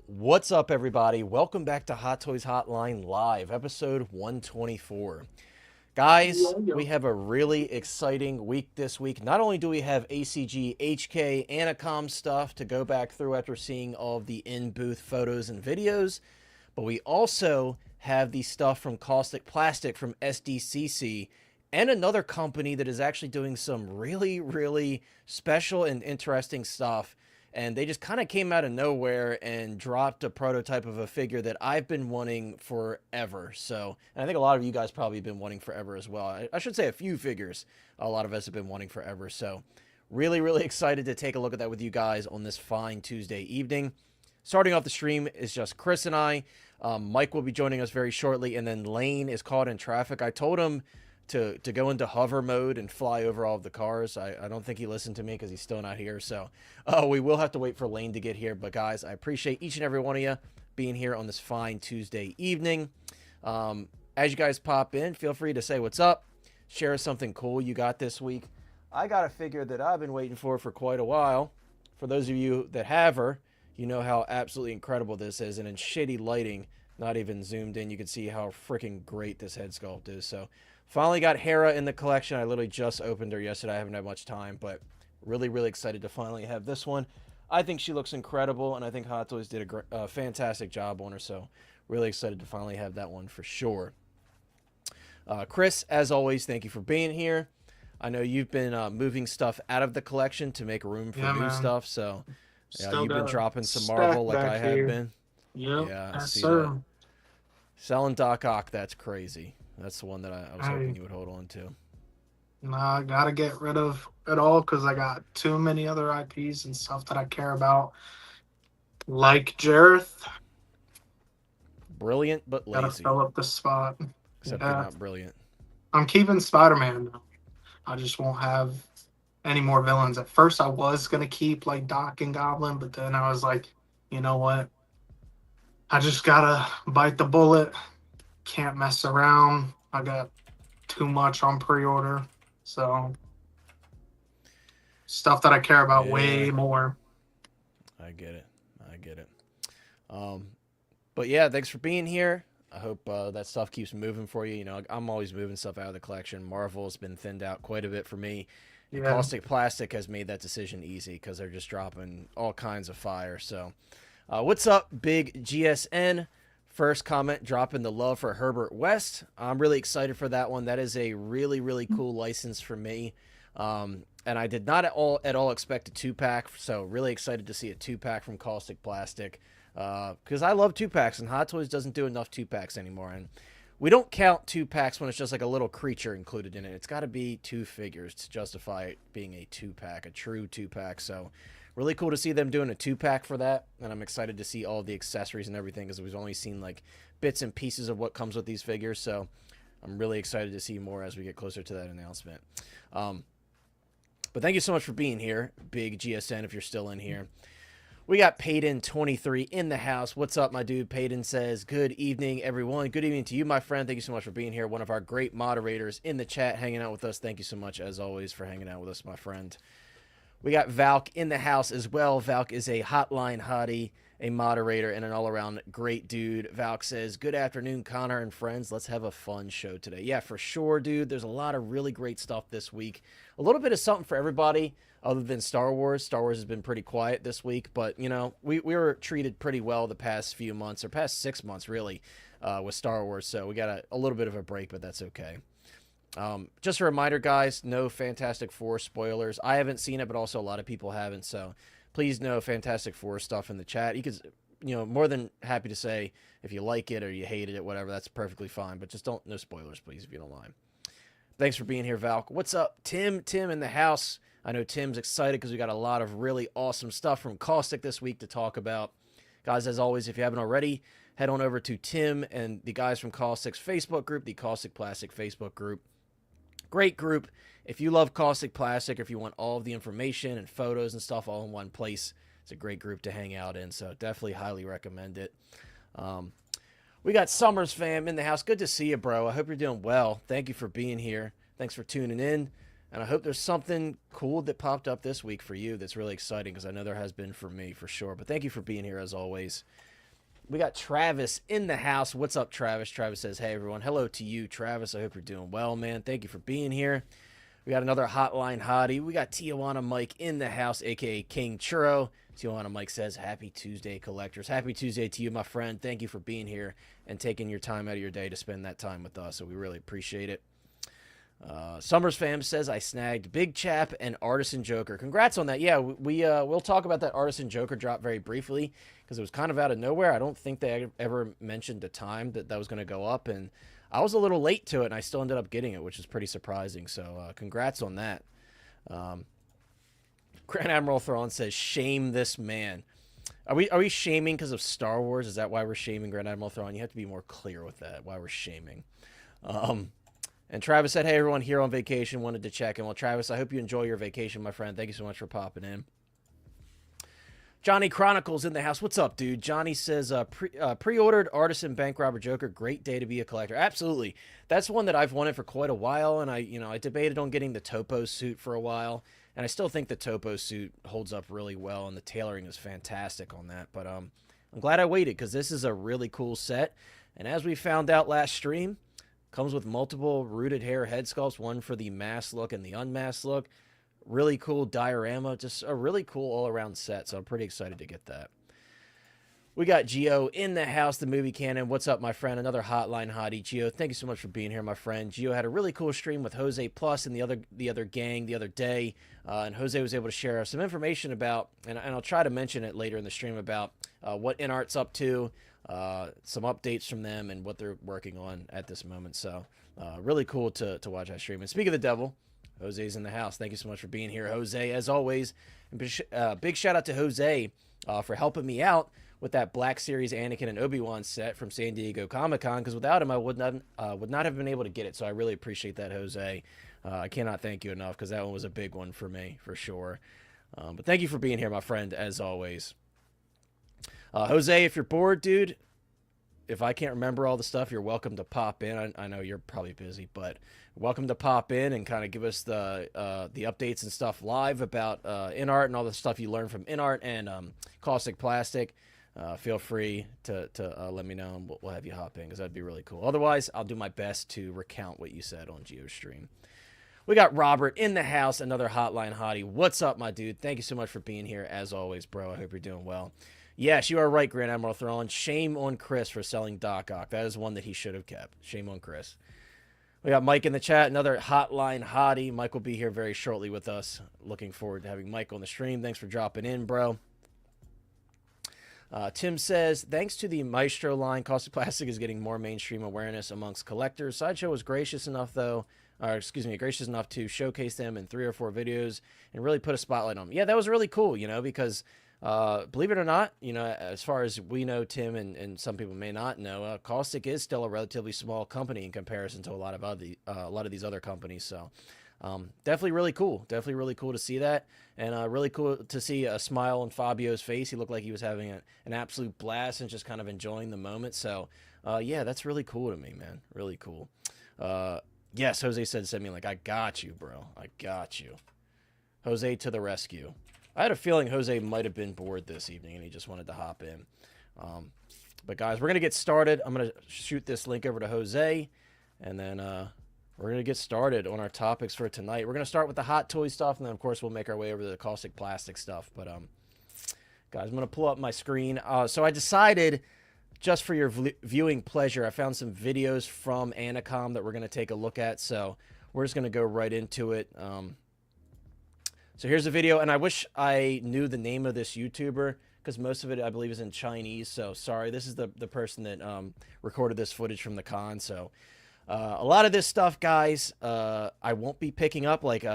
What's up, everybody? Welcome back to Hot Toys Hotline Live, episode 124. Guys, Yo, yo. we have a really exciting week this week. Not only do we have ACG, HK, Anicom stuff to go back through after seeing all of the in-booth photos and videos, but we also have the stuff from Kaustic Plastik from SDCC and another company that is actually doing some really special and interesting stuff. And they just kind of came out of nowhere and dropped a prototype of a figure that I've been wanting forever. So, and I think a lot of you guys probably have been wanting forever as well. I should say a few figures a lot of us have been wanting forever. So, really excited to take a look at that with you guys on this fine Tuesday evening. Starting off the stream is just Chris and I. Mike will be joining us very shortly, and then Lane is caught in traffic. I told him to go into hover mode and fly over all of the cars. I don't think he listened to me because he's still not here. So we will have to wait for Lane to get here. But guys, I appreciate each and every one of you being here on this fine Tuesday evening. As you guys pop in, feel free to say what's up. Share something cool you got this week. I got a figure that I've been waiting for quite a while. For those of you that have her, you know how absolutely incredible this is. And in shitty lighting, not even zoomed in, you can see how freaking great this head sculpt is. So finally got Hera in the collection. I literally just opened her yesterday. I haven't had much time, but really excited to finally have this one. I think she looks incredible, and I think Hot Toys did a fantastic job on her, so really excited to finally have that one for sure. Chris, as always, thank you for being here. I know you've been moving stuff out of the collection to make room for Yeah, new man. stuff, so yeah, Still you've been got a dropping some stack Marvel like back I have here. been. Yep, Yeah, I yes, see that. sir. Selling Doc Ock, that's crazy. That's the one that I was hoping I you would hold on to. I gotta get rid of it all because I got too many other IPs and stuff that I care about. Like Jareth, Brilliant but gotta lazy. fill up the spot. Except you're Yeah, not brilliant. I'm keeping Spider-Man though. I just won't have any more villains. At first, I was gonna keep like Doc and Goblin, but then I was like, you know what? I just gotta bite the bullet. Can't mess around. I got too much on pre-order. So stuff that I care about Yeah, way more. I get it. I get it. Um, but yeah, thanks for being here. I hope that stuff keeps moving for you. You know, I'm always moving stuff out of the collection. Marvel's been thinned out quite a bit for me. And Yeah. Caustic Plastik has made that decision easy because they're just dropping all kinds of fire. So, what's up, big GSN? First comment dropping the love for Herbert West. I'm really excited for that one. That is a really cool license for me. And I did not at all expect a 2-pack, so really excited to see a 2-pack from Caustic Plastik. Because I love 2-packs, and Hot Toys doesn't do enough 2-packs anymore. And we don't count 2-packs when it's just like a little creature included in it. It's got to be 2 figures to justify it being a 2-pack, a true 2-pack. So really cool to see them doing a 2-pack for that. And I'm excited to see all the accessories and everything because we've only seen like bits and pieces of what comes with these figures. So I'm really excited to see more as we get closer to that announcement. But thank you so much for being here, big GSN, if you're still in here. We got Payton23 in the house. What's up, my dude? Payton says, good evening, everyone. Good evening to you, my friend. Thank you so much for being here. One of our great moderators in the chat hanging out with us. Thank you so much, as always, for hanging out with us, my friend. We got Valk in the house as well. Valk is a hotline hottie, a moderator, and an all-around great dude. Valk says, good afternoon, Connor and friends. Let's have a fun show today. Yeah, for sure, dude. There's a lot of really great stuff this week. A little bit of something for everybody other than Star Wars. Star Wars has been pretty quiet this week, but, you know, we were treated pretty well the past few months, or past 6 months, really, with Star Wars. So we got a little bit of a break, but that's okay. Just a reminder, guys, no Fantastic Four spoilers. I haven't seen it, but also a lot of people haven't, so please no Fantastic Four stuff in the chat. You could, you know, more than happy to say if you like it or you hated it, whatever, that's perfectly fine, but just no spoilers, please, if you don't mind. Thanks for being here, Valk. What's up, Tim? Tim in the house. I know Tim's excited because we got a lot of really awesome stuff from Caustic this week to talk about. Guys, as always, if you haven't already, head on over to Tim and the guys from Caustic's Facebook group, the Kaustic Plastik Facebook group. Great group. If you love Caustic Plastik, or if you want all of the information and photos and stuff all in one place, it's a great group to hang out in, so definitely highly recommend it. We got Summers fam in the house. Good to see you, bro. I hope you're doing well. Thank you for being here. Thanks for tuning in. And I hope there's something cool that popped up this week for you that's really exciting, because I know there has been for me, for sure. But thank you for being here, as always. We got Travis in the house. What's up, Travis? Travis says, hey, everyone. Hello to you, Travis. I hope you're doing well, man. Thank you for being here. We got another hotline hottie. We got Tijuana Mike in the house, a.k.a. King Churro. Tijuana Mike says, happy Tuesday, collectors. Happy Tuesday to you, my friend. Thank you for being here and taking your time out of your day to spend that time with us. So we really appreciate it. Summers Fam says, I snagged Big Chap and Artisan Joker. Congrats on that. Yeah, we'll talk about that Artisan Joker drop very briefly because it was kind of out of nowhere. I don't think they ever mentioned the time that was going to go up, and I was a little late to it, and I still ended up getting it, which is pretty surprising. So congrats on that. Grand Admiral Thrawn says, shame this man. Are we shaming because of Star Wars? Is that why we're shaming Grand Admiral Thrawn? You have to be more clear with that, why we're shaming. And Travis said, hey, everyone, here on vacation, wanted to check in. Well, Travis, I hope you enjoy your vacation, my friend. Thank you so much for popping in. Johnny Chronicles in the house. What's up, dude? Johnny says, pre-ordered Artisan Bank Robber Joker. Great day to be a collector. Absolutely. That's one that I've wanted for quite a while, and I debated on getting the Topo suit for a while, and I still think the Topo suit holds up really well, and the tailoring is fantastic on that. But I'm glad I waited because this is a really cool set, and as we found out last stream, comes with multiple rooted hair head sculpts, one for the masked look and the unmasked look. Really cool diorama, just a really cool all-around set, so I'm pretty excited to get that. We got Gio in the house, the movie canon. What's up, my friend? Another hotline hottie. Gio, thank you so much for being here, my friend. Gio had a really cool stream with Jose Plus and the other gang the other day, and Jose was able to share some information about, and I'll try to mention it later in the stream, about what InArt's up to, some updates from them, and what they're working on at this moment. So really cool to watch that stream. And speak of the devil, Jose's in the house. Thank you so much for being here, Jose, as always. And big shout out to Jose for helping me out with that Black Series Anakin and Obi-Wan set from San Diego Comic-Con, because without him, I would not have been able to get it. So I really appreciate that, Jose. I cannot thank you enough, because that one was a big one for me, for sure. But thank you for being here, my friend, as always. Jose, if you're bored, dude, if I can't remember all the stuff, you're welcome to pop in. I know you're probably busy, but welcome to pop in and kind of give us the updates and stuff live about InArt and all the stuff you learned from InArt and Kaustic Plastik. Feel free to let me know, and we'll have you hop in, because that'd be really cool. Otherwise, I'll do my best to recount what you said on GeoStream. We got Robert in the house, another hotline hottie. What's up, my dude? Thank you so much for being here, as always, bro. I hope you're doing well. Yes, you are right, Grand Admiral Thrawn. Shame on Chris for selling Doc Ock. That is one that he should have kept. Shame on Chris. We got Mike in the chat, another hotline hottie. Mike will be here very shortly with us. Looking forward to having Mike on the stream. Thanks for dropping in, bro. Tim says, thanks to the Maestro line, Kaustic Plastik is getting more mainstream awareness amongst collectors. Sideshow was gracious enough, gracious enough to showcase them in 3 or 4 videos and really put a spotlight on them. Yeah, that was really cool, because believe it or not, as far as we know, Tim, and some people may not know, Kaustic is still a relatively small company in comparison to a lot of these other companies. So definitely really cool. Definitely really cool to see that, and really cool to see a smile on Fabio's face. He looked like he was having an absolute blast and just kind of enjoying the moment. So yeah, that's really cool to me, man. Really cool. Yes, Jose said to me, like, I got you, bro. I got you. Jose to the rescue. I had a feeling Jose might have been bored this evening and he just wanted to hop in. But guys, we're going to get started. I'm going to shoot this link over to Jose, and then we're going to get started on our topics for tonight. We're going to start with the Hot Toys stuff, and then, of course, we'll make our way over to the Kaustic Plastik stuff. But, guys, I'm going to pull up my screen. So I decided, just for your viewing pleasure, I found some videos from Anicom that we're going to take a look at. So we're just going to go right into it. So here's a video, and I wish I knew the name of this YouTuber, because most of it, I believe, is in Chinese. So sorry, this is the person that recorded this footage from the con. So a lot of this stuff, guys, I won't be picking up. Like,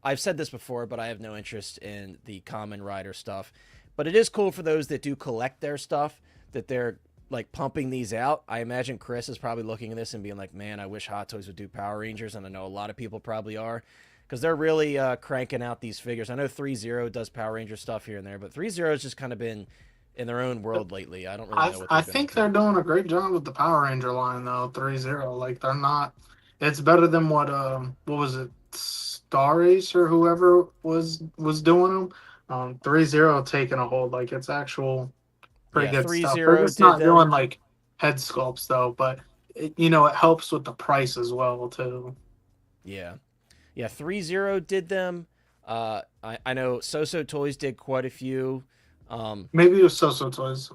I've said this before, but I have no interest in the Kamen Rider stuff. But it is cool for those that do collect their stuff, that they're, like, pumping these out. I imagine Chris is probably looking at this and being like, man, I wish Hot Toys would do Power Rangers, and I know a lot of people probably are, because they're really cranking out these figures. I know 3-0 does Power Ranger stuff here and there, but 3-0 has just kind of been in their own world lately. I don't really know what I think they're doing a great job with the Power Ranger line, though. 3-0, like, they're not. It's better than what was it, Star Ace or whoever was doing them. 3-0 taking a hold, like, it's actual pretty Yeah, good three stuff. They're zero just did not doing them. like head sculpts though, but it helps with the price as well too. Yeah. Yeah, 3-0 did them. I know So Toys did quite a few. Um, Maybe it was So Toys.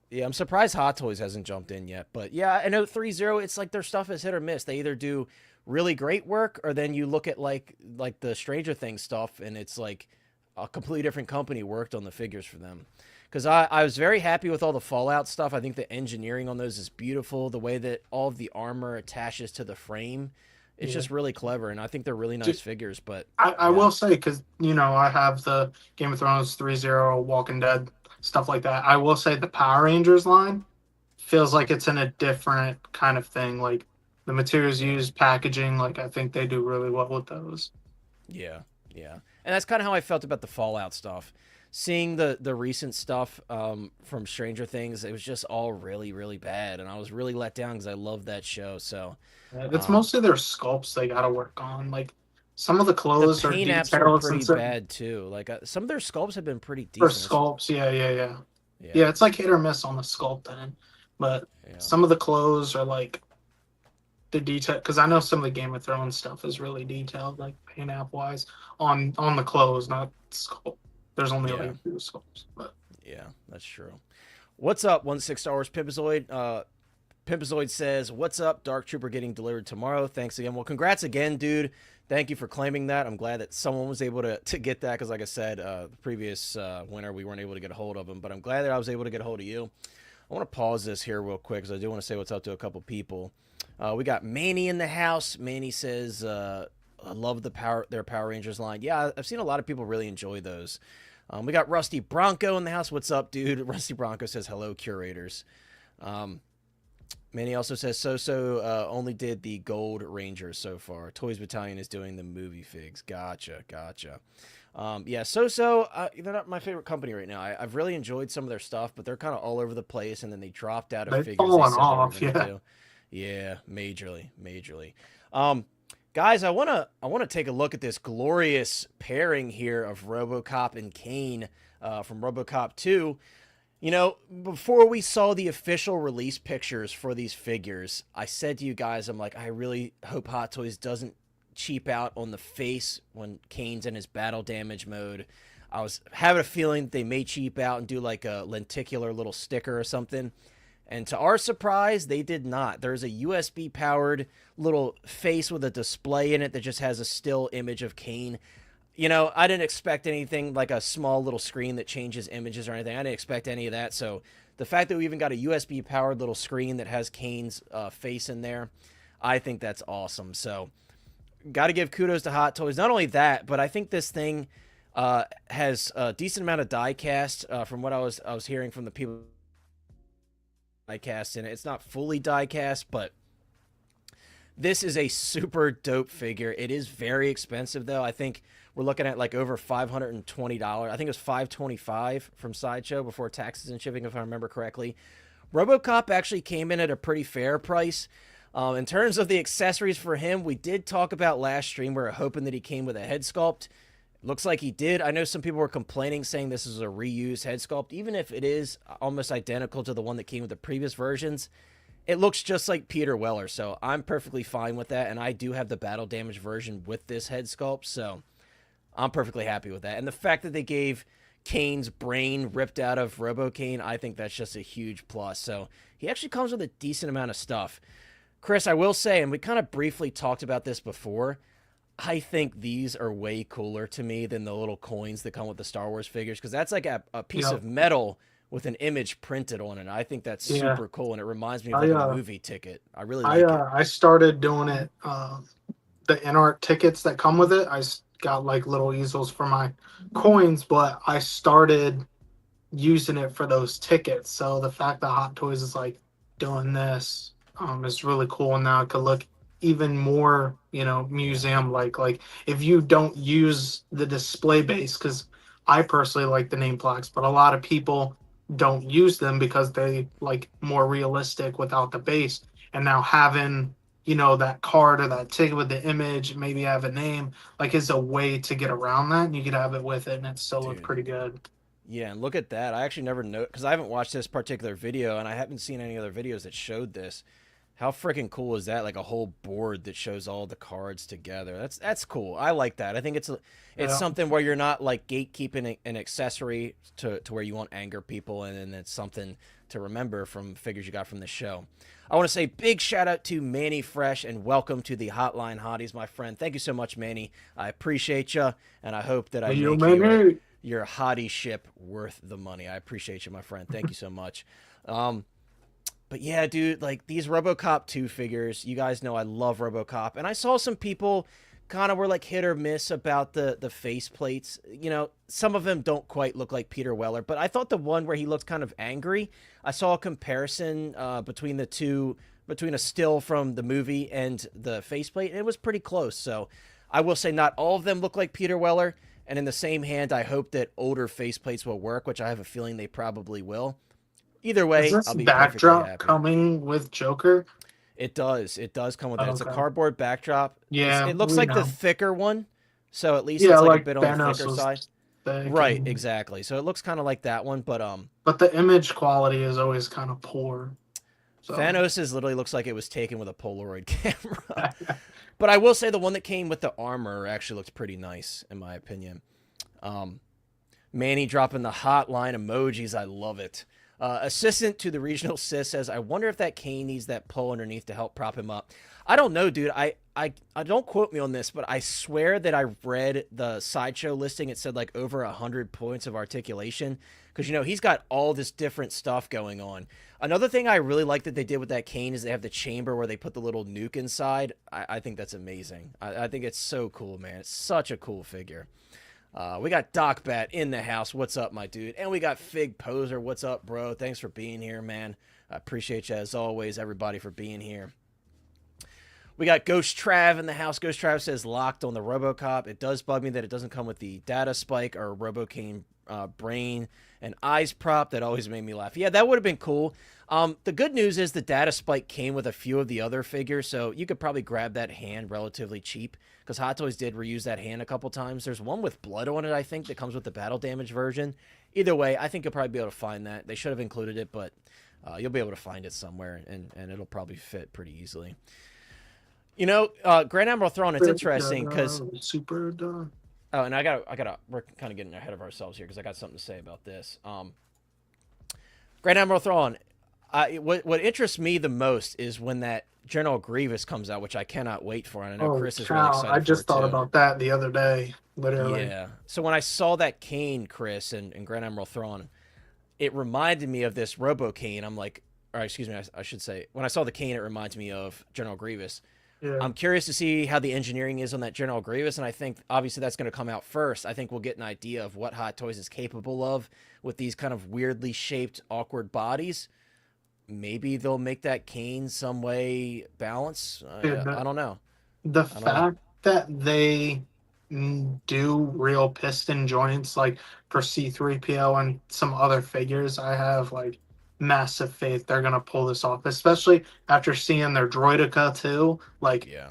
yeah, I'm surprised Hot Toys hasn't jumped in yet. But yeah, I know 3-0, it's like their stuff is hit or miss. They either do really great work, or then you look at like the Stranger Things stuff and it's like a completely different company worked on the figures for them. Because I was very happy with all the Fallout stuff. I think the engineering on those is beautiful. The way that all of the armor attaches to the frame, it's Yeah. just really clever. And I think they're really Ju- nice figures. But I yeah, will say, because I have the Game of Thrones 3-0, Walking Dead, stuff like that. I will say the Power Rangers line feels like it's in a different kind of thing. Like the materials yeah. used, packaging, like I think they do really well with those. Yeah, yeah, and that's kind of how I felt about the Fallout stuff. Seeing the recent stuff from Stranger Things, it was just all really really bad, and I was really let down because I loved that show. So It's um, mostly their sculpts they got to work on. Like some of the the clothes are paint apps were detailed pretty since bad too. Like some of their sculpts have been pretty for decent. sculpts. Yeah, yeah, yeah. Yeah, Yeah, it's like hit or miss on the sculpt end. But yeah, some of the clothes are like the detail, because I know some of the Game of Thrones stuff is really detailed, like paint app wise, on the clothes, not sculpt. There's only like yeah, a few sculpts, but yeah. That's true. What's up, 1 6 Star Wars Pimpazoid? Pimpazoid says, "What's up, Dark Trooper getting delivered tomorrow? Thanks again." Well, congrats again, dude. Thank you for claiming that. I'm glad that someone was able to get that because, like I said, the previous winter we weren't able to get a hold of him. But I'm glad that I was able to get a hold of you. I want to pause this here real quick because I do want to say what's up to a couple people. We got Manny in the house. Manny says, "I love their Power Rangers line." Yeah, I've seen a lot of people really enjoy those. We got Rusty Bronco in the house. What's up, dude? Rusty Bronco says, "Hello, curators." Um, Manny also says only did the Gold Rangers so far. Toys Battalion is doing the movie figs. Gotcha, gotcha. Yeah, they're not my favorite company right now. I've really enjoyed some of their stuff, but they're kind of all over the place, and then they dropped out of they've figures they fallen said they were off. gonna Yeah, do. Yeah, majorly, majorly. Um, guys, I wanna take a look at this glorious pairing here of RoboCop and Cain from RoboCop 2. You know, before we saw the official release pictures for these figures, I said to you guys, I'm like, I really hope Hot Toys doesn't cheap out on the face when Cain's in his battle damage mode. I was having a feeling that they may cheap out and do like a lenticular little sticker or something. And to our surprise, they did not. There's a USB powered little face with a display in it that just has a still image of Cain. You know, I didn't expect anything like a small little screen that changes images or anything. I didn't expect any of that. So the fact that we even got a USB powered little screen that has Cain's face in there, I think that's awesome. So got to give kudos to Hot Toys. Not only that, but I think this thing has a decent amount of die cast from what I was hearing from the people die cast in it. It's not fully die cast, but this is a super dope figure. It is very expensive though. I think we're looking at like over $520. I think it was $525 from Sideshow before taxes and shipping, if I remember correctly. RoboCop actually came in at a pretty fair price. In terms of the accessories for him, we did talk about last stream. We were hoping that he came with a head sculpt. Looks like he did. I know some people were complaining, saying this is a reused head sculpt. Even if it is almost identical to the one that came with the previous versions, it looks just like Peter Weller. So I'm perfectly fine with that. And I do have the battle damage version with this head sculpt. So I'm perfectly happy with that. And the fact that they gave Cain's brain ripped out of Cain, I think that's just a huge plus. So he actually comes with a decent amount of stuff. Chris, I will say, and we kind of briefly talked about this before, I think these are way cooler to me than the little coins that come with the Star Wars figures, because that's like a piece yeah, of metal with an image printed on it. I think that's yeah. super cool, and it reminds me of I like a uh, movie ticket. I really I like it. uh, I started doing it. The InArt tickets that come with it, got like little easels for my coins, but I started using it for those tickets. So the fact that Hot Toys is like doing this is really cool. And now it could look even more, Yeah, museum like if you don't use the display base, because I personally like the name plaques, but a lot of people don't use them because they like more realistic without the base. And now having that card or that ticket with the image, maybe have a name, like is a way to get around that, and you could have it with it and it still look dude. pretty good. Yeah, and look at that. I actually never know because I haven't watched this particular video and I haven't seen any other videos that showed this. How freaking cool is that? Like a whole board that shows all the cards together. That's cool. I like that. I think it's Yeah. something where you're not like gatekeeping an accessory to where you won't anger people, and then it's something to remember from figures you got from the show. I want to say big shout out to Manny Fresh and welcome to the Hotline Hotties, my friend. Thank you so much, Manny. I appreciate you, and I hope that I Yo, make man, your hottie ship worth the money. I appreciate you, my friend. Thank you so much. But yeah, dude, like these RoboCop 2 figures, you guys know I love RoboCop. And I saw some people kind of were like hit or miss about the face plates. You know, some of them don't quite look like Peter Weller, but I thought the one where he looked kind of angry, I saw a comparison between the two, between a still from the movie and the faceplate, and it was pretty close. So I will say not all of them look like Peter Weller. And in the same hand, I hope that older faceplates will work, which I have a feeling they probably will. Either way, is this I'll be perfectly backdrop happy. coming with Joker? It does. It does come with that. Oh, It's a okay. cardboard backdrop. Yeah, It looks we like the know. thicker one, so at least Yeah, it's like a like bit on the Thanos thicker was side. thick, Right, and- exactly. So it looks kind of like that one, but but the image quality is always kind of poor. So. Thanos's literally looks like it was taken with a Polaroid camera. But I will say the one that came with the armor actually looks pretty nice, in my opinion. Manny dropping the hotline emojis. I love it. Assistant to the regional sis says, I wonder if that Cain needs that pull underneath to help prop him up. I don't know, dude. I don't quote me on this, but I swear that I read the Sideshow listing. It said like over 100 points of articulation because, you know, he's got all this different stuff going on. Another thing I really like that they did with that Cain is they have the chamber where they put the little nuke inside. I think that's amazing. I think it's so cool, man. It's such a cool figure. We got Doc Bat in the house. What's up, my dude? And we got Fig Poser. What's up, bro? Thanks for being here, man. I appreciate you, as always, everybody, for being here. We got Ghost Trav in the house. Ghost Trav says locked on the Robocop. It does bug me that it doesn't come with the data spike or Robocaine brain and eyes prop. That always made me laugh. Yeah, that would have been cool. The good news is the data spike came with a few of the other figures, so you could probably grab that hand relatively cheap because Hot Toys did reuse that hand a couple times. There's one with blood on it, I think, that comes with the battle damage version. Either way, I think you'll probably be able to find that. They should have included it, but you'll be able to find it somewhere, and it'll probably fit pretty easily. You know, Grand Admiral Thrawn, it's interesting because super done. Oh, and we're kind of getting ahead of ourselves here because I got something to say about this. Grand Admiral Thrawn, what interests me the most is when that General Grievous comes out, which I cannot wait for. And I know Chris is really excited I just for it thought too. about that the other day, literally. Yeah. So when I saw that Cain, Chris, and Grand Admiral Thrawn, it reminded me of this Robocaine. I'm like, or excuse me, I should say, when I saw the Cain, it reminds me of General Grievous. Yeah. I'm curious to see how the engineering is on that General Grievous, and I think obviously that's going to come out first. I think we'll get an idea of what Hot Toys is capable of with these kind of weirdly shaped, awkward bodies. Maybe they'll make that Cain some way balance. I don't know. The fact that they do real piston joints, like for C-3PO and some other figures, I have like massive faith they're gonna pull this off, especially after seeing their Droideka too. Like, Yeah.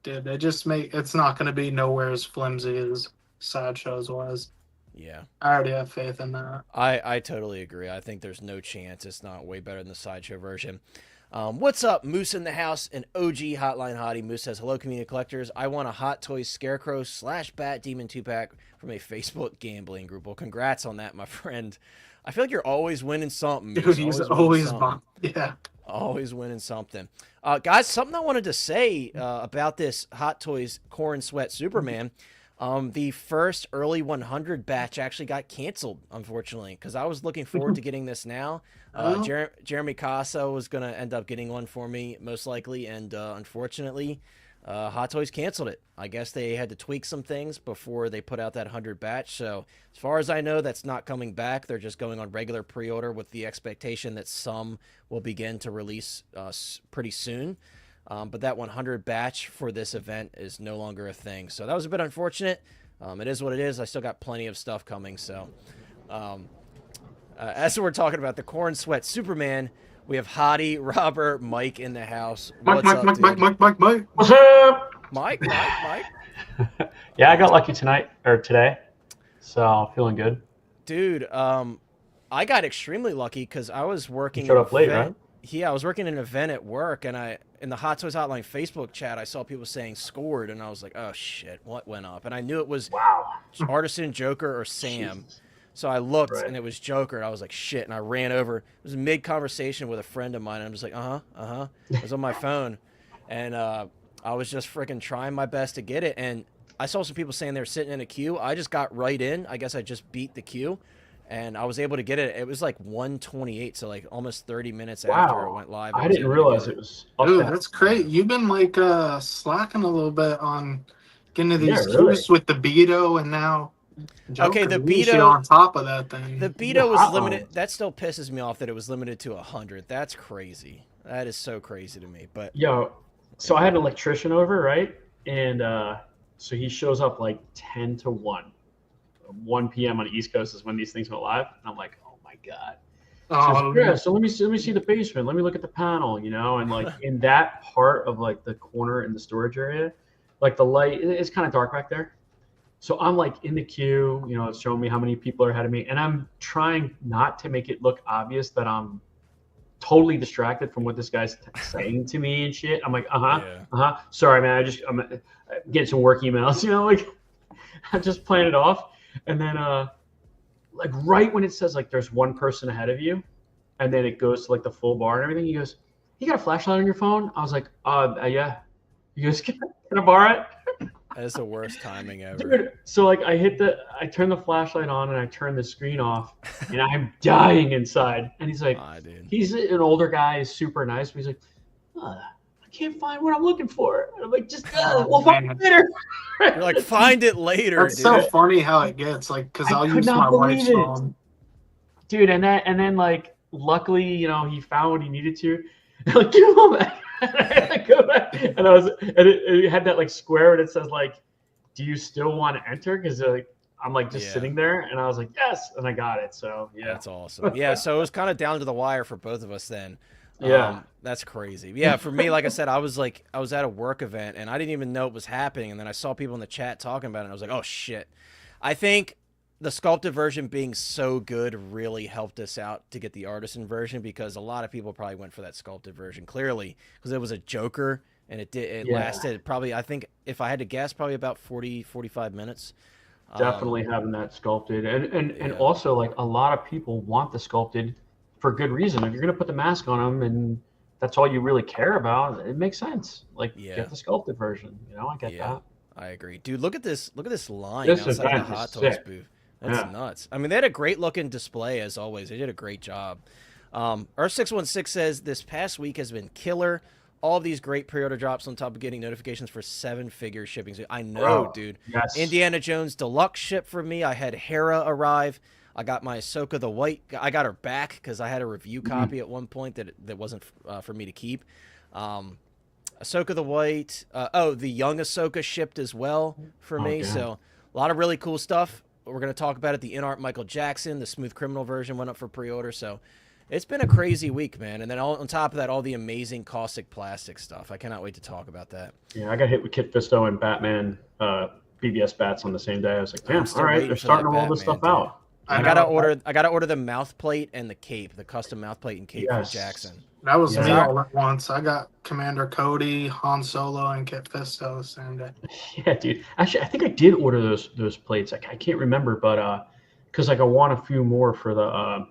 dude, they just make it's not gonna be nowhere as flimsy as Sideshows was. Yeah. I already have faith in that. I totally agree. I think there's no chance it's not way better than the Sideshow version. What's up, Moose in the house? An OG Hotline Hottie. Moose says, hello, community collectors. I want a Hot Toys Scarecrow / Bat Demon 2-pack from a Facebook gambling group. Well, congrats on that, my friend. I feel like you're always winning something. Dude, he's always yeah. Always winning something. Guys, something I wanted to say about this Hot Toys Corn Sweat Superman. The first early 100 batch actually got canceled, unfortunately, because I was looking forward to getting this now. Jeremy Casa was going to end up getting one for me, most likely, and unfortunately, Hot Toys canceled it. I guess they had to tweak some things before they put out that 100 batch, so as far as I know, that's not coming back. They're just going on regular pre-order with the expectation that some will begin to release pretty soon. But that 100 batch for this event is no longer a thing. So that was a bit unfortunate. It is what it is. I still got plenty of stuff coming. So as we're talking about the Corn Sweat Superman, we have Hottie, Robert, Mike in the house. What's up, dude? Mike. What's up? Mike. Yeah, I got lucky today. So feeling good. Dude, I got extremely lucky because I was You working showed an up late, event. right? Yeah, I was working an event at work, and in the Hot Toys Hotline Facebook chat, I saw people saying scored, and I was like, oh shit, what went up? And I knew it was Wow. Artisan, Joker, or Sam. Jesus. So I looked, Right. and it was Joker, and I was like, shit, and I ran over. It was mid conversation with a friend of mine, and I'm just like, I was on my phone, and I was just freaking trying my best to get it, and I saw some people saying they were sitting in a queue. I just got right in. I guess I just beat the queue, and I was able to get it. It was like 128, so like almost 30 minutes after it Wow. went live. I was didn't able to realize get it was up Dude, that. that's great. You've been like slacking a little bit on getting to Yeah, these really. queues with the Beto and now Okay, Joker. the You should on Beto, top of that thing. the The Beto was limited. hotline. That still pisses me off that it was limited to 100. That's crazy. That is so crazy to me. But Yo, so I had an electrician over, right? And so he shows up like 10 to 1. 1 p.m. on the East Coast is when these things went live. And I'm like, oh my God. So, Oh, yeah, so let me see the basement. Let me look at the panel, and like in that part of like the corner in the storage area, like the light, it's kind of dark back there. So I'm like in the queue, it's showing me how many people are ahead of me, and I'm trying not to make it look obvious that I'm totally distracted from what this guy's saying to me and shit. I'm like, yeah, sorry, man, I'm getting some work emails, like I'm just playing it off, and then like right when it says like there's one person ahead of you, and then it goes to like the full bar and everything, he goes, "You got a flashlight on your phone?" I was like, yeah." He goes, "Can I borrow it?" that is the worst timing ever. Dude, so like I turn the flashlight on and I turn the screen off, and I'm dying inside. And he's like, Ah, dude. he's an older guy, he's super nice, but he's like, I can't find what I'm looking for. And I'm like, just we'll find it later. You're like, find it later, that's dude. so funny how it gets. Like, because I I'll could use not my wife's believe it. phone. Dude, and then like luckily, he found what he needed to. And like, give him back. I go back, and it had that like square, and it says like, "Do you still want to enter?" Because like I'm like just Yeah. sitting there, and I was like, "Yes," and I got it. So yeah, That's awesome. Yeah, so it was kind of down to the wire for both of us then. Yeah. That's crazy. Yeah, for me, like I said, I was at a work event and I didn't even know it was happening, and then I saw people in the chat talking about it, and I was like, oh shit. I think the sculpted version being so good really helped us out to get the artisan version, because a lot of people probably went for that sculpted version clearly because it was a Joker, and it Yeah. lasted probably, I think if I had to guess, probably about 45 minutes. Definitely having that sculpted, and Yeah. also like a lot of people want the sculpted for good reason. If you're gonna put the mask on them and that's all you really care about, it makes sense. Like Yeah. get the sculpted version. I get Yeah. that. I agree, dude. Look at this line This outside of event the is Hot Toys sick. booth. That's Yeah. nuts. I mean, they had a great looking display as always. They did a great job. Earth616 says this past week has been killer. All of these great pre-order drops on top of getting notifications for 7-figure shipping. I know, Bro, dude. yes. Indiana Jones Deluxe ship for me. I had Hera arrive. I got my Ahsoka the White. I got her back because I had a review copy at one point that wasn't for me to keep. Ahsoka the White. The young Ahsoka shipped as well for me. Okay. So a lot of really cool stuff. We're going to talk about it. The InArt Michael Jackson, the Smooth Criminal version went up for pre-order. So it's been a crazy week, man. And then on top of that, all the amazing Kaustic Plastik stuff. I cannot wait to talk about that. Yeah, I got hit with Kit Fisto and Batman BBS bats on the same day. I was like, I'm damn, still all right, waiting they're for starting that to roll this Batman, stuff out. I gotta order the mouth plate and the cape, the custom mouth plate and cape Yes. for Jackson. That was me Yeah. all at once. I got Commander Cody, Han Solo, and Kit Fisto the same day. Yeah, dude. Actually, I think I did order those plates. I can't remember, but because like I want a few more for the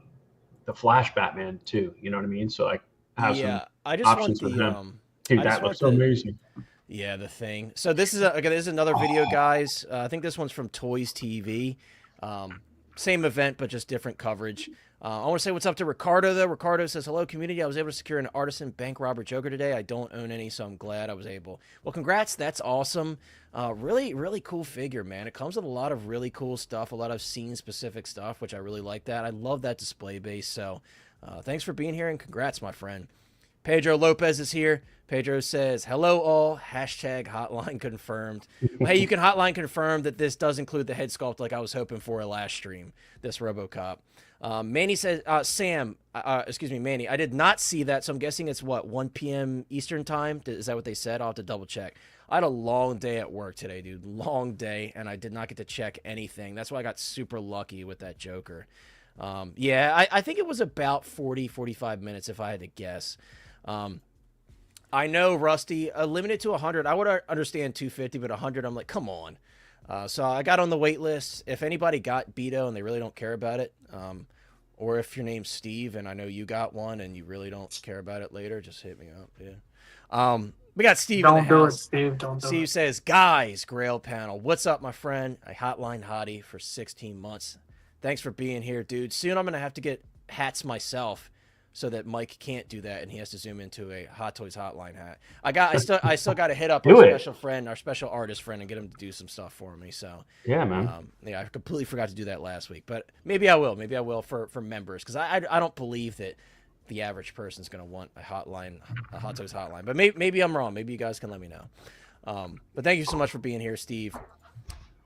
Flash Batman too. You know what I mean? So I have some I just want options with the him. Dude, I just that want looks so the- amazing. Yeah, the thing. So this is another video, guys. I think this one's from Toys TV. Same event, but just different coverage. I want to say what's up to Ricardo, though. Ricardo says, hello, community. I was able to secure an Artisan bank robber Joker today. I don't own any, so I'm glad I was able. Well, congrats. That's awesome. Really, really cool figure, man. It comes with a lot of really cool stuff, a lot of scene-specific stuff, which I really like that. I love that display base, so thanks for being here, and congrats, my friend. Pedro Lopez is here. Pedro says, hello all, hashtag hotline confirmed. Well, hey, you can hotline confirm that this does include the head sculpt like I was hoping for last stream, this Robocop. Manny says, Manny, I did not see that, so I'm guessing it's what, 1 p.m. Eastern time? Is that what they said? I'll have to double check. I had a long day at work today, dude. Long day, and I did not get to check anything. That's why I got super lucky with that Joker. Yeah, I think it was about 45 minutes if I had to guess. I know, Rusty, limited to 100. I would understand 250, but 100, I'm like, come on. So I got on the wait list. If anybody got Beto and they really don't care about it, or if your name's Steve and I know you got one and you really don't care about it later, just hit me up. Yeah. We got Steve in the house. Don't do it, Steve. Don't do it. Steve says, guys, Grail panel. What's up, my friend? A hotline hottie for 16 months. Thanks for being here, dude. Soon I'm going to have to get hats myself so that Mike can't do that and he has to zoom into a Hot Toys Hotline hat. I still got to hit up our special friend, our special artist friend, and get him to do some stuff for me. So yeah, man. Yeah, I completely forgot to do that last week, but maybe I will. Maybe I will for members, because I don't believe that the average person's going to want a Hot Toys Hotline. But maybe I'm wrong. Maybe you guys can let me know. But thank you so much for being here, Steve.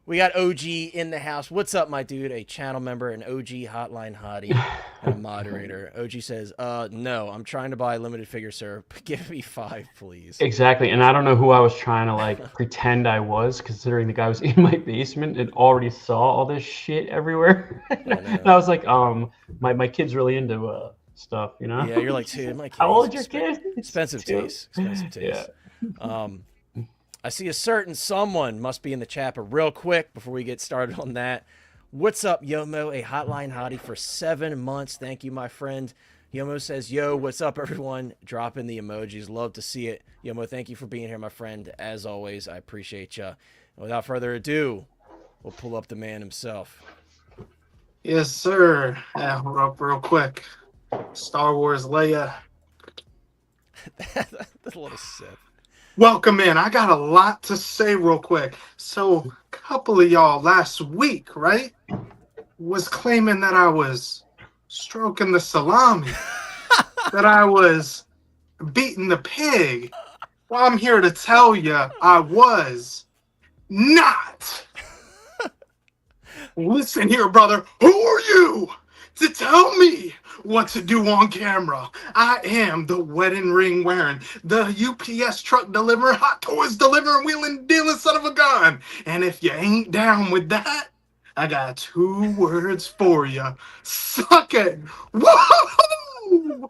We got OG in the house. What's up, my dude? A channel member, an OG hotline hottie, and a moderator. OG says, no, I'm trying to buy limited figure, sir. Give me 5, please. Exactly. And I don't know who I was trying to like pretend I was, considering the guy was in my basement and already saw all this shit everywhere. And I was like, my kid's really into stuff, you know? Yeah, you're like, dude, my kid. How old is your kid? Expensive taste. Expensive taste. Yeah. I see a certain someone must be in the chat, but real quick before we get started on that, what's up, Yomo? A hotline hottie for 7 months. Thank you, my friend. Yomo says, yo, what's up, everyone? Drop in the emojis. Love to see it. Yomo, thank you for being here, my friend. As always, I appreciate you. Without further ado, we'll pull up the man himself. Yes, sir. Yeah, we're up real quick. Star Wars Leia. That's a little sip. Welcome in. I got a lot to say real quick. So, a couple of y'all last week, right, was claiming that I was stroking the salami, that I was beating the pig. Well, I'm here to tell you I was not. Listen here, brother. Who are you to tell me what to do on camera? I am the wedding ring wearing, the UPS truck delivering, Hot Toys delivering, wheeling, dealing son of a gun. And if you ain't down with that, I got 2 words for you. Suck it. Whoa!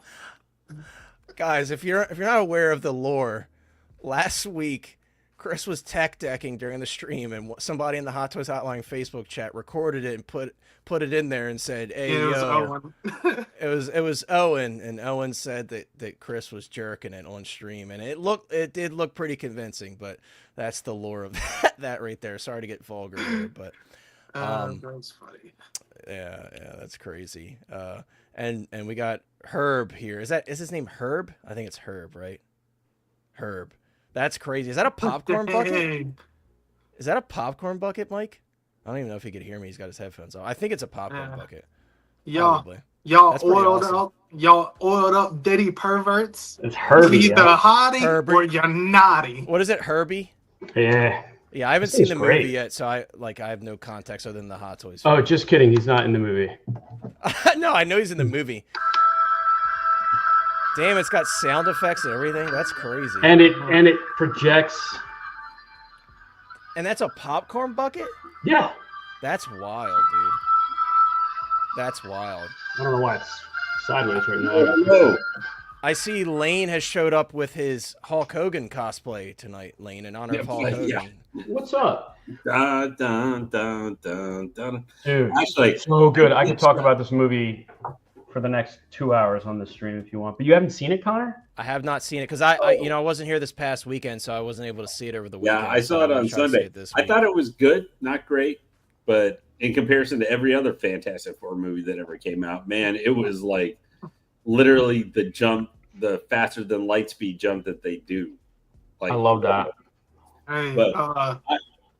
Guys, if you're not aware of the lore, last week Chris was tech decking during the stream, and somebody in the Hot Toys Hotline Facebook chat recorded it and put it in there and said, "Hey, It was yo, Owen. it was Owen," and Owen said that Chris was jerking it on stream, and it did look pretty convincing. But that's the lore of that right there. Sorry to get vulgar here, but that's funny. yeah, that's crazy. And we got Herb here. Is his name Herb? I think it's Herb, right? Herb. That's crazy. Is that a popcorn bucket? Is that a popcorn bucket, Mike? I don't even know if he could hear me. He's got his headphones on. I think it's a popcorn bucket. Y'all oiled up Diddy perverts. It's Herbie. Either hottie Herbie. or you're naughty. What is it, Herbie? Yeah. Yeah, I haven't seen the movie yet, so I have no context other than the Hot Toys. Oh, just kidding. He's not in the movie. No, I know he's in the movie. Damn, it's got sound effects and everything. That's crazy. And it projects. And that's a popcorn bucket? Yeah. That's wild, dude. That's wild. I don't know why it's sideways right now. Hello. I see Lane has showed up with his Hulk Hogan cosplay tonight, Lane, in honor of Hulk Hogan. Yeah. What's up? Dun, dun, dun, dun, dun. Dude, Actually, so good. I could talk about this movie for the next 2 hours on the stream if you want. But you haven't seen it, Connor? I have not seen it because I wasn't here this past weekend, so I wasn't able to see it over the weekend. yeah, I saw it on Sunday. I thought it was good, not great, but in comparison to every other Fantastic Four movie that ever came out, man, it was like literally the faster than light speed jump that they do. Like, I love that. Hey, But,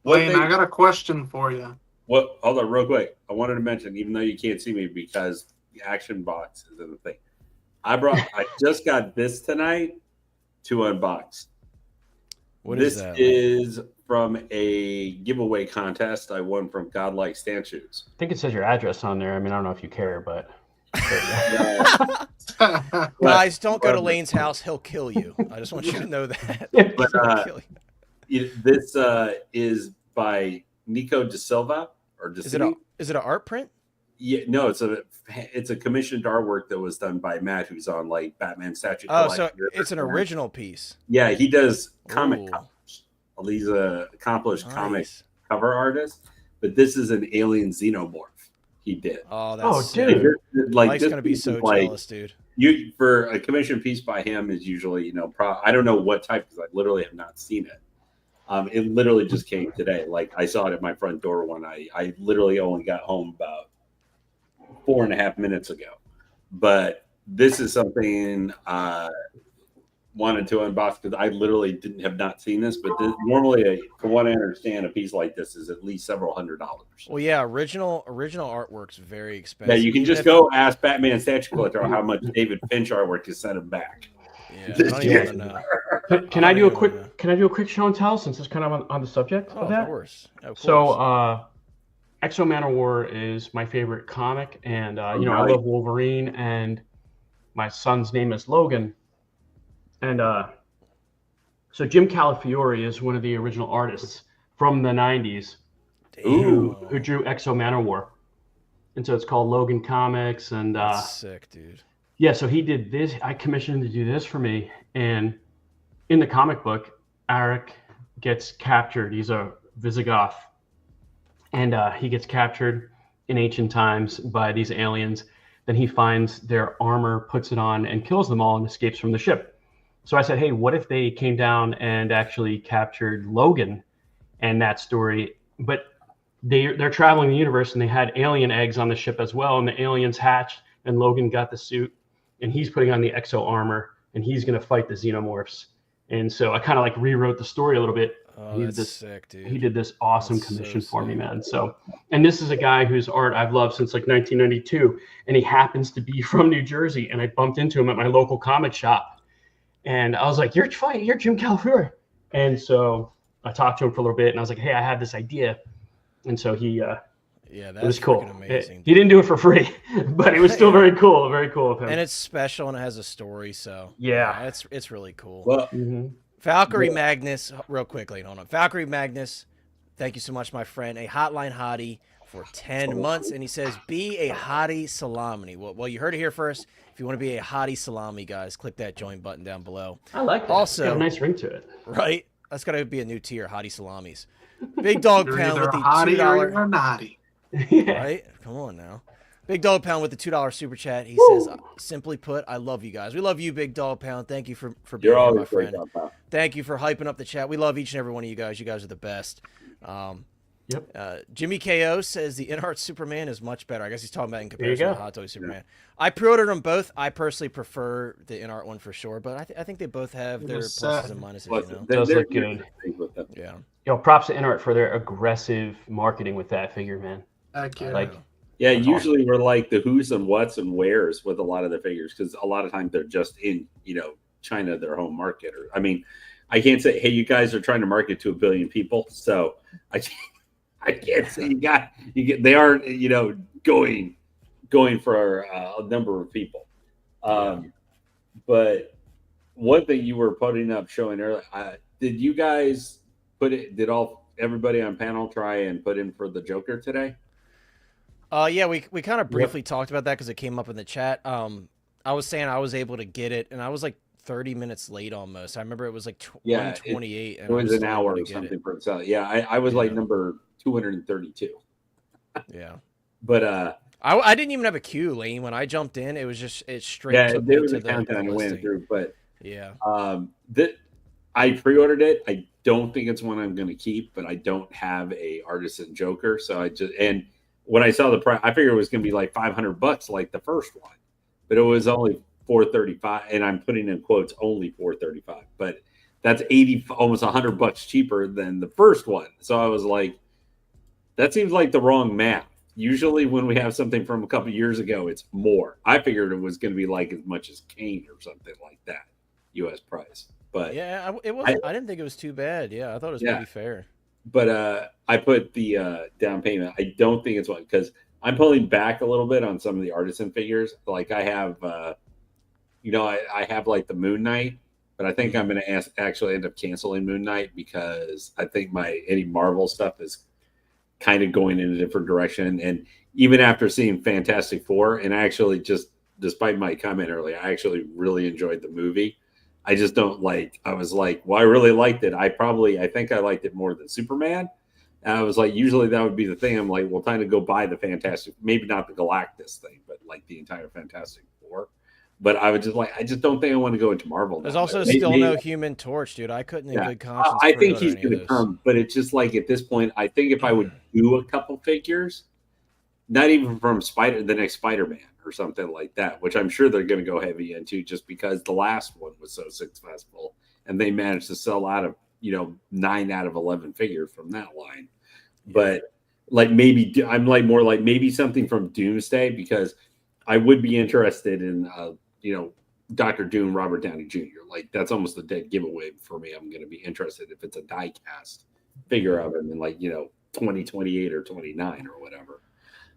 Wayne, I got a question for you. What? Hold on, real quick. I wanted to mention, even though you can't see me because the action box is in the thing. I just got this tonight to unbox. What is that? This is from a giveaway contest I won from Godlike Statues. I think it says your address on there. I mean, I don't know if you care, but guys, don't go to Lane's house. He'll kill you. I just want you to know that. But this is by Nico De Silva or De Silva. Is it an art print? Yeah, no, it's a commissioned artwork that was done by Matt, who's on like Batman Statue. Oh, so it's an original piece. Yeah, he does comic covers. Well, he's a accomplished comic cover artist, but this is an alien xenomorph he did. Oh, that's dude! Like, Mike's gonna be so jealous, dude. For a commissioned piece by him is usually, I don't know what type because I literally have not seen it. It literally just came today. Like I saw it at my front door when I literally only got home about 4.5 minutes ago. But this is something I wanted to unbox because I literally have not seen this. But normally, from what I understand, a piece like this is at least several $100s. Well, yeah, original artwork's very expensive. Yeah, you can just go ask Batman Statue Collector how much David Finch artwork is sent him back. Yeah, I don't even know. Can I do a quick show and tell since it's kind of on the subject of that? Of course. So, Exo Man of War is my favorite comic, and I love Wolverine, and my son's name is Logan, and so Jim Calafiore is one of the original artists from the '90s who drew Exo Man of War, and so it's called Logan Comics, and that's sick, dude. Yeah, so he did this. I commissioned him to do this for me, and in the comic book, Arik gets captured. He's a Visigoth. And he gets captured in ancient times by these aliens. Then he finds their armor, puts it on, and kills them all and escapes from the ship. So I said, hey, what if they came down and actually captured Logan and that story? But they're traveling the universe, and they had alien eggs on the ship as well. And the aliens hatched, and Logan got the suit, and he's putting on the exo armor, and he's going to fight the xenomorphs. And so I kind of like rewrote the story a little bit. Oh, that's sick, dude. He did this awesome commission for me, man. So, and this is a guy whose art I've loved since like 1992, and he happens to be from New Jersey. And I bumped into him at my local comic shop, and I was like, "You're Jim Calafiore." And so I talked to him for a little bit, and I was like, "Hey, I have this idea," and so he, it was cool. Amazing. He didn't do it for free, but it was still very cool of him. And it's special, and it has a story, so yeah, it's really cool. Well. Valkyrie Magnus, real quickly, hold on. Valkyrie Magnus, thank you so much, my friend. A hotline hottie for 10 months, and he says, be a hottie salami. Well, you heard it here first. If you want to be a hottie salami, guys, click that join button down below. I like that. Also, it's got a nice ring to it. Right? That's got to be a new tier, hottie salamis. Big Dog Pound with the $2. $2. Or naughty. Yeah. Right? Come on now. Big Dog Pound with the $2 super chat. He says, simply put, I love you guys. We love you, Big Dog Pound. Thank you for being here, my friend. Thank you for hyping up the chat. We love each and every one of you guys. You guys are the best. Jimmy KO says the InArt Superman is much better. I guess he's talking about in comparison to Hot Toys Superman. I pre-ordered them both. I personally prefer the InArt one for sure, but I think they both have their pluses and minuses. It does look good. Yeah. Props to InArt for their aggressive marketing with that figure, man. Yeah, usually we're like the who's and what's and where's with a lot of the figures because a lot of times they're just in, China, their home market. Or I mean, I can't say, hey, you guys are trying to market to 1 billion people, so I can't say they aren't, going for a number of people. But one thing you were putting up showing earlier, did you guys did everybody on panel try and put in for the Joker today? Yeah, we kind of briefly talked about that because it came up in the chat. I was saying I was able to get it, and I was like 30 minutes late almost. I remember it was like 128. It was an hour or something for itself. Yeah, I was like number 232. Yeah. But I didn't even have a queue, Lane. When I jumped in, it was just straight. Yeah, there was a countdown and went through. But yeah, I pre-ordered it. I don't think it's one I'm going to keep, but I don't have a Artisan Joker, so and when I saw the price, I figured it was going to be like $500 like the first one, but it was only $435, and I'm putting in quotes only $435. But that's almost $100 cheaper than the first one. So I was like, that seems like the wrong math. Usually when we have something from a couple years ago, it's more. I figured it was going to be like as much as Cain or something like that, U.S. price. But yeah, it wasn't. I didn't think it was too bad. Yeah, I thought it was pretty fair. But I put the down payment. I don't think it's one because I'm pulling back a little bit on some of the artisan figures. Like I have, I have like the Moon Knight, but I think I'm going to actually end up canceling Moon Knight because I think any Marvel stuff is kind of going in a different direction. And even after seeing Fantastic Four, and I actually just, despite my comment earlier, I actually really enjoyed the movie. I just don't like, I was like, well, I really liked it. I think I liked it more than Superman. And I was like, usually that would be the thing. I'm like, well, time to go buy the Fantastic, maybe not the Galactus thing, but like the entire Fantastic Four. But I would just like, I just don't think I want to go into Marvel. There's also still no Human Torch, dude. I couldn't in good conscience. I think he's going to come, but it's just like at this point, I think if I would do a couple figures, not even from the next Spider-Man or something like that, which I'm sure they're going to go heavy into just because the last one was so successful and they managed to sell out of, 9 out of 11 figures from that line. But like maybe I'm like more like maybe something from Doomsday because I would be interested in, Dr. Doom, Robert Downey Jr. Like that's almost a dead giveaway for me. I'm going to be interested if it's a die cast figure of him in 2028 or 29 or whatever.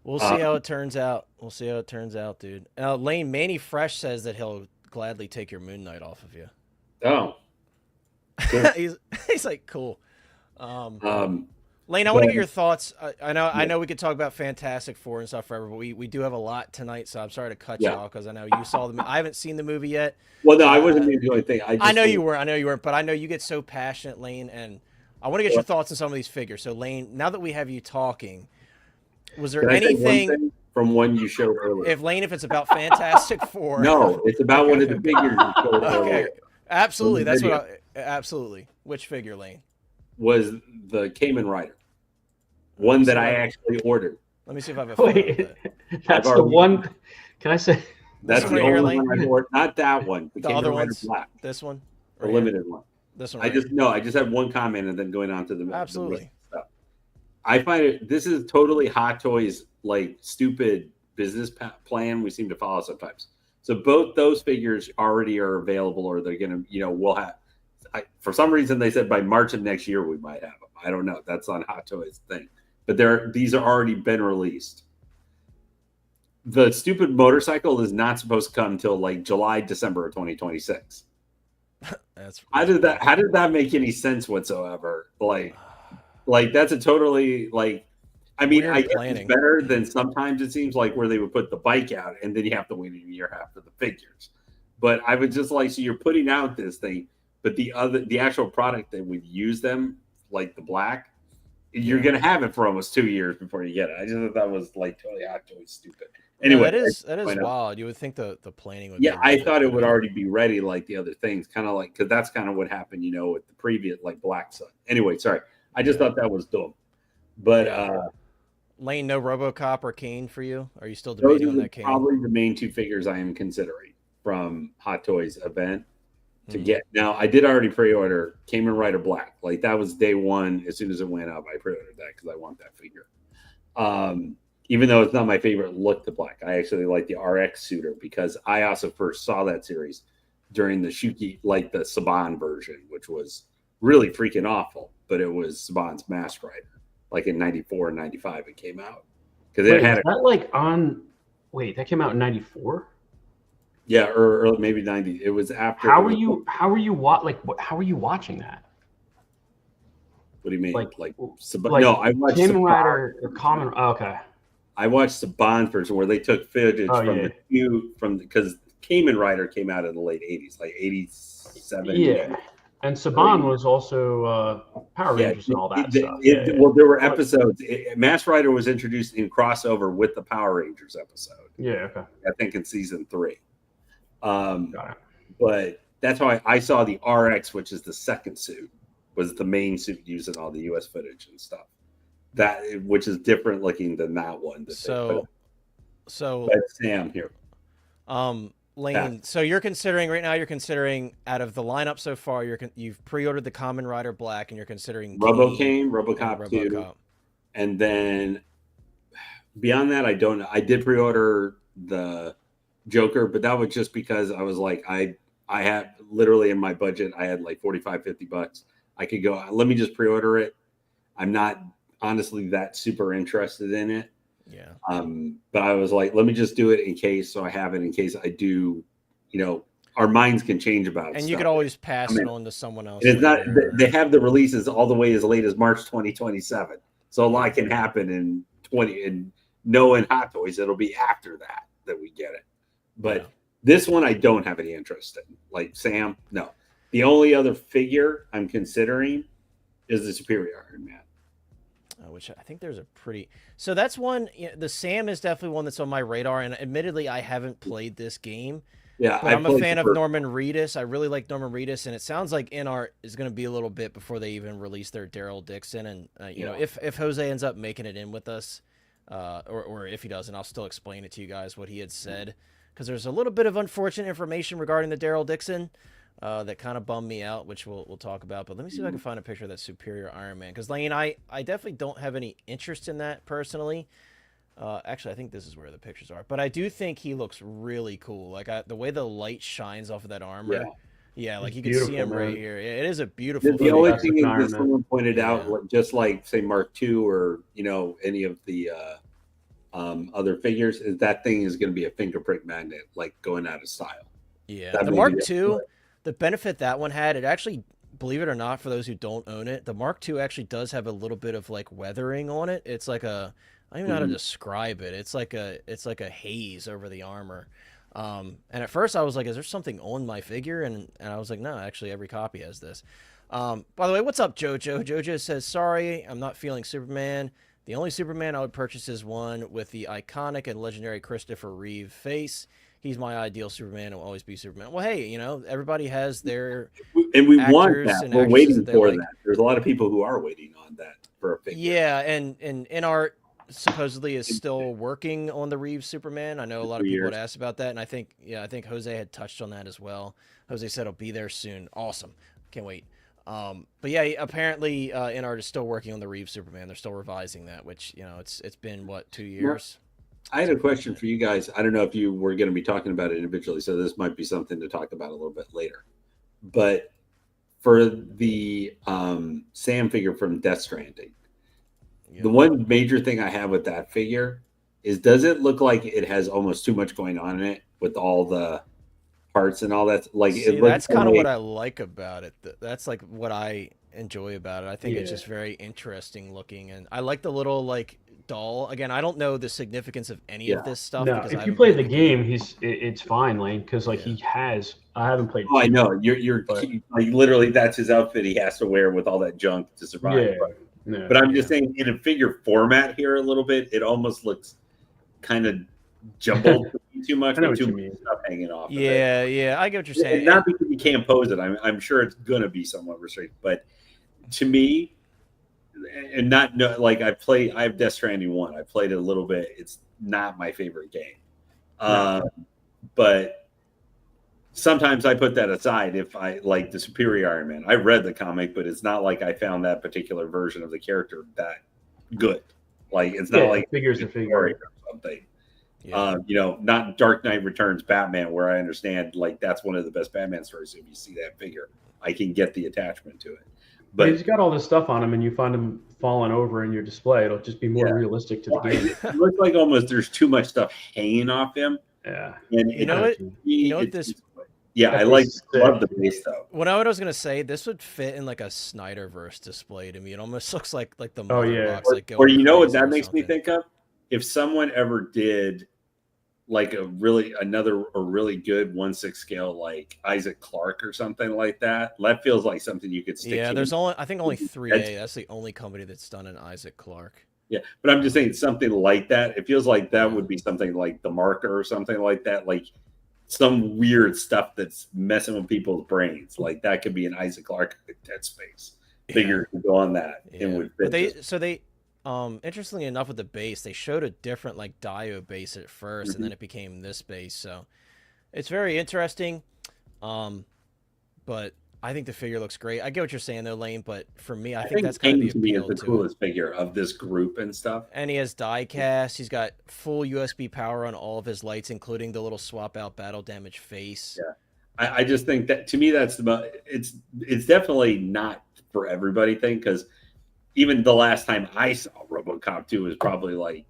We'll see how it turns out. We'll see how it turns out, dude. Lane Manny Fresh says that he'll gladly take your Moon Knight off of you. Oh, cool. he's like cool. Lane, I want to get your thoughts. I know we could talk about Fantastic Four and stuff forever, but we do have a lot tonight, so I'm sorry to cut you off because I know you saw the. I haven't seen the movie yet. Well, no, I wasn't doing the only thing. I know you weren't, but I know you get so passionate, Lane, and I want to get your thoughts on some of these figures. So, Lane, now that we have you talking. Was there anything from one you showed earlier? If it's about Fantastic Four. No, it's about one of the figures you showed earlier. Absolutely. That's absolutely. Which figure, Lane? Was the Kamen Rider. One that I actually ordered. Let me see if I have a photo. That's the one. Can I say? That's the only one I ordered. Not that one. The other one's black. This one? The limited one. This one. I just had one comment and then going on to the absolutely. I find this is totally Hot Toys stupid business plan we seem to follow sometimes. So both those figures already are available, or they're gonna, we'll have. For some reason, they said by March of next year we might have them. I don't know. That's on Hot Toys thing, but these are already been released. The stupid motorcycle is not supposed to come until July, December of 2026. How did that make any sense whatsoever? That's a totally I mean, I guess it's better than sometimes it seems like where they would put the bike out and then you have to wait a year after the figures. But I would just so you're putting out this thing, but the actual product that would use them, like the black, you're gonna have it for almost 2 years before you get it. I just thought that was totally Hot Toys stupid. Anyway, that is wild. You would think the planning would. Yeah, I thought it would already be ready, like the other things, kind of because that's kind of what happened, with the previous Black Sun. Anyway, sorry. I just thought that was dumb. But Lane, no Robocop or Cain for you? Are you still debating on that Cain? Probably the main two figures I am considering from Hot Toys event to get. Now, I did already pre-order Kamen Rider Black. That was day one. As soon as it went up, I pre-ordered that because I want that figure. Even though it's not my favorite look to black, I actually like the RX suitor because I also first saw that series during the Shuki, the Saban version, which was really freaking awful. But it was Saban's Mask Rider, in 94 and 95 it came out. Because it had that came out in 94? Yeah, or maybe 90. It was after. How are you watching that? What do you mean? No, I watched Kamen Rider or Common. Oh, okay. I watched Saban version where they took footage because Kamen Rider came out in the late 80s, 87. Yeah. And Saban was also Power Rangers and all that stuff. Well, there were episodes. Mask Rider was introduced in crossover with the Power Rangers episode. Yeah, okay. I think in season 3. Got it. But that's how I saw the RX, which is the second suit, was the main suit used in all the U.S. footage and stuff. Which is different looking than that one. So Sam here. Lane, so you're considering out of the lineup so far, you've pre-ordered the Kamen Rider Black, and you're considering Robocop 2, and then beyond that, I don't know. I did pre-order the Joker, but that was just because I was like, I had literally in my budget, I had like 45, $50. I could go, let me just pre-order it. I'm not honestly that super interested in it. Yeah. But I was like, let me just do it in case, so I have it in case I do, our minds can change about it. And you could always pass it on to someone else. And it's not, they have the releases all the way as late as March 2027. So a lot can happen in knowing Hot Toys, it'll be after that we get it. But this one I don't have any interest in. Like Sam, no. The only other figure I'm considering is the Superior Iron Man. Which I think there's a pretty... So that's one... the Sam is definitely one that's on my radar, and admittedly, I haven't played this game. Yeah, but I'm a fan of Norman Reedus. I really like Norman Reedus, and it sounds like InArt is going to be a little bit before they even release their Daryl Dixon. And, you know, if Jose ends up making it in with us, or if he doesn't, I'll still explain it to you guys what he had said. Because there's a little bit of unfortunate information regarding the Daryl Dixon that kind of bummed me out, which we'll talk about. But let me see if I can find a picture of that Superior Iron Man. Because, Lane, I definitely don't have any interest in that personally. Actually, I think this is where the pictures are. But I do think he looks really cool. Like, the way the light shines off of that armor. Yeah, like you can see him right here. It is a beautiful The only thing is that someone pointed out, just like, say, Mark II or, you know, any of the other figures, is that thing is going to be a fingerprint magnet, like going out of style. Yeah, the Mark II, the benefit that one had, it actually, believe it or not, for those who don't own it, the Mark II actually does have a little bit of like weathering on it. It's like a, I don't even know how to describe it. It's like a haze over the armor. And at first I was like, is there something on my figure? And I was like, no, actually every copy has this. By the way, what's up, Jojo? Jojo says, sorry, I'm not feeling Superman. The only Superman I would purchase is one with the iconic and legendary Christopher Reeve face. He's my ideal Superman and will always be Superman. Well, hey, you know, everybody has their and we want that. We're waiting for that. There's a lot of people who are waiting on that for a figure. Yeah, and InArt supposedly is still working on the Reeves Superman. I know a lot of people had asked about that, and I think Jose had touched on that as well. Jose said it'll be there soon. Awesome. Can't wait. But yeah, apparently InArt is still working on the Reeves Superman. They're still revising that, which, you know, it's been what, 2 years? I had a question for you guys. I don't know if you were going to be talking about it individually, so this might be something to talk about a little bit later. But for the Sam figure from Death Stranding, the one major thing I have with that figure is, does it look like it has almost too much going on in it with all the parts and all that? Like, that's kind of what I like about it. That's like what I enjoy about it. I think it's just very interesting looking, and I like the little like doll. Again, I don't know the significance of any of this stuff. No, because if you play the game, it's fine, Lane, because like he has. I haven't played. Oh, I know. You're like literally that's his outfit he has to wear with all that junk to survive. Yeah. But I'm just saying, in a figure format here a little bit, it almost looks kind of jumbled too much. I know what you mean. Stuff hanging off. Yeah, I get what you're saying. Not because you can't pose it. I'm sure it's gonna be somewhat restricted, but to me, and like I have Death Stranding 1. I played it a little bit. It's not my favorite game, but sometimes I put that aside if I like the Superior Iron Man. I read the comic, but it's not like I found that particular version of the character that good. Like, it's not like figures a figure or something. You know, not Dark Knight Returns Batman, where I understand like that's one of the best Batman stories. If you see that figure, I can get the attachment to it. But he's got all this stuff on him, and you find him falling over in your display. It'll just be more realistic to the game. It looks like almost there's too much stuff hanging off him. Yeah, and you know what this. Yeah, I love the base though. What I was gonna say, this would fit in like a Snyderverse display to me. It almost looks like the box. Or you know what that makes me think of? If someone ever did like a really good 1/6 scale, like Isaac Clarke or something like that, that feels like something you could stick. Yeah, there's only 3A. That's the only company that's done an Isaac Clarke. Yeah, but I'm just saying something like that. It feels like that would be something like the Marker or something like that, like some weird stuff that's messing with people's brains. Like that could be an Isaac Clarke Dead Space figure to go on that. And would fit. They interestingly enough, with the base, they showed a different like Dio base at first, and then it became this base. So it's very interesting. But I think the figure looks great. I get what you're saying though, Lane, but for me, I think think that's kind of Cain the to me is appeal the to it. coolest figure of this group and stuff. And he has die cast. He's got full USB power on all of his lights, including the little swap out battle damage face. Yeah. I just think that to me that's it's definitely not for everybody thing, because even the last time I saw RoboCop 2 was probably like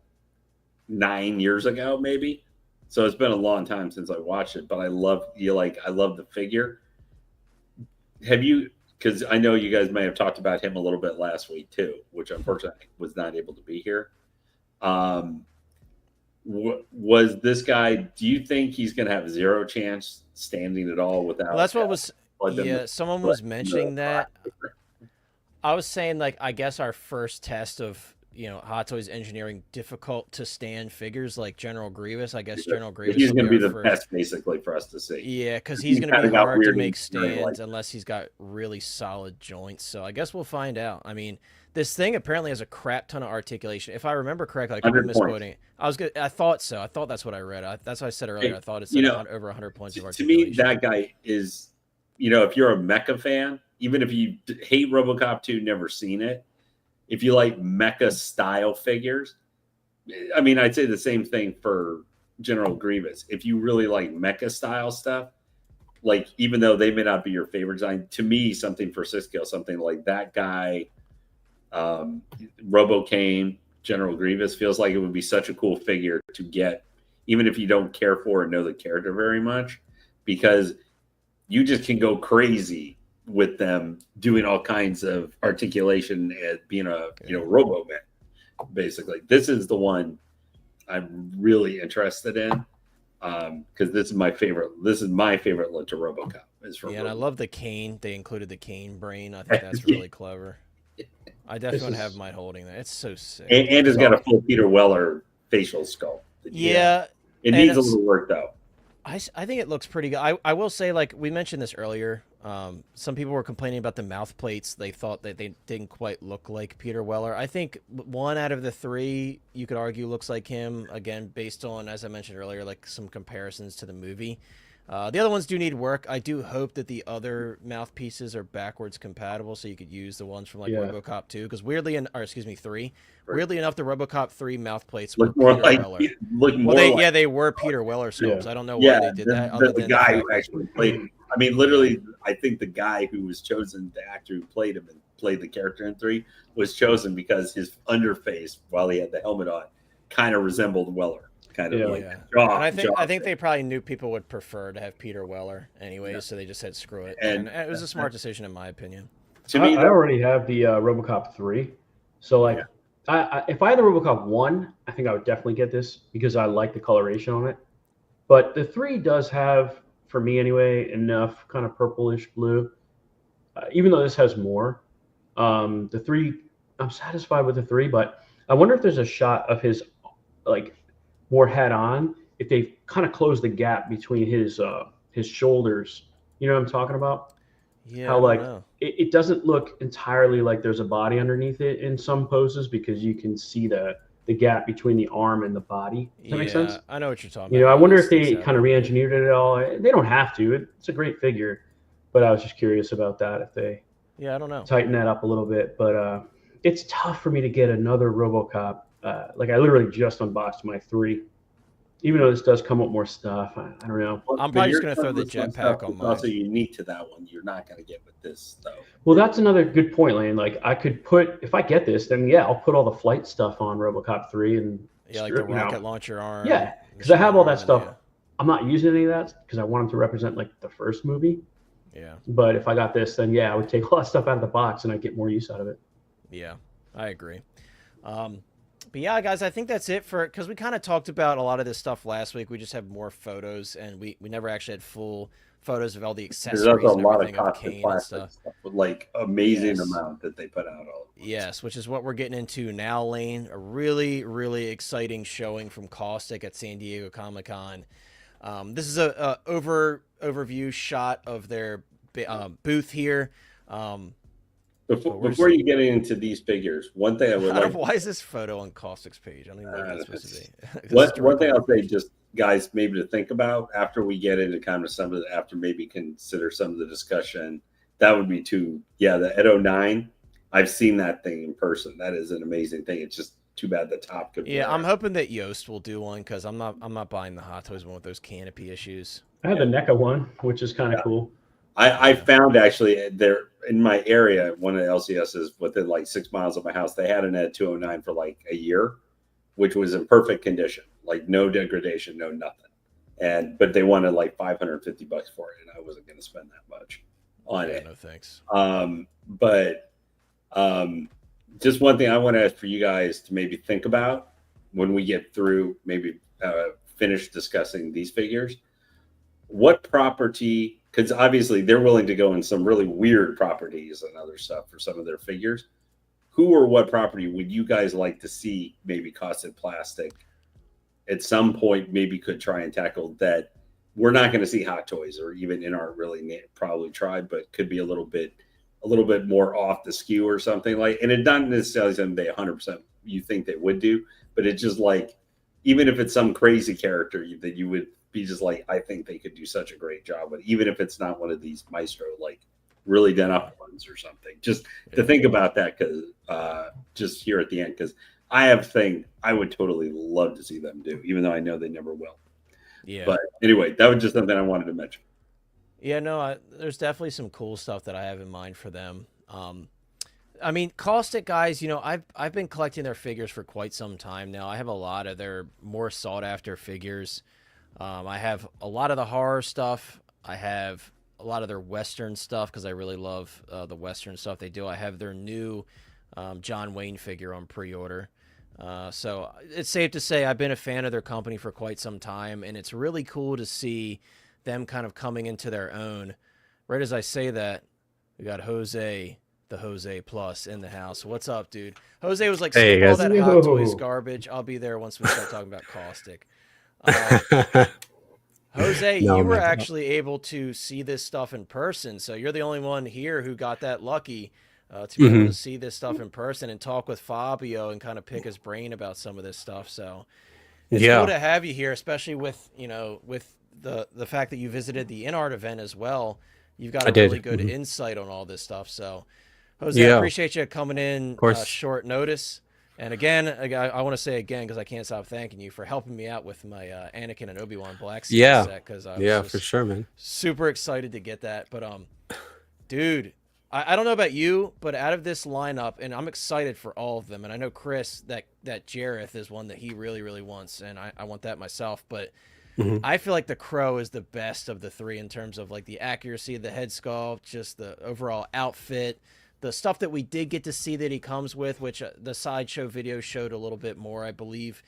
9 years ago, maybe. So it's been a long time since I watched it, but I love the figure. Have you? Because I know you guys may have talked about him a little bit last week too, which unfortunately was not able to be here. Was this guy? Do you think he's going to have zero chance standing at all without? Well, that's what was. Yeah, someone was mentioning that. I was saying, like, I guess our first test of, Hot Toys engineering difficult to stand figures like General Grievous. I guess General Grievous. He's going to be the best, basically, for us to see. Yeah, because he's going to be hard to make stands unless he's got really solid joints. So I guess we'll find out. I mean, this thing apparently has a crap ton of articulation. If I remember correctly, I could be misquoting. I thought so. I thought that's what I read. That's what I said earlier. I thought it said over 100 points of articulation. To me, that guy is, if you're a mecha fan, even if you hate RoboCop 2, never seen it, if you like mecha style figures, I mean, I'd say the same thing for General Grievous. If you really like mecha style stuff, like, even though they may not be your favorite design, to me, something for Cisco, something like that guy, Robo Cain, General Grievous, feels like it would be such a cool figure to get, even if you don't care for or know the character very much, because you just can go crazy with them doing all kinds of articulation and being a Robo Man. Basically, this is the one I'm really interested in, because this is my favorite. This is my favorite look to RoboCop. And I love the Cain. They included the Cain brain. I think that's really clever. I definitely want to have mine holding that. It's so sick. And it's got a full Peter Weller facial sculpt. Yeah. It needs a little work, though. I think it looks pretty good. I will say, like we mentioned this earlier, some people were complaining about the mouth plates. They thought that they didn't quite look like Peter Weller. I think one out of the three, you could argue, looks like him, again, based on, as I mentioned earlier, like some comparisons to the movie. The other ones do need work. I do hope that the other mouthpieces are backwards compatible, so you could use the ones from RoboCop 2. Because 3. Weirdly enough, the RoboCop 3 mouth plates were Peter Weller. They were Peter Weller sculpts. I don't know why they did that. The guy who actually played him. I mean, literally, I think the guy who was chosen, the actor who played him and played the character in 3, was chosen because his underface, while he had the helmet on, kind of resembled Weller. I think they probably knew people would prefer to have Peter Weller anyway, so they just said screw it. And it was a smart decision, in my opinion. To me, I already have the RoboCop 3, so if I had the RoboCop 1, I think I would definitely get this because I like the coloration on it. But the 3 does have, for me anyway, enough kind of purplish blue. Even though this has more, the 3, I'm satisfied with the 3. But I wonder if there's a shot of his more head on, if they kind of close the gap between his shoulders. You know what I'm talking about? Yeah. How it doesn't look entirely like there's a body underneath it in some poses, because you can see the gap between the arm and the body. Does that make sense? I know what you're talking about. I wonder if they kind of re-engineered it at all. They don't have to. It's a great figure, but I was just curious about that, if they I don't know, tighten that up a little bit. But it's tough for me to get another RoboCop. I literally just unboxed my 3. Even though this does come with more stuff, I don't know. I'm probably just going to throw the jetpack on mine. Also unique to that one. You're not going to get with this, though. Well, that's another good point, Lane. I could put, if I get this, then I'll put all the flight stuff on RoboCop 3 and like the rocket launcher arm. Yeah, because I have all that stuff. I'm not using any of that because I want them to represent the first movie. Yeah. But if I got this, then I would take a lot of stuff out of the box and I'd get more use out of it. Yeah, I agree. But yeah, guys, I think that's it because we kind of talked about a lot of this stuff last week. We just have more photos, and we never actually had full photos of all the accessories and everything of Cain and stuff. With amazing amount that they put out. Yes, which is what we're getting into now, Lane. A really, really exciting showing from Kaustic at San Diego Comic-Con. This is a overview shot of their booth here. Before you get into these figures, one thing I would why is this photo on Kaustic's page? I don't even know what that's supposed to be. One thing I'll say, just guys, maybe to think about after we get into kind of after maybe consider some of the discussion that would be too. Yeah, the Edo 9. I've seen that thing in person. That is an amazing thing. It's just too bad the top could. Yeah, I'm hoping that Yoast will do one because I'm not buying the Hot Toys one with those canopy issues. I have the NECA one, which is kind of cool. I found actually there in my area, one of the LCSs within like 6 miles of my house, they had an Ed 209 for like a year, which was in perfect condition, like no degradation, no nothing. But they wanted like $550 for it, and I wasn't going to spend that much on it. No thanks. Just one thing I want to ask for you guys to maybe think about when we get through, maybe finish discussing these figures. What property, because obviously they're willing to go in some really weird properties and other stuff for some of their figures. Who or what property would you guys like to see maybe Kaustic Plastik at some point maybe could try and tackle that we're not going to see Hot Toys or even InArt really probably tried, but could be a little bit more off the skew or something like, and it not necessarily something they 100% you think they would do, but it's just like, even if it's some crazy character that you would be just like, I think they could do such a great job with, even if it's not one of these Maestro, like really done up ones or something, just to think about that. Cause just here at the end, cause I have a thing I would totally love to see them do, even though I know they never will. Yeah. But anyway, that was just something I wanted to mention. Yeah, no, there's definitely some cool stuff that I have in mind for them. I mean, Kaustic guys, I've been collecting their figures for quite some time now. I have a lot of their more sought after figures. I have a lot of the horror stuff. I have a lot of their Western stuff because I really love the Western stuff they do. I have their new John Wayne figure on pre-order. So it's safe to say I've been a fan of their company for quite some time, and it's really cool to see them kind of coming into their own. Right as I say that, we got Jose, the Jose Plus, in the house. What's up, dude? Jose was like, hey, all that Hot Toys garbage. I'll be there once we start talking about Kaustic. Jose, you were actually able to see this stuff in person, so you're the only one here who got that lucky to be able to see this stuff in person and talk with Fabio and kind of pick his brain about some of this stuff. So it's cool to have you here, especially with with the fact that you visited the InArt event as well. You've got a really good insight on all this stuff. So Jose, I appreciate you coming in short notice. And again, I want to say again, because I can't stop thanking you for helping me out with my Anakin and Obi-Wan Black set. Because I was for sure, man. Super excited to get that. But dude, I don't know about you, but out of this lineup, and I'm excited for all of them. And I know Chris that Jareth is one that he really, really wants, and I want that myself. But I feel like the Crow is the best of the three in terms of like the accuracy of the head sculpt, just the overall outfit, the stuff that we did get to see that he comes with, which the sideshow video showed a little bit more, I believe.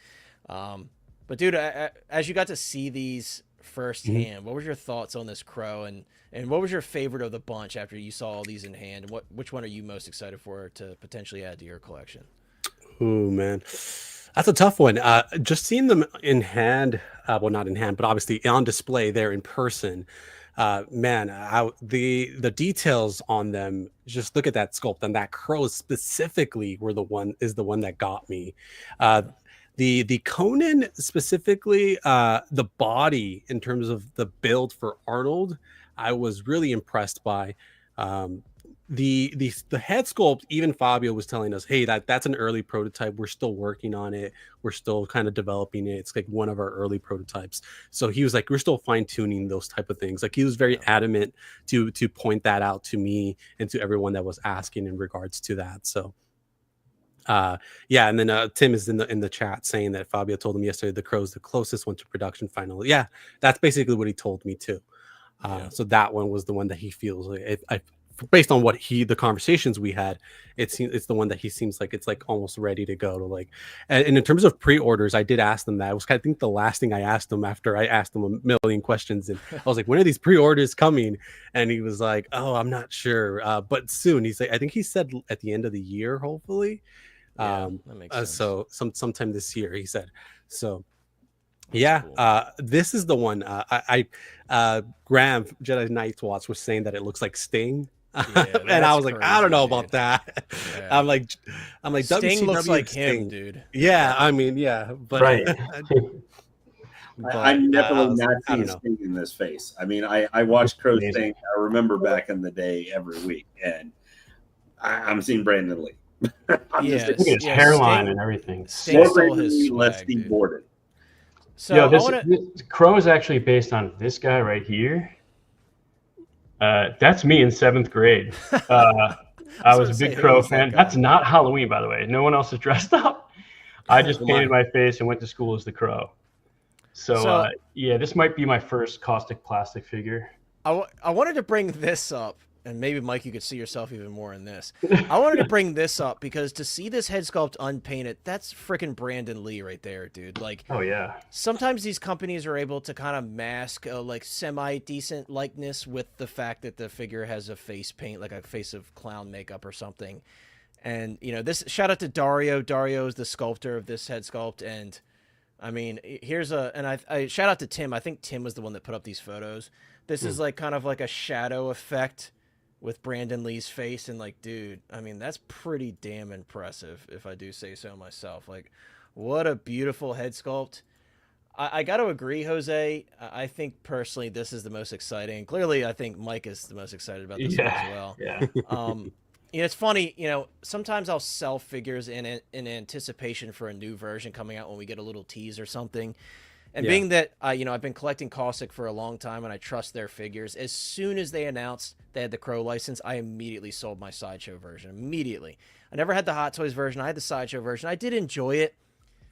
But dude, as you got to see these firsthand, what was your thoughts on this Crow, and what was your favorite of the bunch after you saw all these in hand? And which one are you most excited for to potentially add to your collection? Oh man, that's a tough one. Just seeing them in hand, well, not in hand, but obviously on display there in person. Man, the details on them, just look at that sculpt, and that Crow specifically is the one that got me. The Conan specifically, the body in terms of the build for Arnold, I was really impressed by. The head sculpt, even Fabio was telling us, hey, that's an early prototype. We're still working on it. We're still kind of developing it. It's like one of our early prototypes. So he was like, we're still fine tuning those type of things. Like he was very adamant to point that out to me and to everyone that was asking in regards to that. So yeah, and then Tim is in the chat saying that Fabio told him yesterday the Crow's the closest one to production finally. Yeah, that's basically what he told me too. So that one was the one that he feels like based on what the conversations we had, it's the one that he seems like it's like almost ready to go to like. And in terms of pre-orders, I did ask them that. It was I think the last thing I asked them after I asked them a million questions, and I was like, when are these pre-orders coming? And he was like, oh, I'm not sure, but soon. He's like, I think he said at the end of the year, hopefully. That makes sense. So sometime this year, he said. So that's cool. This is the one. Graham Jedi Knights Watch was saying that it looks like Sting. And I was like, I don't know about that. I'm like Sting WCW looks like Sting. him, dude. Yeah, I mean, yeah, but right. I'm definitely not I seeing don't know. Sting in this face. I mean, I watched Crow Sting. I remember back in the day every week, and I'm seeing Brandon Lee. I'm Yeah, Look at his yeah, hairline Sting- and everything. Sting more stole Brandon his Lee, less swag, Steve dude. Borden. So Yo, I this, want to. this Crow is actually based on this guy right here. That's me in 7th grade. I was a big Crow fan. That's not Halloween, by the way. No one else is dressed up. I just painted my face and went to school as the Crow. So yeah, this might be my first Kaustic Plastik figure. I wanted to bring this up, and maybe Mike, you could see yourself even more in this. I wanted to bring this up because to see this head sculpt unpainted, that's freaking Brandon Lee right there, dude. Like, oh yeah. Sometimes these companies are able to kind of mask a like semi-decent likeness with the fact that the figure has a face paint, like a face of clown makeup or something. And you know, this shout out to Dario. Dario is the sculptor of this head sculpt, and I mean, here's I shout out to Tim. I think Tim was the one that put up these photos. This is like kind of like a shadow effect with Brandon Lee's face, and like, dude, I mean, that's pretty damn impressive, if I do say so myself. Like, what a beautiful head sculpt. I got to agree, Jose. I think personally this is the most exciting. Clearly, I think Mike is the most excited about this one as well. Yeah. You know, it's funny, you know, sometimes I'll sell figures in anticipation for a new version coming out when we get a little tease or something. And being that, you know, I've been collecting Kaustic for a long time and I trust their figures, as soon as they announced they had the Crow license, I immediately sold my Sideshow version. Immediately. I never had the Hot Toys version. I had the Sideshow version. I did enjoy it,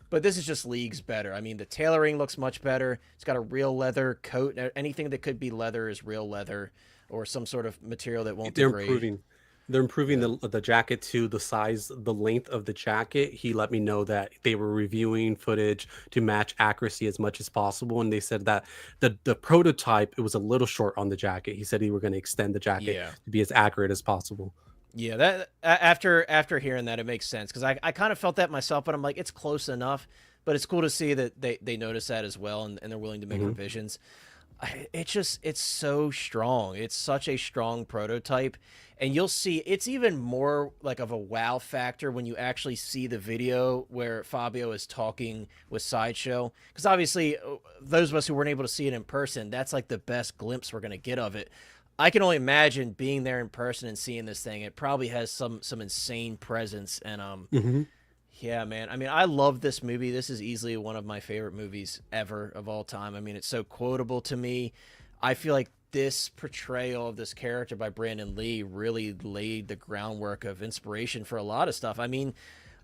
but this is just leagues better. I mean, the tailoring looks much better. It's got a real leather coat. Anything that could be leather is real leather or some sort of material that won't degrade. They're improving the jacket to the size, the length of the jacket. He let me know that they were reviewing footage to match accuracy as much as possible, and they said that the prototype, it was a little short on the jacket. He said he were going to extend the jacket to be as accurate as possible. Yeah, that after hearing that, it makes sense because I kind of felt that myself, but I'm like, it's close enough. But it's cool to see that they notice that as well, and they're willing to make revisions. It's so strong. It's such a strong prototype. And you'll see it's even more like of a wow factor when you actually see the video where Fabio is talking with Sideshow. Because obviously, those of us who weren't able to see it in person, that's like the best glimpse we're going to get of it. I can only imagine being there in person and seeing this thing. It probably has some insane presence. And yeah, man. I mean, I love this movie. This is easily one of my favorite movies ever of all time. I mean, it's so quotable to me. I feel like this portrayal of this character by Brandon Lee really laid the groundwork of inspiration for a lot of stuff. I mean,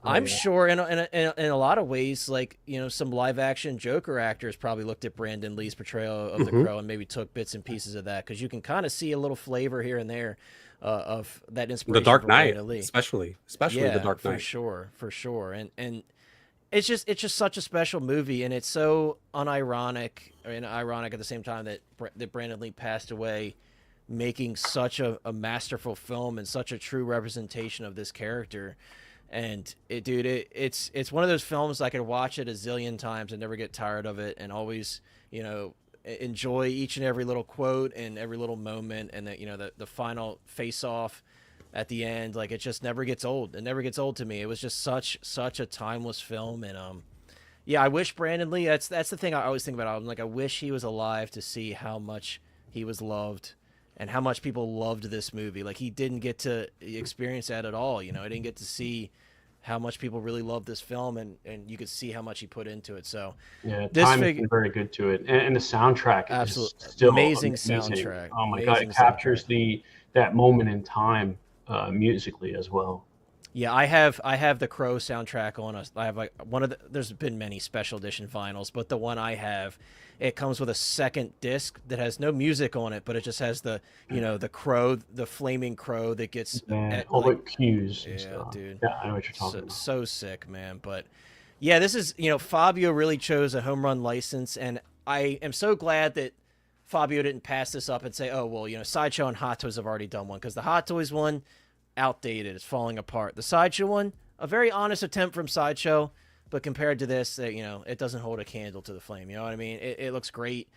I'm sure in a lot of ways, like, you know, some live action Joker actors probably looked at Brandon Lee's portrayal of the Crow and maybe took bits and pieces of that, because you can kind of see a little flavor here and there of that inspiration. The Dark Knight, especially the Dark Knight, for sure. And it's just such a special movie, and it's so unironic and ironic at the same time that Brandon Lee passed away, making such a masterful film and such a true representation of this character. And it's one of those films I could watch it a zillion times and never get tired of it, and always, you know, enjoy each and every little quote and every little moment, and that, you know, the final face off at the end, like, it just never gets old. It never gets old to me. It was just such a timeless film. And yeah, I wish Brandon Lee, that's the thing I always think about. I'm like, I wish he was alive to see how much he was loved and how much people loved this movie. Like, he didn't get to experience that at all. You know, I didn't get to see how much people really loved this film, and you could see how much he put into it. So yeah, time has been very good to it, and the soundtrack is still amazing soundtrack. Oh my god, it captures that moment in time musically as well. Yeah, I have the Crow soundtrack on us. I have like there's been many special edition vinyls, but the one I have, it comes with a second disc that has no music on it, but it just has the, you know, the crow, the flaming crow that gets all the cues. Yeah, stuff. Dude. Yeah, I know what you're talking about. So sick, man. But yeah, this is, you know, Fabio really chose a home run license, and I am so glad that Fabio didn't pass this up and say, oh, well, you know, Sideshow and Hot Toys have already done one, because the Hot Toys one, outdated, it's falling apart. The Sideshow one, a very honest attempt from Sideshow, but compared to this, you know, it doesn't hold a candle to the flame. You know what I mean? It looks great.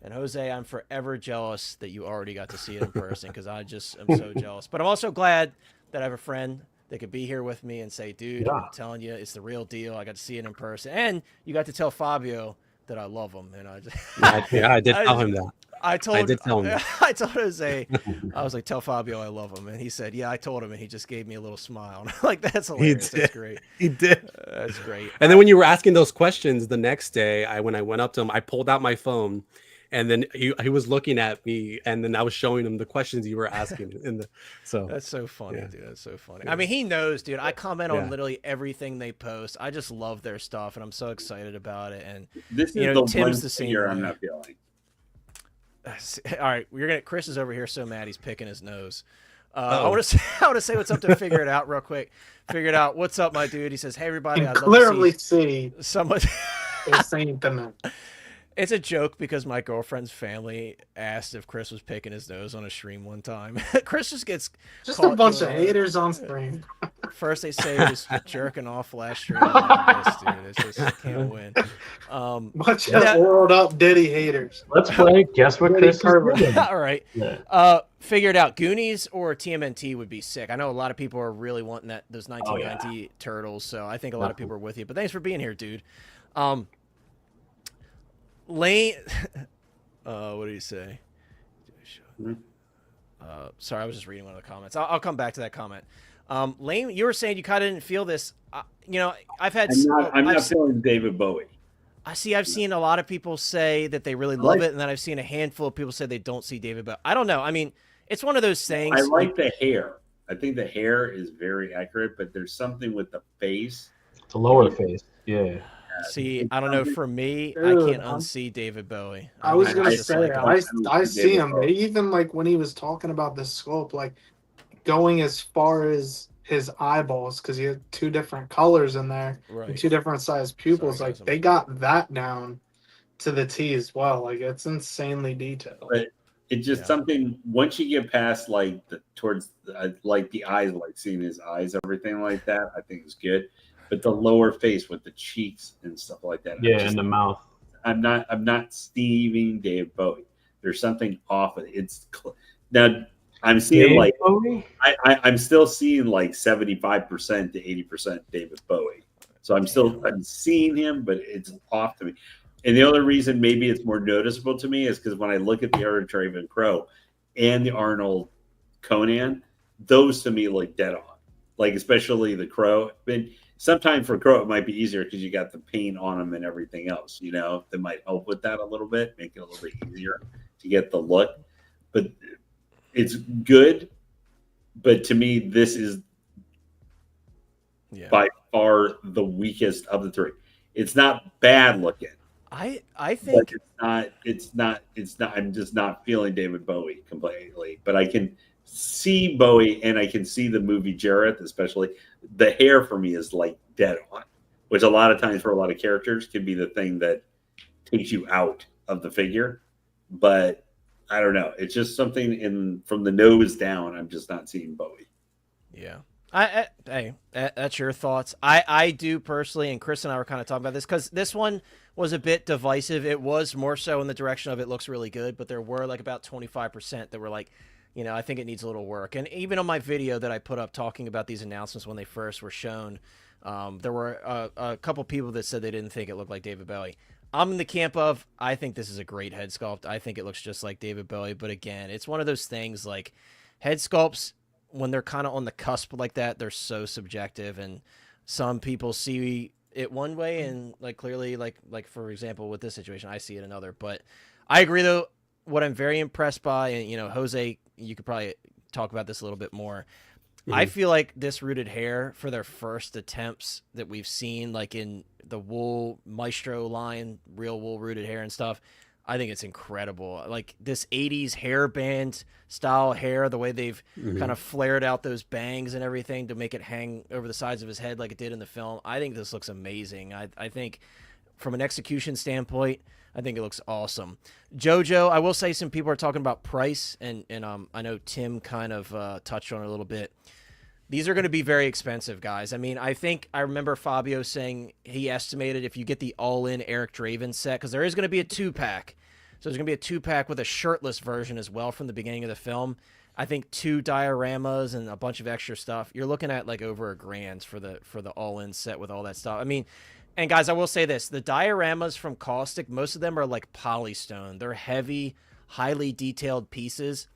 And Jose, I'm forever jealous that you already got to see it in person, because I just am so jealous. But I'm also glad that I have a friend that could be here with me and say, dude, I'm telling you, it's the real deal. I got to see it in person. And you got to tell Fabio that I love him, and I just I did tell him that. I did tell him that. I told Jose, I was like, tell Fabio I love him, and he said, yeah, I told him, and he just gave me a little smile. Like, that's hilarious. That's great. He did. That's great. And then when you were asking those questions the next day, when I went up to him, I pulled out my phone, and then he was looking at me, and then I was showing him the questions you were asking. So that's so funny, dude. That's so funny. Yeah. I mean, he knows, dude. I comment on literally everything they post. I just love their stuff, and I'm so excited about it. And this is the Tim's the same way. I'm not feeling. All right, Chris is over here so mad he's picking his nose. I want to say what's up to Figure It Out real quick. Figure It Out. What's up, my dude? He says, hey everybody. You clearly see someone. It's a joke because my girlfriend's family asked if Chris was picking his nose on a stream one time. Chris just gets a bunch of haters on stream. First they say he was jerking off last stream. Like this, dude. It's just, I can't win. Bunch of world up Diddy haters. Let's play. Guess what Chris is doing. All right. Yeah. Figure It Out. Goonies or TMNT would be sick. I know a lot of people are really wanting those 1990 Turtles, so I think a lot of people are with you. But thanks for being here, dude. Lane, what did he say? Sorry, I was just reading one of the comments. I'll come back to that comment. Lane, you were saying you kind of didn't feel this. I've had. I'm not feeling David Bowie. I've seen a lot of people say that they really love it, and then I've seen a handful of people say they don't see David Bowie. I don't know. I mean, it's one of those things. I like the hair. I think the hair is very accurate, but there's something with the face. The lower face, yeah. See, I don't know. For me, I can't unsee David Bowie. I was gonna say, I see him. Even like when he was talking about the sculpt, like going as far as his eyeballs, because he had two different colors in there, and two different sized pupils. Like they got that down to the T as well. Like it's insanely detailed. But it's just something. Once you get past like towards the eyes, like seeing his eyes, everything like that, I think is good. But the lower face with the cheeks and stuff like that. Yeah, and the mouth. I'm not Steving Dave Bowie. There's something off of it. Now I'm seeing Dave like Bowie? I'm still seeing like 75% to 80% David Bowie. So I'm seeing him, but it's off to me. And the other reason maybe it's more noticeable to me is because when I look at the Art of Draven Crow and the Arnold Conan, those to me look dead on. Like especially the Crow. And sometimes for Crow, it might be easier because you got the paint on them and everything else, that might help with that a little bit, make it a little bit easier to get the look. But it's good. But to me, this is by far the weakest of the three. It's not bad looking. I think it's not. I'm just not feeling David Bowie completely, but I can see Bowie and I can see the movie Jareth, especially the hair for me is like dead on, which a lot of times for a lot of characters can be the thing that takes you out of the figure. But I don't know. It's just something from the nose down. I'm just not seeing Bowie. Yeah. Hey, that's your thoughts. I do personally, and Chris and I were kind of talking about this because this one was a bit divisive. It was more so in the direction of it looks really good, but there were like about 25% that were like, I think it needs a little work. And even on my video that I put up talking about these announcements when they first were shown, there were a couple people that said they didn't think it looked like David Bowie. I'm in the camp of, I think this is a great head sculpt. I think it looks just like David Bowie. But again, it's one of those things like head sculpts, when they're kind of on the cusp like that, they're so subjective. And some people see it one way and like clearly, like for example, with this situation, I see it another. But I agree, though, what I'm very impressed by, and, Jose, you could probably talk about this a little bit more. Mm-hmm. I feel like this rooted hair for their first attempts that we've seen, like in the wool Maestro line, real wool rooted hair and stuff, I think it's incredible. Like this 80s hairband style hair, the way they've kind of flared out those bangs and everything to make it hang over the sides of his head like it did in the film. I think this looks amazing. I think from an execution standpoint, I think it looks awesome. JoJo, I will say some people are talking about price, and I know Tim kind of touched on it a little bit. These are going to be very expensive, guys. I mean, I remember Fabio saying he estimated if you get the all-in Eric Draven set, because there is going to be a 2-pack. So there's going to be a 2-pack with a shirtless version as well from the beginning of the film. I think 2 dioramas and a bunch of extra stuff. You're looking at like over $1,000 for the all-in set with all that stuff. I mean, And guys, I will say this: the dioramas from Caustic, most of them are like polystone. They're heavy, highly detailed pieces.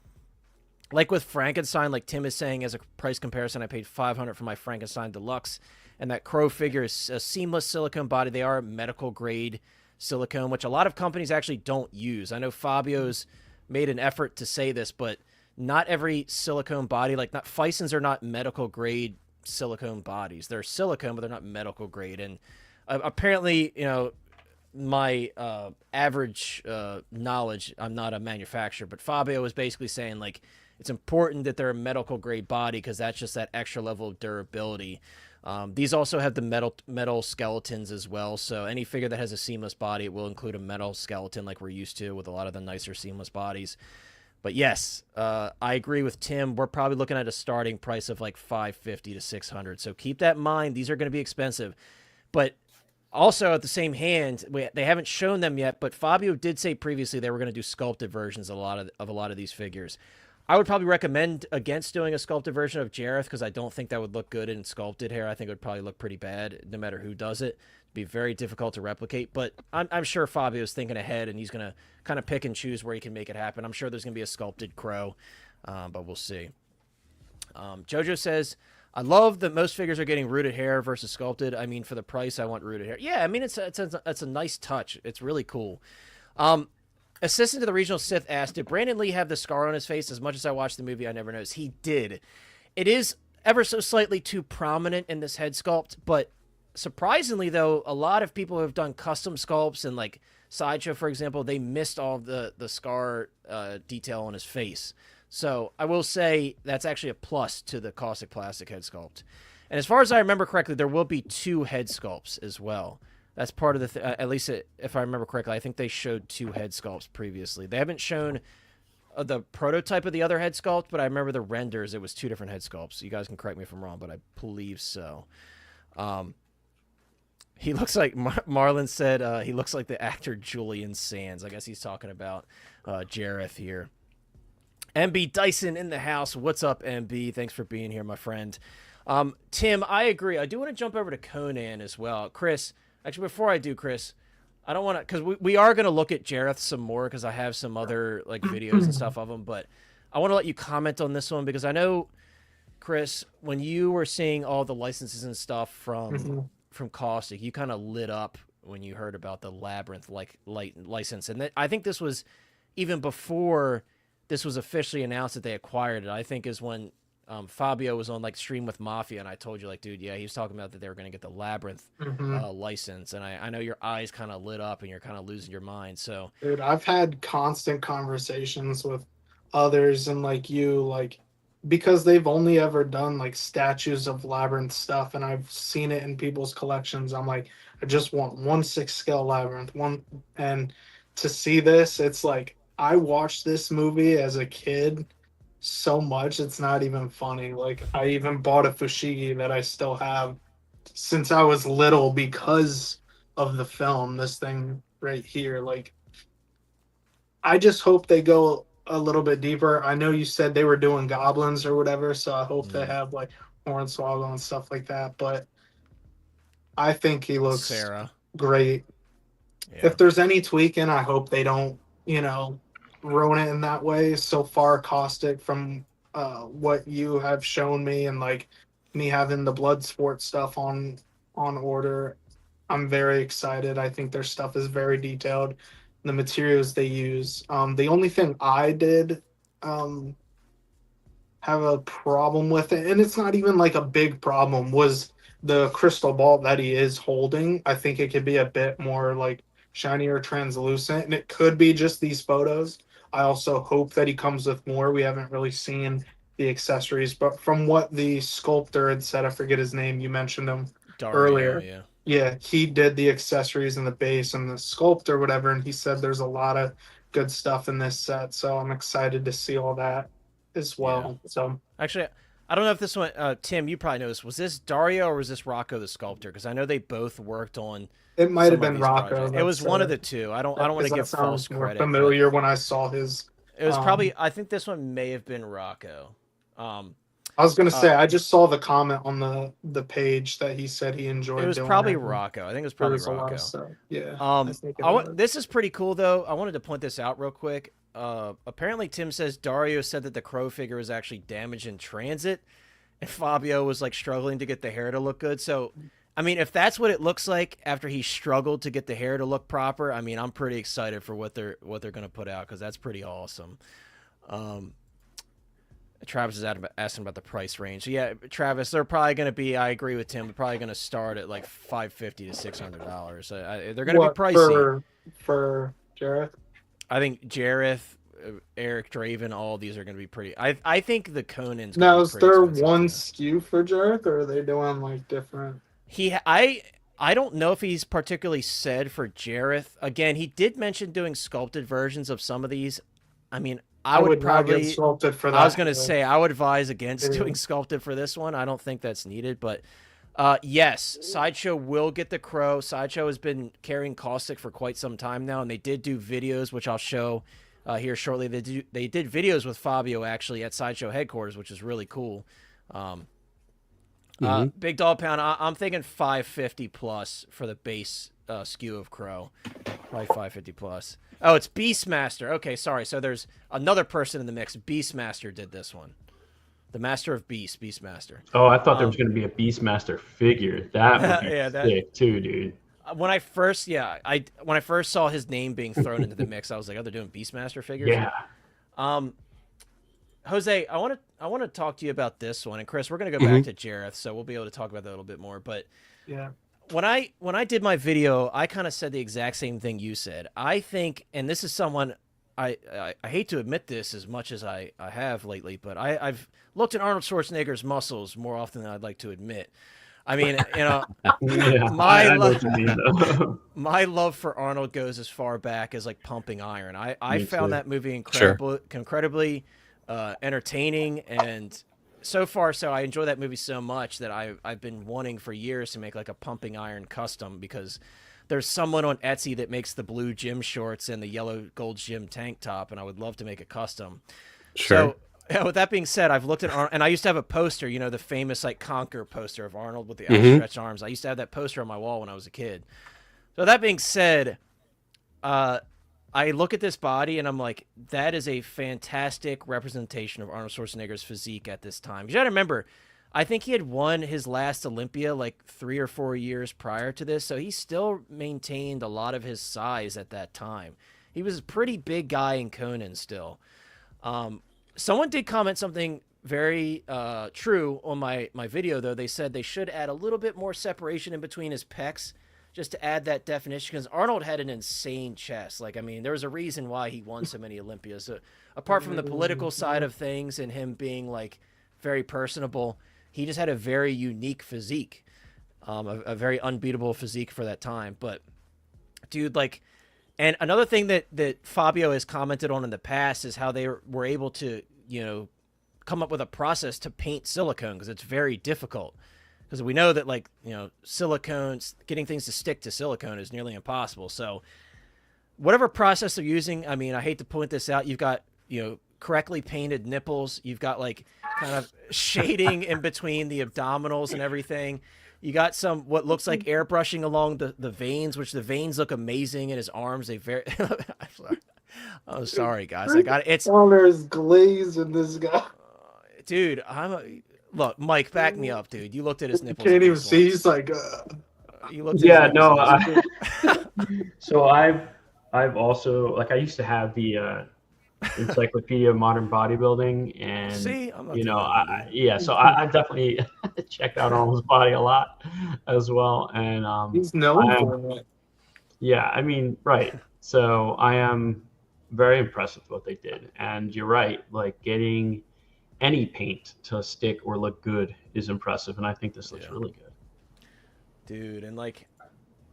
Like with Frankenstein, like Tim is saying, as a price comparison, I paid $500 for my Frankenstein Deluxe, and that Crow figure is a seamless silicone body. They are medical grade silicone, which a lot of companies actually don't use. I know Fabio's made an effort to say this, but not every silicone body, like not Fisons are not medical grade silicone bodies. They're silicone, but they're not medical grade. And apparently, you know, my average knowledge, I'm not a manufacturer, but Fabio was basically saying like it's important that they're a medical grade body because that's just that extra level of durability. These also have the metal skeletons as well, so any figure that has a seamless body, it will include a metal skeleton like we're used to with a lot of the nicer seamless bodies. But yes, I agree with Tim. We're probably looking at a starting price of like $550 to $600. So keep that in mind. These are going to be expensive. But also at the same hand, they haven't shown them yet, but Fabio did say previously they were going to do sculpted versions of a lot of these figures. I would probably recommend against doing a sculpted version of Jareth because I don't think that would look good in sculpted hair. I think it would probably look pretty bad no matter who does it. It'd be very difficult to replicate, but I'm sure Fabio's thinking ahead and he's going to kind of pick and choose where he can make it happen. I'm sure there's going to be a sculpted Crow, but we'll see. Jojo says, I love that most figures are getting rooted hair versus sculpted. I mean, for the price, I want rooted hair. Yeah, I mean, it's a nice touch. It's really cool. Assistant to the Regional Sith asked, did Brandon Lee have the scar on his face? As much as I watched the movie, I never noticed. He did. It is ever so slightly too prominent in this head sculpt, but surprisingly, though, a lot of people who have done custom sculpts and like Sideshow, for example, they missed all the scar detail on his face. So I will say that's actually a plus to the Kaustic Plastik head sculpt. And as far as I remember correctly, there will be 2 head sculpts as well. That's part of the, at least if I remember correctly, I think they showed 2 head sculpts previously. They haven't shown the prototype of the other head sculpt, but I remember the renders, it was 2 different head sculpts. You guys can correct me if I'm wrong, but I believe so. He looks like, Marlon said, he looks like the actor Julian Sands. I guess he's talking about Jareth here. MB Dyson in the house. What's up, MB? Thanks for being here, my friend. Tim, I agree. I do want to jump over to Conan as well. Chris, actually, before I do, Chris, I don't want to, because we are going to look at Jareth some more because I have some other like videos and stuff of him, but I want to let you comment on this one because I know, Chris, when you were seeing all the licenses and stuff from Caustic, you kind of lit up when you heard about the Labyrinth license. And I think this was even before this was officially announced that they acquired it. I think is when Fabio was on like Stream with Mafia, and I told you like, dude, yeah, he was talking about that they were going to get the Labyrinth license, and I know your eyes kind of lit up and you're kind of losing your mind. So, dude, I've had constant conversations with others and like you, like because they've only ever done like statues of Labyrinth stuff, and I've seen it in people's collections. I'm like, I just want 1/6 scale Labyrinth and to see this, it's like I watched this movie as a kid so much it's not even funny. Like I even bought a fushigi that I still have since I was little because of the film. This thing right here, like I just hope they go a little bit deeper. I know you said they were doing goblins or whatever, so I hope they have like Hornswoggle and stuff like that, but I think he looks great. Yeah. If there's any tweaking, I hope they don't, ruin it in that way. So far, Caustic, from what you have shown me and like me having the Bloodsport stuff on order, I'm very excited. I think their stuff is very detailed. The materials they use. The only thing I did have a problem with it, and it's not even like a big problem, was the crystal ball that he is holding. I think it could be a bit more like shiny or translucent, and it could be just these photos. I also hope that he comes with more. We haven't really seen the accessories, but from what the sculptor had said, I forget his name, you mentioned him earlier. Yeah, he did the accessories and the base and the sculpt or whatever, and he said there's a lot of good stuff in this set, so I'm excited to see all that as well. Yeah. So actually, I don't know if this one, Tim, you probably know this. Was this Dario or was this Rocco the sculptor? Because I know they both worked on. It might have been Rocco. It was one of the two. I don't want to give false credit. Familiar when I saw his. It was probably. I think this one may have been Rocco. I was gonna say I just saw the comment on the page that he said he enjoyed. It was doing probably it. Rocco. I think it was probably There's a lot Rocco. of stuff. Yeah. I think it was. This is pretty cool though. I wanted to point this out real quick. Apparently Tim says Dario said that the Crow figure was actually damaged in transit, and Fabio was like struggling to get the hair to look good. So, I mean, if that's what it looks like after he struggled to get the hair to look proper, I mean, I'm pretty excited for what they're gonna put out because that's pretty awesome. Travis is asking about the price range. So yeah, Travis, they're probably going to be. I agree with Tim. They're probably going to start at like $550 to $600. They're going to be pricey for Jareth. I think Jareth, Eric, Draven, all these are going to be pretty. I think the Conan's. Now, is there one SKU for Jareth, or are they doing like different? I don't know if he's particularly said for Jareth. Again, he did mention doing sculpted versions of some of these. I mean, I would probably not get sculpted for that. I was going to say I would advise against doing sculpted for this one. I don't think that's needed, but yes, Sideshow will get the Crow. Sideshow has been carrying Kaustic for quite some time now, and they did do videos, which I'll show here shortly. They did videos with Fabio actually at Sideshow headquarters, which is really cool. Big Dog Pound, I'm thinking 550 plus for the base SKU of Crow. Probably 550 plus. Oh, it's Beastmaster. Okay, sorry. So there's another person in the mix. Beastmaster did this one. The Master of Beasts, Beastmaster. Oh, I thought there was going to be a Beastmaster figure. That would be sick too, dude. When I first saw his name being thrown into the mix, I was like, "Oh, they're doing Beastmaster figures." Yeah. Jose, I want to talk to you about this one, and Chris, we're going to go back to Jareth, so we'll be able to talk about that a little bit more. But yeah. When I did my video, I kind of said the exact same thing you said. I think, and this is someone I hate to admit this as much as I have lately, but I've looked at Arnold Schwarzenegger's muscles more often than I'd like to admit. I mean, you know, my love for Arnold goes as far back as like Pumping Iron. I found that movie incredibly entertaining, and so far, so I enjoy that movie so much that I've been wanting for years to make like a Pumping Iron custom, because there's someone on Etsy that makes the blue gym shorts and the yellow gold gym tank top, and I would love to make a custom. Sure. So with that being said, I've looked at Arnold, and I used to have a poster, you know, the famous like Conquer poster of Arnold with the outstretched arms. I used to have that poster on my wall when I was a kid. So that being said, I look at this body and I'm like, that is a fantastic representation of Arnold Schwarzenegger's physique at this time. You got to remember, I think he had won his last Olympia like 3 or 4 years prior to this, so he still maintained a lot of his size at that time. He was a pretty big guy in Conan still. Someone did comment something very true on my video, though. They said they should add a little bit more separation in between his pecs, just to add that definition, because Arnold had an insane chest. Like, I mean, there was a reason why he won so many Olympias. So, apart from the political side of things and him being, like, very personable, he just had a very unique physique, a very unbeatable physique for that time. But, dude, like, and another thing that Fabio has commented on in the past is how they were able to, you know, come up with a process to paint silicone, because it's very difficult. Because we know that, like, you know, silicones, getting things to stick to silicone is nearly impossible. So whatever process they're using, I mean, I hate to point this out, you've got, you know, correctly painted nipples. You've got, like, kind of shading in between the abdominals and everything. You got some, what looks like airbrushing along the veins, which the veins look amazing in his arms. They very, I'm sorry, guys. I got it. It's, oh, there's glaze in this guy. Dude, look, Mike, back me up, dude. You looked at his nipples. You can't even see. He's like, you looked at so I've also, like, I used to have the Encyclopedia of Modern Bodybuilding, and see, I'm not you know, so I definitely checked out Arnold's body a lot as well, and he's known for it. Yeah, I mean, right. So I am very impressed with what they did, and you're right. Like, getting any paint to stick or look good is impressive, and I think this looks really good, dude. And like,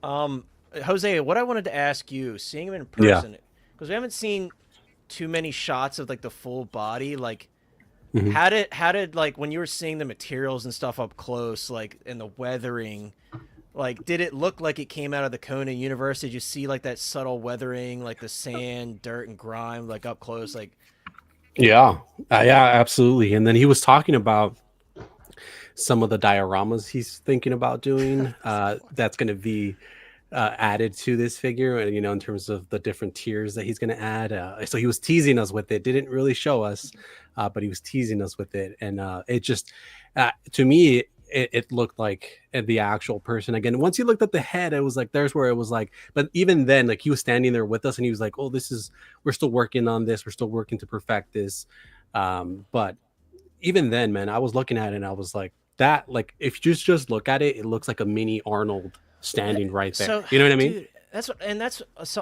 Jose, what I wanted to ask you, seeing him in person, because we haven't seen too many shots of like the full body, like how did like, when you were seeing the materials and stuff up close, like, in the weathering, like, did it look like it came out of the Conan universe? Did you see like that subtle weathering, like the sand, dirt, and grime, like up close, like? Yeah, absolutely. And then he was talking about some of the dioramas he's thinking about doing. That's going to be added to this figure, and in terms of the different tiers that he's going to add. So he was teasing us with it, didn't really show us, but he was teasing us with it, and it just to me it looked like the actual person again. Once you looked at the head, it was like there's where it was like, but even then, like he was standing there with us and he was like, oh, we're still working on this, we're still working to perfect this. But even then, man, I was looking at it and I was like, that, like, if you just look at it, it looks like a mini Arnold standing right there. You know what I mean? Dude, that's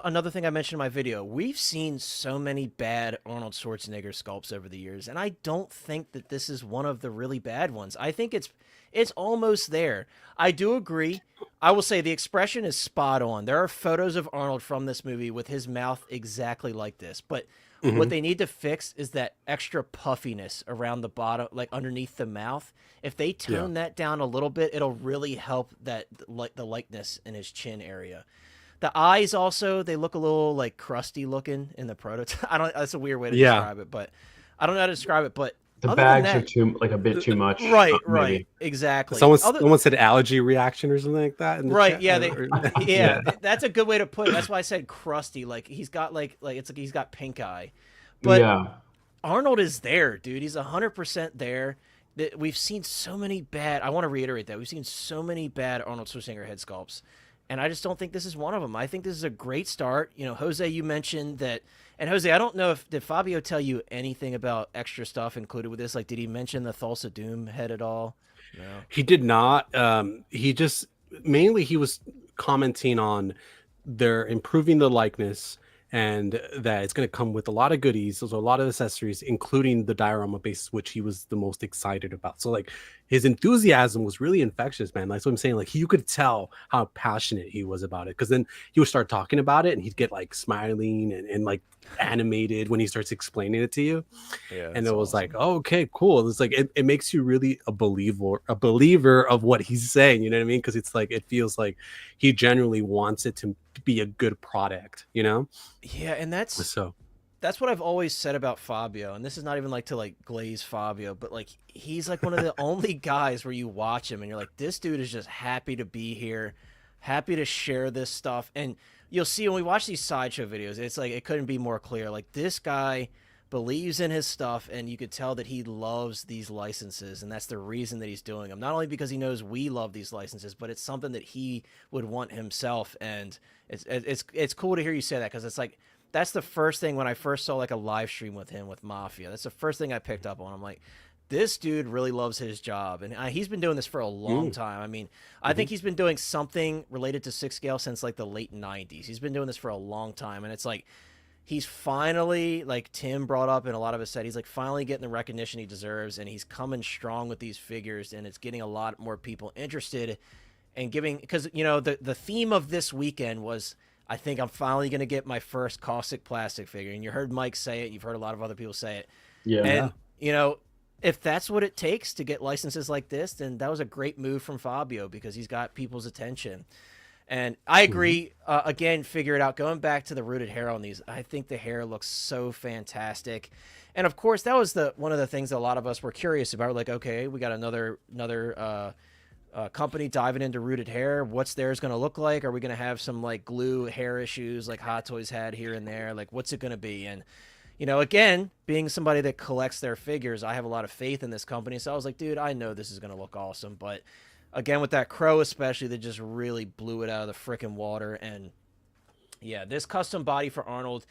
another thing I mentioned in my video. We've seen so many bad Arnold Schwarzenegger sculpts over the years, and I don't think that this is one of the really bad ones. I think it's almost there. I do agree. I will say the expression is spot on. There are photos of Arnold from this movie with his mouth exactly like this, but what they need to fix is that extra puffiness around the bottom, like underneath the mouth. If they tone that down a little bit, it'll really help that, like, the likeness in his chin area. The eyes also, they look a little like crusty looking in the prototype. That's a weird way to describe it, but I don't know how to describe it. But the bags are a bit too much. Right, exactly. Someone said allergy reaction or something like that. Right, yeah, that's a good way to put it. That's why I said crusty. Like he's got like it's like he's got pink eye, but Arnold is there, dude. He's 100% there. We've seen so many bad. I want to reiterate that we've seen so many bad Arnold Schwarzenegger head sculpts, and I just don't think this is one of them. I think this is a great start. Jose, you mentioned that. And Jose, I don't know did Fabio tell you anything about extra stuff included with this? Like, did he mention the Thulsa Doom head at all? No. He did not. He just mainly he was commenting on they're improving the likeness and that it's going to come with a lot of goodies. There's a lot of accessories, including the diorama base, which he was the most excited about. So like his enthusiasm was really infectious, man. That's what I'm saying. Like you could tell how passionate he was about it, because then he would start talking about it and he'd get like smiling and like animated when he starts explaining it to you. Yeah, and it was awesome. Like, oh, okay, cool. It's like it makes you really a believer of what he's saying. You know what I mean? Because it's like it feels like he genuinely wants it to be a good product. Yeah, and that's what I've always said about Fabio, and this is not even like to like glaze Fabio, but like he's like one of the only guys where you watch him and you're like, this dude is just happy to be here, happy to share this stuff. And you'll see when we watch these sideshow videos, it's like it couldn't be more clear. Like this guy believes in his stuff, and you could tell that he loves these licenses, and that's the reason that he's doing them. Not only because he knows we love these licenses, but it's something that he would want himself. And it's cool to hear you say that, because it's like that's the first thing when I first saw like a live stream with him with Mafia. That's the first thing I picked up on. I'm like, this dude really loves his job, and he's been doing this for a long time. I mean, I think he's been doing something related to 6 scale since like the late 90s. He's been doing this for a long time, and it's like he's finally, like Tim brought up in a lot of his set, he's like finally getting the recognition he deserves, and he's coming strong with these figures, and it's getting a lot more people interested and giving, because the theme of this weekend was, I think I'm finally going to get my first Kaustic Plastik figure. And you heard Mike say it. You've heard a lot of other people say it. Yeah. And, if that's what it takes to get licenses like this, then that was a great move from Fabio, because he's got people's attention. And I agree. Again, figure it out. Going back to the rooted hair on these, I think the hair looks so fantastic. And, of course, that was one of the things that a lot of us were curious about. We're like, okay, we got another company diving into rooted hair. What's theirs going to look like? Are we going to have some like glue hair issues like Hot Toys had here and there? Like, what's it going to be? And, again, being somebody that collects their figures, I have a lot of faith in this company. So I was like, dude, I know this is going to look awesome. But again, with that crow especially, that just really blew it out of the freaking water. And yeah, this custom body for Arnold.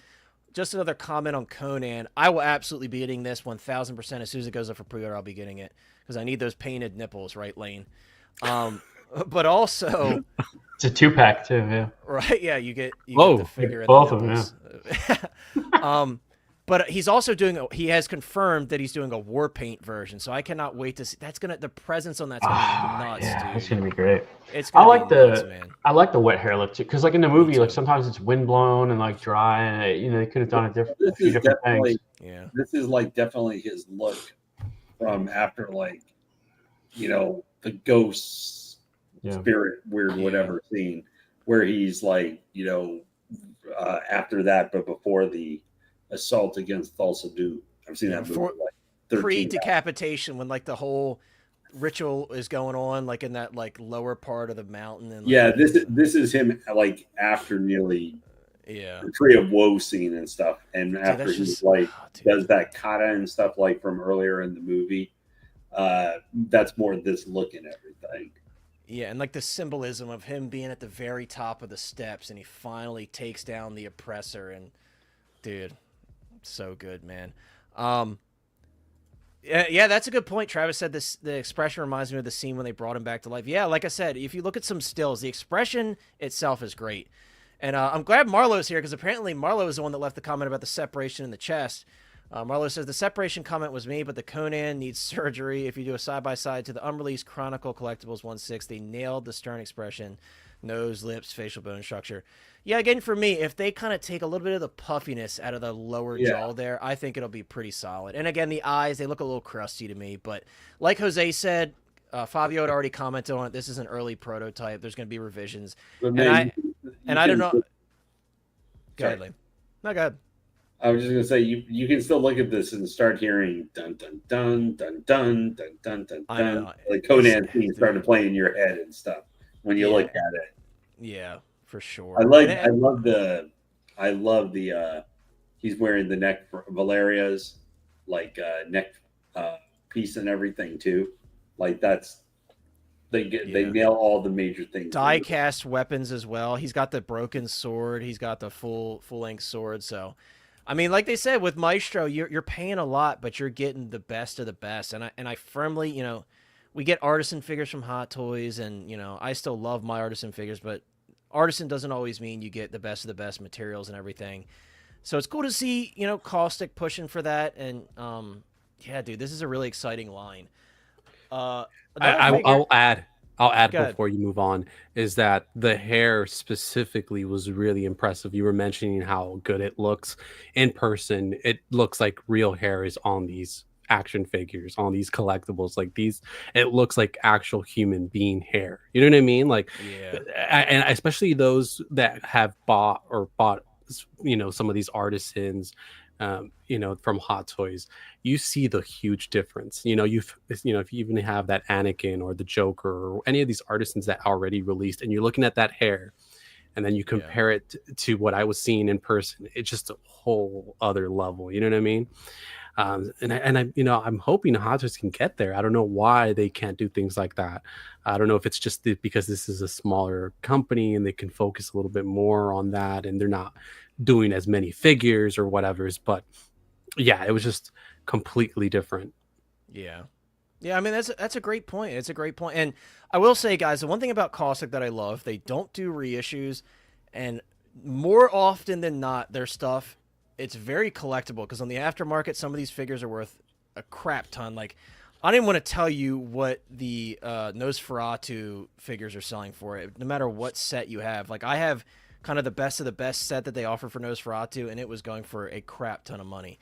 Just another comment on Conan. I will absolutely be getting this 1,000%. As soon as it goes up for pre-order, I'll be getting it, because I need those painted nipples, right, Lane? But also it's a 2-pack too, yeah. Right, yeah, you get the figure both of them, yeah. But he has confirmed that he's doing a war paint version, so I cannot wait to see. The presence on that's gonna be nuts, dude. It's gonna be great. It's gonna be nuts, man. I like the wet hair look too, because like in the movie, like sometimes it's wind blown and like dry, and they could have done it different. This is definitely things. This is like definitely his look from after like the ghost spirit weird whatever scene where he's like after that, but before the assault against Thulsa Doom. I've seen that movie like 13 pre-decapitation when like the whole ritual is going on, like in that like lower part of the mountain. And like, yeah, this is him like after nearly yeah, the Tree of Woe scene and stuff, and dude, after that's he just like dude. does that kata and stuff like from earlier in the movie. That's more this look and everything. Yeah, and like the symbolism of him being at the very top of the steps, and he finally takes down the oppressor, and dude, so good, man. Yeah, that's a good point. Travis said this. The expression reminds me of the scene when they brought him back to life. Yeah, like I said, if you look at some stills, the expression itself is great. And I'm glad Marlowe's here because apparently Marlowe is the one that left the comment about the separation in the chest. Marlowe says the separation comment was me, but the Conan needs surgery. If you do a side-by-side to the unreleased Chronicle Collectibles 1/6, they nailed the stern expression, nose, lips, facial bone structure. Yeah, again, for me, if they kind of take a little bit of the puffiness out of the lower jaw there, I think it'll be pretty solid. And again, the eyes, they look a little crusty to me. But like Jose said, Fabio had already commented on it. This is an early prototype. There's going to be revisions. But I don't know. Go ahead, Liam. No, go ahead. I was just gonna say you can still look at this and start hearing dun dun dun dun dun dun dun dun dun, like Conan theme starting to play in your head and stuff when you look at it. Yeah, for sure. I love the he's wearing the neck for Valeria's like neck piece and everything too. Like that's they nail all the major things. Die cast weapons as well. He's got the broken sword. He's got the full length sword. So, I mean, like they said with Maestro, you're paying a lot, but you're getting the best of the best. And I firmly, you know, we get artisan figures from Hot Toys, and you know, I still love my artisan figures, but artisan doesn't always mean you get the best of the best materials and everything. So it's cool to see, you know, Kaustic pushing for that. And yeah, dude, this is a really exciting line. I'll add Go before you move on is that the hair specifically was really impressive. You were mentioning how good it looks in person. It looks like real hair is on these action figures, on these collectibles. Like these, it looks like actual human being hair. You know what I mean? Like, yeah. And especially those that have bought, you know, some of these artisans, you know, from Hot Toys, you see the huge difference. You know, if you even have that Anakin or the Joker or any of these artisans that already released, and you're looking at that hair, and then you compare it to what I was seeing in person, it's just a whole other level. You know what I mean? And I, you know, I'm hoping Hot Toys can get there. I don't know why they can't do things like that. I don't know if it's just because this is a smaller company and they can focus a little bit more on that, and they're not doing as many figures or whatever's. But yeah, it was just completely different. Yeah. I mean, that's a great point. It's a great point. And I will say, guys, the one thing about Kaustic that I love, they don't do reissues, and more often than not, their stuff, it's very collectible, because on the aftermarket, some of these figures are worth a crap ton. Like, I don't even want to tell you what the Nosferatu figures are selling for it, no matter what set you have. Like, I have kind of the best set that they offer for Nosferatu, and it was going for a crap ton of money.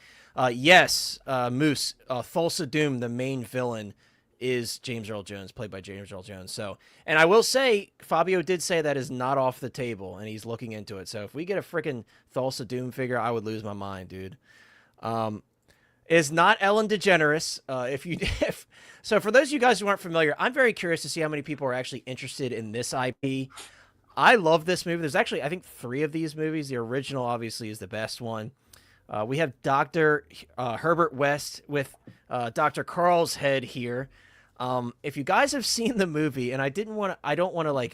Yes, Moose, Thulsa Doom, the main villain, is James Earl Jones, played by James Earl Jones. So, and I will say, Fabio did say that is not off the table, and he's looking into it. So if we get a freaking Thulsa Doom figure, I would lose my mind, dude. Is not Ellen DeGeneres. So for those of you guys who aren't familiar, I'm very curious to see how many people are actually interested in this IP. I love this movie. There's actually, I think, 3 of these movies. The original, obviously, is the best one. We have Dr. Herbert West with Dr. Carl's head here. If you guys have seen the movie, and I don't want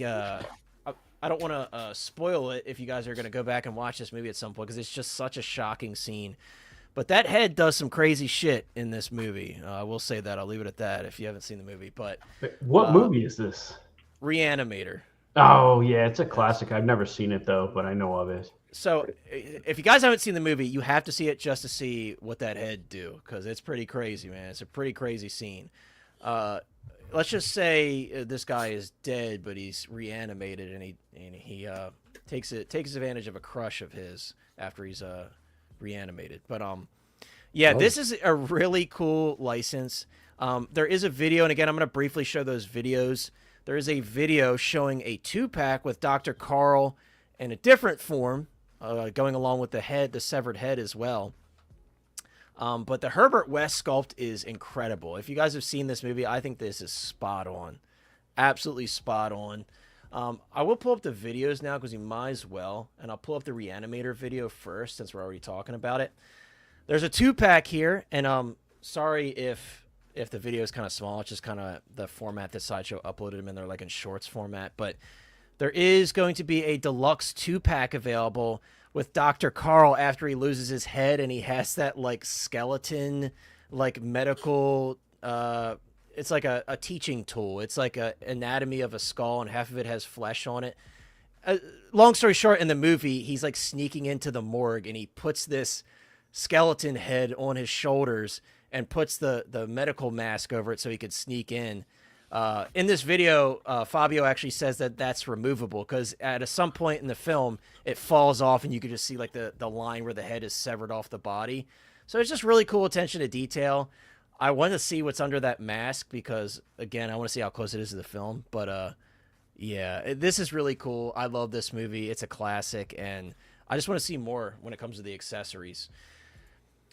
to spoil it if you guys are going to go back and watch this movie at some point, because it's just such a shocking scene. But that head does some crazy shit in this movie. I will say that. I'll leave it at that if you haven't seen the movie. But what movie is this? Re-Animator. Oh, yeah, it's a classic. I've never seen it, though, but I know of it. So if you guys haven't seen the movie, you have to see it just to see what that head do, because it's pretty crazy, man. It's a pretty crazy scene. Let's just say this guy is dead, but he's reanimated, and he takes advantage of a crush of his after he's reanimated. But this is a really cool license. There is a video, and again, I'm going to briefly show those videos. There is a video showing a 2-pack with Dr. Carl in a different form, going along with the severed head as well. But the Herbert West sculpt is incredible. If you guys have seen this movie, I think this is spot on. Absolutely spot on. I will pull up the videos now because you might as well. And I'll pull up the Re-Animator video first since we're already talking about it. There's a 2-pack here. And sorry if the video is kind of small. It's just kind of the format that Sideshow uploaded them in. They're like in shorts format. But there is going to be a deluxe 2-pack available with Dr. Carl after he loses his head and he has that like skeleton, like medical, it's like a teaching tool. It's like a anatomy of a skull and half of it has flesh on it. Long story short, in the movie, he's like sneaking into the morgue and he puts this skeleton head on his shoulders and puts the medical mask over it so he could sneak in. In this video, Fabio actually says that that's removable because at some point in the film, it falls off and you can just see like the line where the head is severed off the body. So it's just really cool attention to detail. I want to see what's under that mask because, again, I want to see how close it is to the film. But, yeah, this is really cool. I love this movie. It's a classic, and I just want to see more when it comes to the accessories.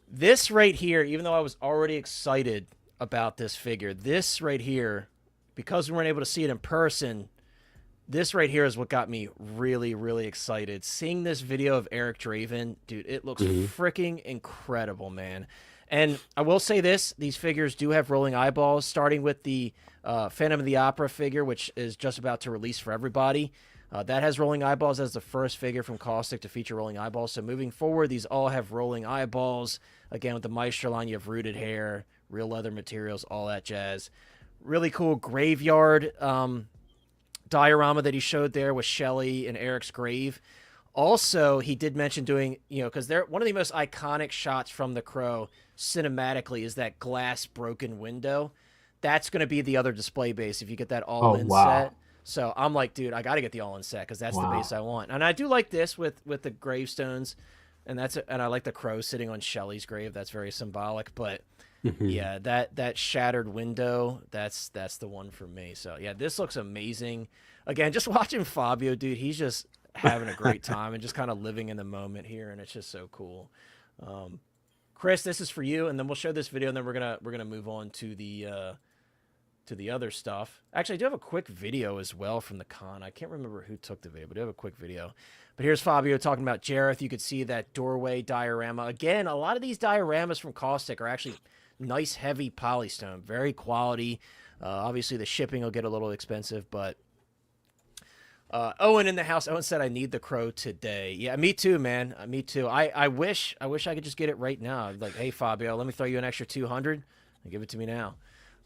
This right here, even though I was already excited about this figure, this right here, because we weren't able to see it in person, this right here is what got me really, really excited. Seeing this video of Eric Draven, dude, it looks freaking incredible, man. And I will say this, these figures do have rolling eyeballs, starting with the Phantom of the Opera figure, which is just about to release for everybody. That has rolling eyeballs as the first figure from Kaustic to feature rolling eyeballs. So moving forward, these all have rolling eyeballs. Again, with the Maestro line, you have rooted hair, real leather materials, all that jazz. Really cool graveyard diorama that he showed there with Shelley and Eric's grave. Also, he did mention doing, because they're one of the most iconic shots from The Crow cinematically is that glass broken window. That's going to be the other display base if you get that all-in set. So I'm like, dude, I got to get the all-in set because that's the base I want. And I do like this with the gravestones, and I like the crow sitting on Shelley's grave. That's very symbolic. But yeah, that shattered window, that's the one for me. So yeah, this looks amazing. Again, just watching Fabio, dude, he's just having a great time and just kind of living in the moment here, and it's just so cool. Chris, this is for you, and then we'll show this video, and then we're gonna move on to the other stuff. Actually, I do have a quick video as well from the con. I can't remember who took the video, but I have a quick video. But here's Fabio talking about Jareth. You could see that doorway diorama. Again, a lot of these dioramas from Kaustic are actually nice, heavy polystone, very quality. Obviously, the shipping will get a little expensive, but Owen in the house. Owen said, "I need the crow today." Yeah, me too, man. Me too. I wish I could just get it right now. Like, hey, Fabio, let me throw you an extra 200 and give it to me now.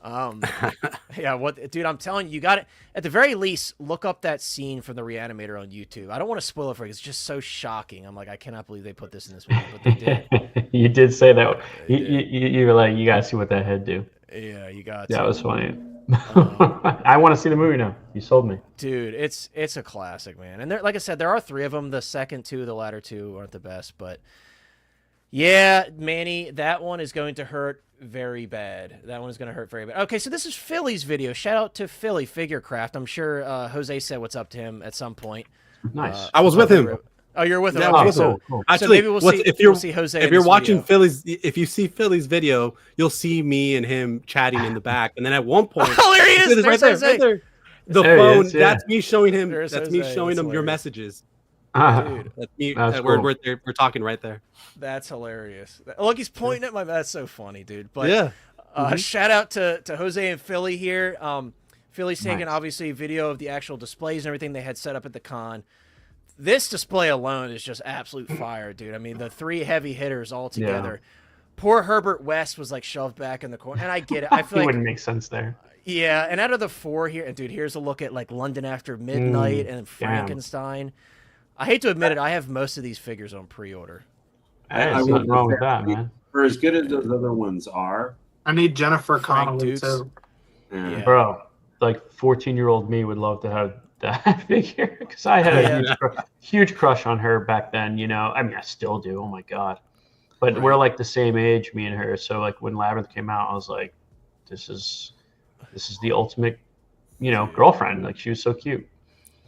Yeah, dude, I'm telling you, you got it. At the very least, look up that scene from the Re-Animator on YouTube. I don't want to spoil it for you. It's just so shocking. I'm like, I cannot believe they put this in this movie, but they did. You did say that. You were like, you gotta see what that head do. Yeah, you got. That was funny. I want to see the movie now. You sold me, dude. It's a classic, man. And there, like I said, there are 3 of them. The second 2, the latter 2 aren't the best, but yeah, Manny, that one is going to hurt very bad. That one is going to hurt very bad. Okay, so this is Philly's video. Shout out to Philly Figurecraft. I'm sure Jose said what's up to him at some point. Nice. I was with him. Oh, you're with him. Yeah, okay, cool. Actually, so maybe we'll see Jose. If you're watching Philly's, if you see Philly's video, you'll see me and him chatting in the back, and then at one point, oh, there he is, right there. The there phone. Is, yeah. That's me showing him. There's that's Jose. me showing That's him your hilarious. messages. Dude, that's me. That's cool. We're talking right there. That's hilarious. Look, he's pointing at my. That's so funny, dude. But yeah. Shout out to Jose and Philly here. Philly's taking Nice. obviously video of the actual displays and everything they had set up at the con. This display alone is just absolute fire, dude. I mean, the 3 heavy hitters all together. Yeah. Poor Herbert West was like shoved back in the corner, and I get it. I feel like wouldn't make sense there. Yeah, and out of the 4 here, and dude, here's a look at like London After Midnight and Frankenstein. I hate to admit it, I have most of these figures on pre-order. Hey, there's nothing wrong with that, man. For as good as those other ones are, I need Jennifer Connelly too. Yeah. Bro, like 14-year-old me would love to have that figure because I had a huge crush on her back then. I mean, I still do. Oh my god! But we're like the same age, me and her. So like when Labyrinth came out, I was like, this is the ultimate, girlfriend. Like she was so cute.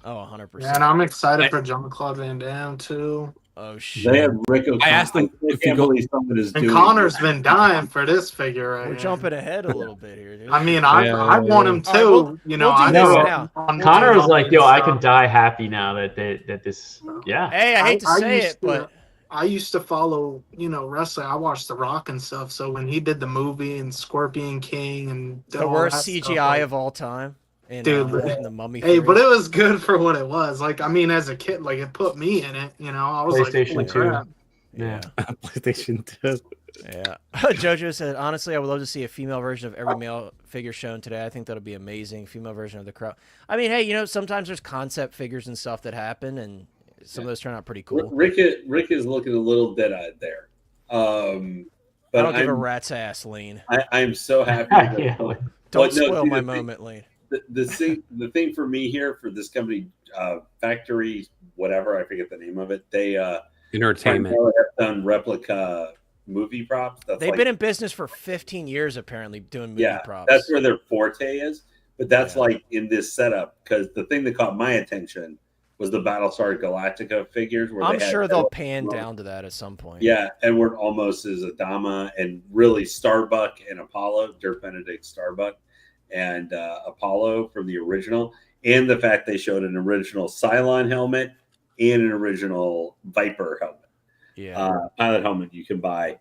Oh, 100%. Yeah, and I'm excited for Jean-Claude Van Damme too. Oh shit! They have Rico. I asked them if you go. Someone is And doing Connor's been dying for this figure right We're here. jumping ahead a little bit here, dude. I mean, I want him too. All right, you know, we'll do I this know now. Connor was like, "Yo, I can stuff. die happy now that this." Yeah. Hey, I hate to say used it, but I used to follow, wrestling. I watched The Rock and stuff. So when he did the movie and Scorpion King and did the all worst that CGI stuff, like, of all time. In, dude, in the Mummy. hey, 3. but it was good for what it was. Like, I mean, as a kid, like it put me in it. I was like, PlayStation holy 2. crap. Yeah. PlayStation 2. Yeah. Jojo said, honestly, I would love to see a female version of every male figure shown today. I think that'll be amazing. Female version of the Crow. I mean, hey, sometimes there's concept figures and stuff that happen, and some of those turn out pretty cool. Rick is looking a little dead-eyed there. But I don't give a rat's ass, Lean. I'm so happy. Yeah. Don't spoil my moment, Lean. The thing for me here for this company, Factory, whatever, I forget the name of it. They Entertainment have done replica movie props. They've been in business for 15 years, apparently, doing movie props. That's where their forte is. But that's like in this setup, because the thing that caught my attention was the Battlestar Galactica figures. Where I'm sure they'll pan down to that at some point. Yeah, Edward Olmos is Adama, and really Starbuck and Apollo, Dirk Benedict Starbuck, and Apollo from the original, and the fact they showed an original Cylon helmet and an original Viper helmet. Yeah, pilot helmet you can buy.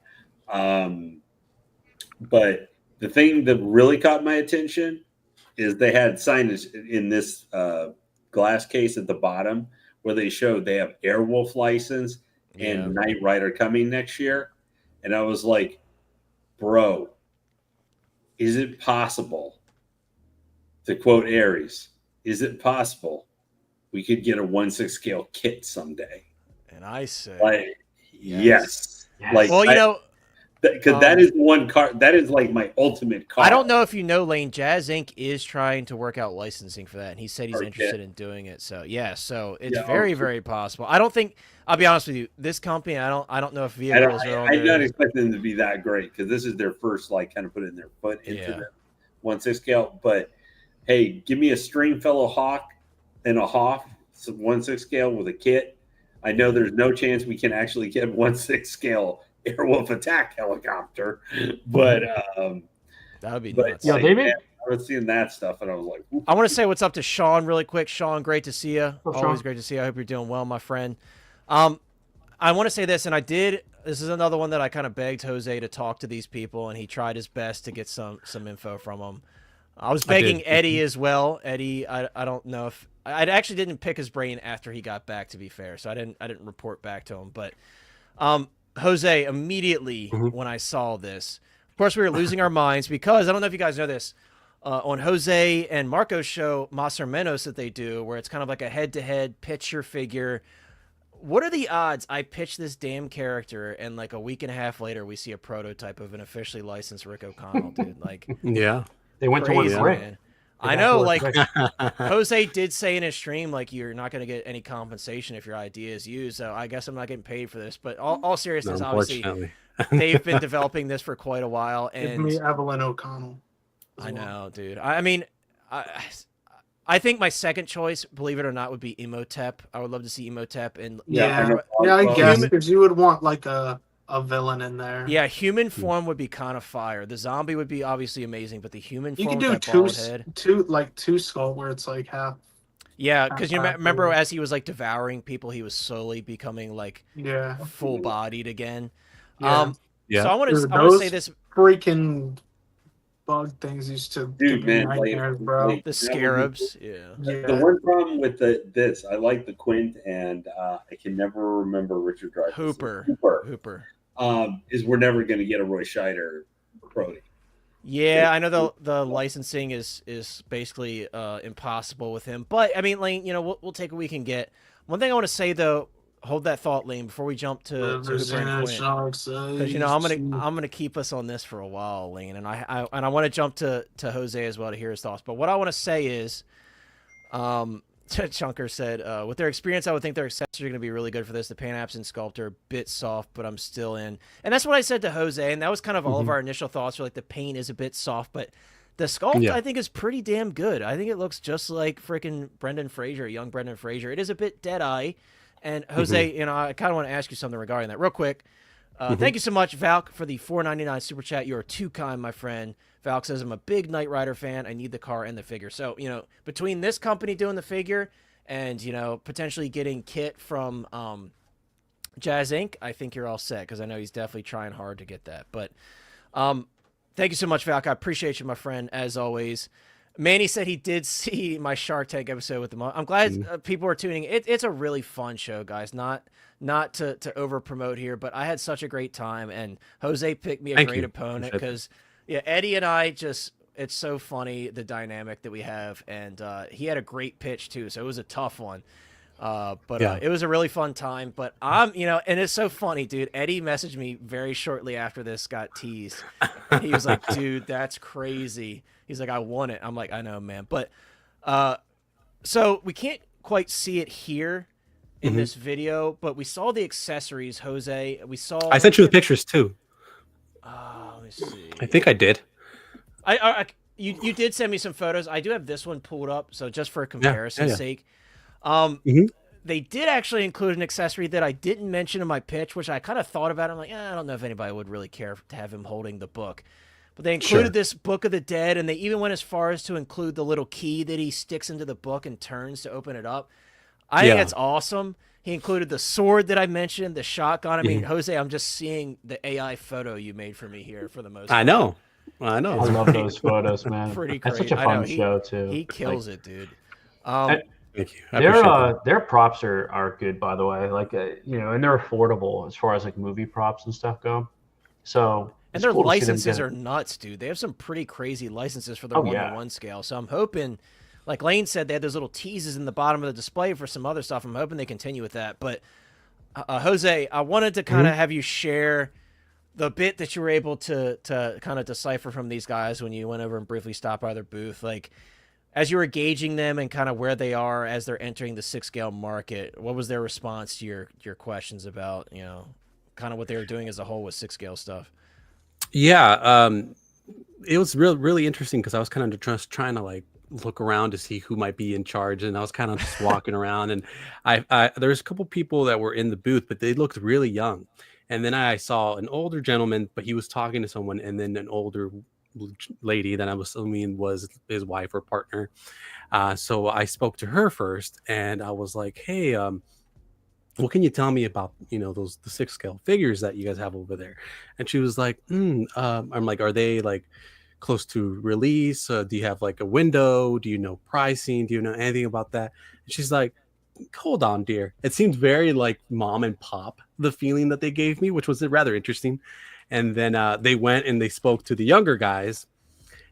But the thing that really caught my attention is they had signage in this glass case at the bottom where they showed they have Airwolf license and Knight Rider coming next year. And I was like, bro, is it possible, to quote Ares, is it possible we could get a 1/6 scale kit someday? And I say, like, yes. Like, well, because that is one card. That is like my ultimate card. I don't know if you know, Lane. Jazz Inc. is trying to work out licensing for that, and he said he's interested in doing it. So so it's very, very possible. I don't think. I'll be honest with you. This company, I don't know if vehicles are. I don't expect them to be that great because this is their first kind of putting their foot into the 1/6 scale. But hey, give me a Stringfellow Hawk and a Hoff 1/6 scale with a kit. I know there's no chance we can actually get 1/6 scale Airwolf attack helicopter, but that would be nuts. Yeah, I was seeing that stuff, and I was like, ooh. I want to say what's up to Sean really quick. Sean, great to see you. What's Always Sean? great to see you. I hope you're doing well, my friend. I want to say this, and I did. This is another one that I kind of begged Jose to talk to these people, and he tried his best to get some info from them. I was begging Eddie as well. Eddie, I don't know if I actually didn't pick his brain after he got back, to be fair, so I didn't report back to him, but Jose, immediately when I saw this, of course, we were losing our minds because I don't know if you guys know this, on Jose and Marco's show, Mas or Menos, that they do, where it's kind of like a head-to-head pitch your figure. What are the odds I pitch this damn character and like a week and a half later we see a prototype of an officially licensed Rick O'Connell, dude? Like, yeah, they went to one quick. Man. I know, like Jose did say in his stream, like you're not going to get any compensation if your idea is used. So I guess I'm not getting paid for this. But all seriousness, obviously, they've been developing this for quite a while. And give me Evelyn O'Connell. I know, dude. I mean, I think my second choice, believe it or not, would be Emotep. I would love to see Emotep. And I guess because you would want like a villain in there. Yeah, human form would be kind of fire. The zombie would be obviously amazing, but the human you form could with do that bald head. two skull where it's like half. Yeah, because you remember as he was like devouring people, he was slowly becoming like full bodied again. So I want to say this freaking bug things used to give me nightmares, bro. The scarabs, The one problem with this, I like the Quint, and I can never remember Richard Dreyfuss. Hooper. Is we're never going to get a Roy Scheider Brody. Yeah, I know the licensing is basically impossible with him, but I mean, Lane, we'll take what we can get. One thing I want to say though, hold that thought, Lane, before we jump to Hooper and Quint, because I'm gonna keep us on this for a while, Lane, and I want to jump to Jose as well to hear his thoughts. But what I want to say is, Chunker said, with their experience, I would think their accessories are going to be really good for this. The Pan-Absent Sculptor, a bit soft, but I'm still in. And that's what I said to Jose, and that was kind of all of our initial thoughts. Were like the paint is a bit soft, but the sculpt, I think, is pretty damn good. I think it looks just like freaking Brendan Fraser, young Brendan Fraser. It is a bit dead-eye, And Jose, you know, I kind of want to ask you something regarding that real quick. Thank you so much, Valk, for the $4.99 super chat. You are too kind, my friend. Valk says, I'm a big Knight Rider fan. I need the car and the figure. So, you know, between this company doing the figure and, you know, potentially getting Kit from Jazz Inc., I think you're all set, because I know he's definitely trying hard to get that. But thank you so much, Valk. I appreciate you, my friend, as always. Manny said he did see my Shark Tank episode with them. I'm glad people are tuning in. It's a really fun show, guys. Not to over promote here, but I had such a great time, and Jose picked me a great opponent because, yeah, Eddie and I just, it's so funny the dynamic that we have, and he had a great pitch too, so it was a tough one. But it was a really fun time. But you know, and it's so funny, dude. Eddie messaged me very shortly after this got teased. And he was like, dude, that's crazy. He's like, I won it. I'm like, I know, man. But so we can't quite see it here in this video, but we saw the accessories, Jose. We saw. I sent you the pictures too. Let me see. I think I did. You did send me some photos. I do have this one pulled up, so just for comparison's sake. They did actually include an accessory that I didn't mention in my pitch, which I kind of thought about. I'm like, I don't know if anybody would really care to have him holding the book. But they included this Book of the Dead, and they even went as far as to include the little key that he sticks into the book and turns to open it up. I think that's awesome. He included the sword that I mentioned, the shotgun. I mean, Jose, I'm just seeing the AI photo you made for me here for the most part. I know. I love those photos, man. Pretty great. That's such a fun show, too. He kills it, dude. Thank you. Their props are good, by the way. Like, you know, and they're affordable as far as like movie props and stuff go. So, and their licenses are nuts, dude. They have some pretty crazy licenses for their 1-to-1 scale. So I'm hoping, like Lane said, they had those little teases in the bottom of the display for some other stuff. I'm hoping they continue with that. But Jose, I wanted to kind of have you share the bit that you were able to kind of decipher from these guys when you went over and briefly stopped by their booth. Like, as you were gauging them and kind of where they are as they're entering the 6-scale market, what was their response to your questions about, you know, kind of what they were doing as a whole with 6-scale stuff? Yeah, it was really interesting because I was kind of just trying to like look around to see who might be in charge, and I was kind of just walking around, and there's a couple people that were in the booth, but they looked really young. And then I saw an older gentleman, but he was talking to someone, and then an older lady that I was assuming was his wife or partner. So I spoke to her first, and I was like, "Hey, what can you tell me about, you know, the 6-scale figures that you guys have over there?" And she was like, I'm like, "Are they like close to release? Do you have like a window? Do you know pricing? Do you know anything about that?" And she's like, "Hold on, dear." It seemed very like mom and pop, the feeling that they gave me, which was rather interesting. And then they went and they spoke to the younger guys,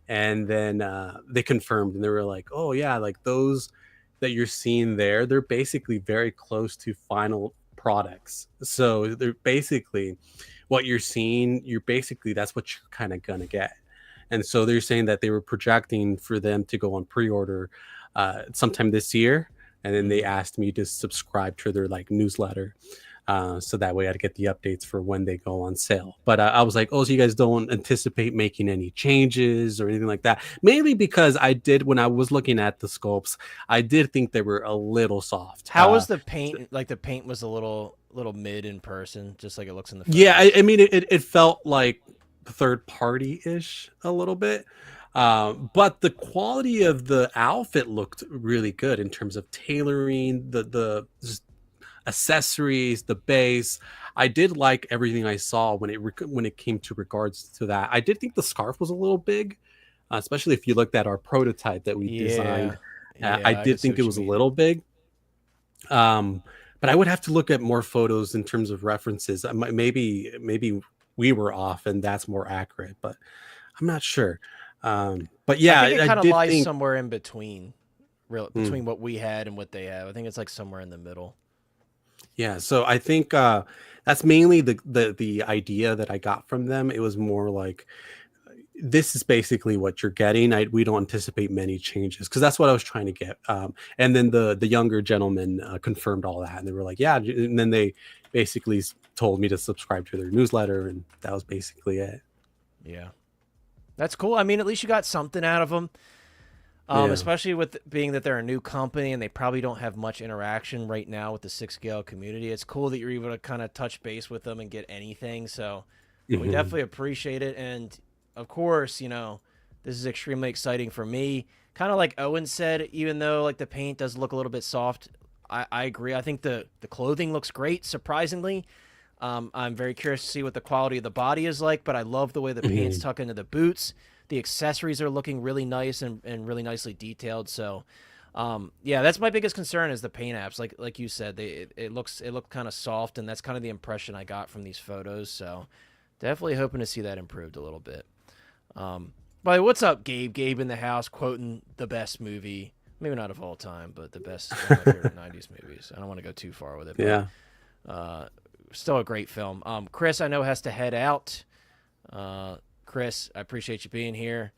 and then they confirmed, and they were like, "Oh yeah, like those that you're seeing there, they're basically very close to final products. So they're basically what you're seeing, that's what you're kind of gonna get." And so they're saying that they were projecting for them to go on pre-order sometime this year. And then they asked me to subscribe to their like newsletter. So that way I'd get the updates for when they go on sale. But I was like, "Oh, so you guys don't anticipate making any changes or anything like that?" Mainly because when I was looking at the sculpts, I did think they were a little soft. How was the paint? Like the paint was a little mid in person, just like it looks in the photos. Yeah, I mean, it felt like third party-ish a little bit. But the quality of the outfit looked really good in terms of tailoring, the accessories, the base. I did like everything I saw when it came to regards to that. I did think the scarf was a little big, especially if you looked at our prototype that we designed. I did think it was a little big. But I would have to look at more photos in terms of references. Maybe we were off and that's more accurate, but I'm not sure. But yeah, I think it kind of lies somewhere in between, between what we had and what they have. I think it's like somewhere in the middle. Yeah, so I think that's mainly the idea that I got from them. It was more like, this is basically what you're getting. We don't anticipate many changes, because that's what I was trying to get. And then the younger gentleman confirmed all that, and they were like, "Yeah." And then they basically told me to subscribe to their newsletter, and that was basically it. Yeah, that's cool. I mean, at least you got something out of them. Especially with being that they're a new company and they probably don't have much interaction right now with the 6-scale community. It's cool that you're able to kind of touch base with them and get anything. So we definitely appreciate it. And of course, you know, this is extremely exciting for me. Kind of like Owen said, even though like the paint does look a little bit soft, I agree. I think the clothing looks great, surprisingly. I'm very curious to see what the quality of the body is like, but I love the way the paint's tuck into the boots. The accessories are looking really nice and really nicely detailed. So, yeah, that's my biggest concern is the paint apps. Like you said, it looked kind of soft, and that's kind of the impression I got from these photos. So, definitely hoping to see that improved a little bit. But what's up, Gabe? Gabe in the house quoting the best movie, maybe not of all time, but the best one of my favorite '90s movies. I don't want to go too far with it. But, yeah. Still a great film. Chris, I know has to head out. Chris, I appreciate you being here.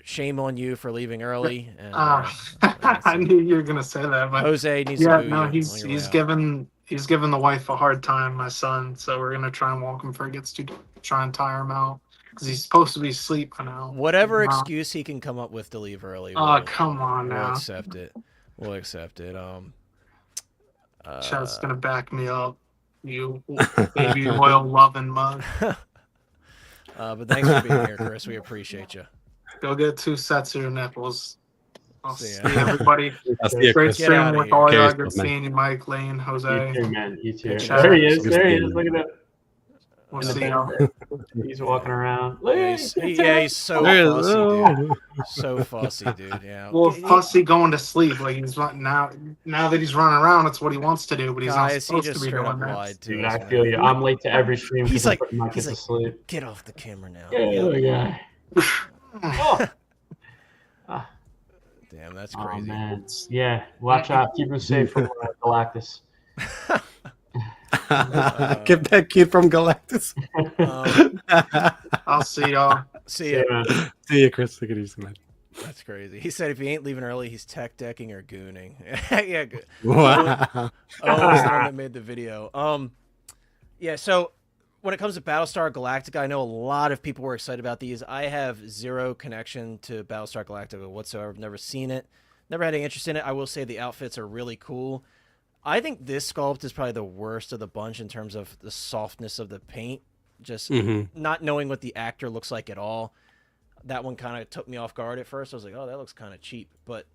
Shame on you for leaving early. And, I knew you were gonna say that. But Jose needs to boo no, you he's giving the wife a hard time, my son. So we're gonna try and walk him before he gets to try and tire him out because he's supposed to be asleep now. Whatever excuse he can come up with to leave early. Come on now. We'll accept it. We'll accept it. Chet's gonna back me up. You baby oil loving mug. But thanks for being here, Chris. We appreciate you. Go get 2 sets of your nipples. I'll See see ya. everybody. I'll see you, Great Chris. stream with all y'all. Cheers, Good man. seeing you, Mike, Lane, Jose. You too, man. You too. Chat. There he is. Good There he seeing is. you. Look at that. We'll In the see y'all. He's walking around. He's so There fussy, is- oh. dude. So fussy, dude. Yeah. Well, fussy going to sleep. Like he's now that he's running around, it's what he wants to do, but he's not Guys, he supposed just to be straight up doing that. lied to Dude, us, I man. feel you. I'm late to every stream. He's 'cause I'm like- putting my he's kids like- to sleep. Get off the camera now. Yeah. Oh. Damn, that's Oh, crazy. man. Yeah. Watch out. Keep him safe from Galactus. Get that kid from Galactus. I'll see y'all. See Yeah, ya. man. See you, Chris. Take it easy, man. That's crazy. He said if he ain't leaving early, he's tech decking or gooning. Yeah, good. Wow. Oh, was the one that made the video. Yeah, so when it comes to Battlestar Galactica, I know a lot of people were excited about these. I have zero connection to Battlestar Galactica whatsoever. I've never seen it. Never had any interest in it. I will say the outfits are really cool. I think this sculpt is probably the worst of the bunch in terms of the softness of the paint. Just not knowing what the actor looks like at all. That one kind of took me off guard at first. I was like, oh, that looks kind of cheap. But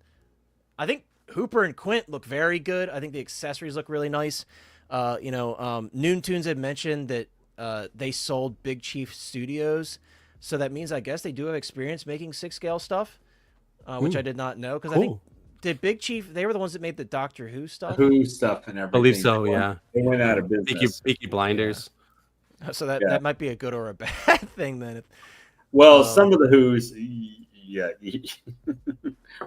I think Hooper and Quint look very good. I think the accessories look really nice. Noon Tunes had mentioned that they sold Big Chief Studios. So that means I guess they do have experience making 6-scale stuff, which I did not know. Because I think, did Big Chief, they were the ones that made the Doctor Who stuff? Who stuff and everything. I believe so, yeah. They went out of business. Peaky Blinders. So that might be a good or a bad thing then. Well, some of the Who's, yeah.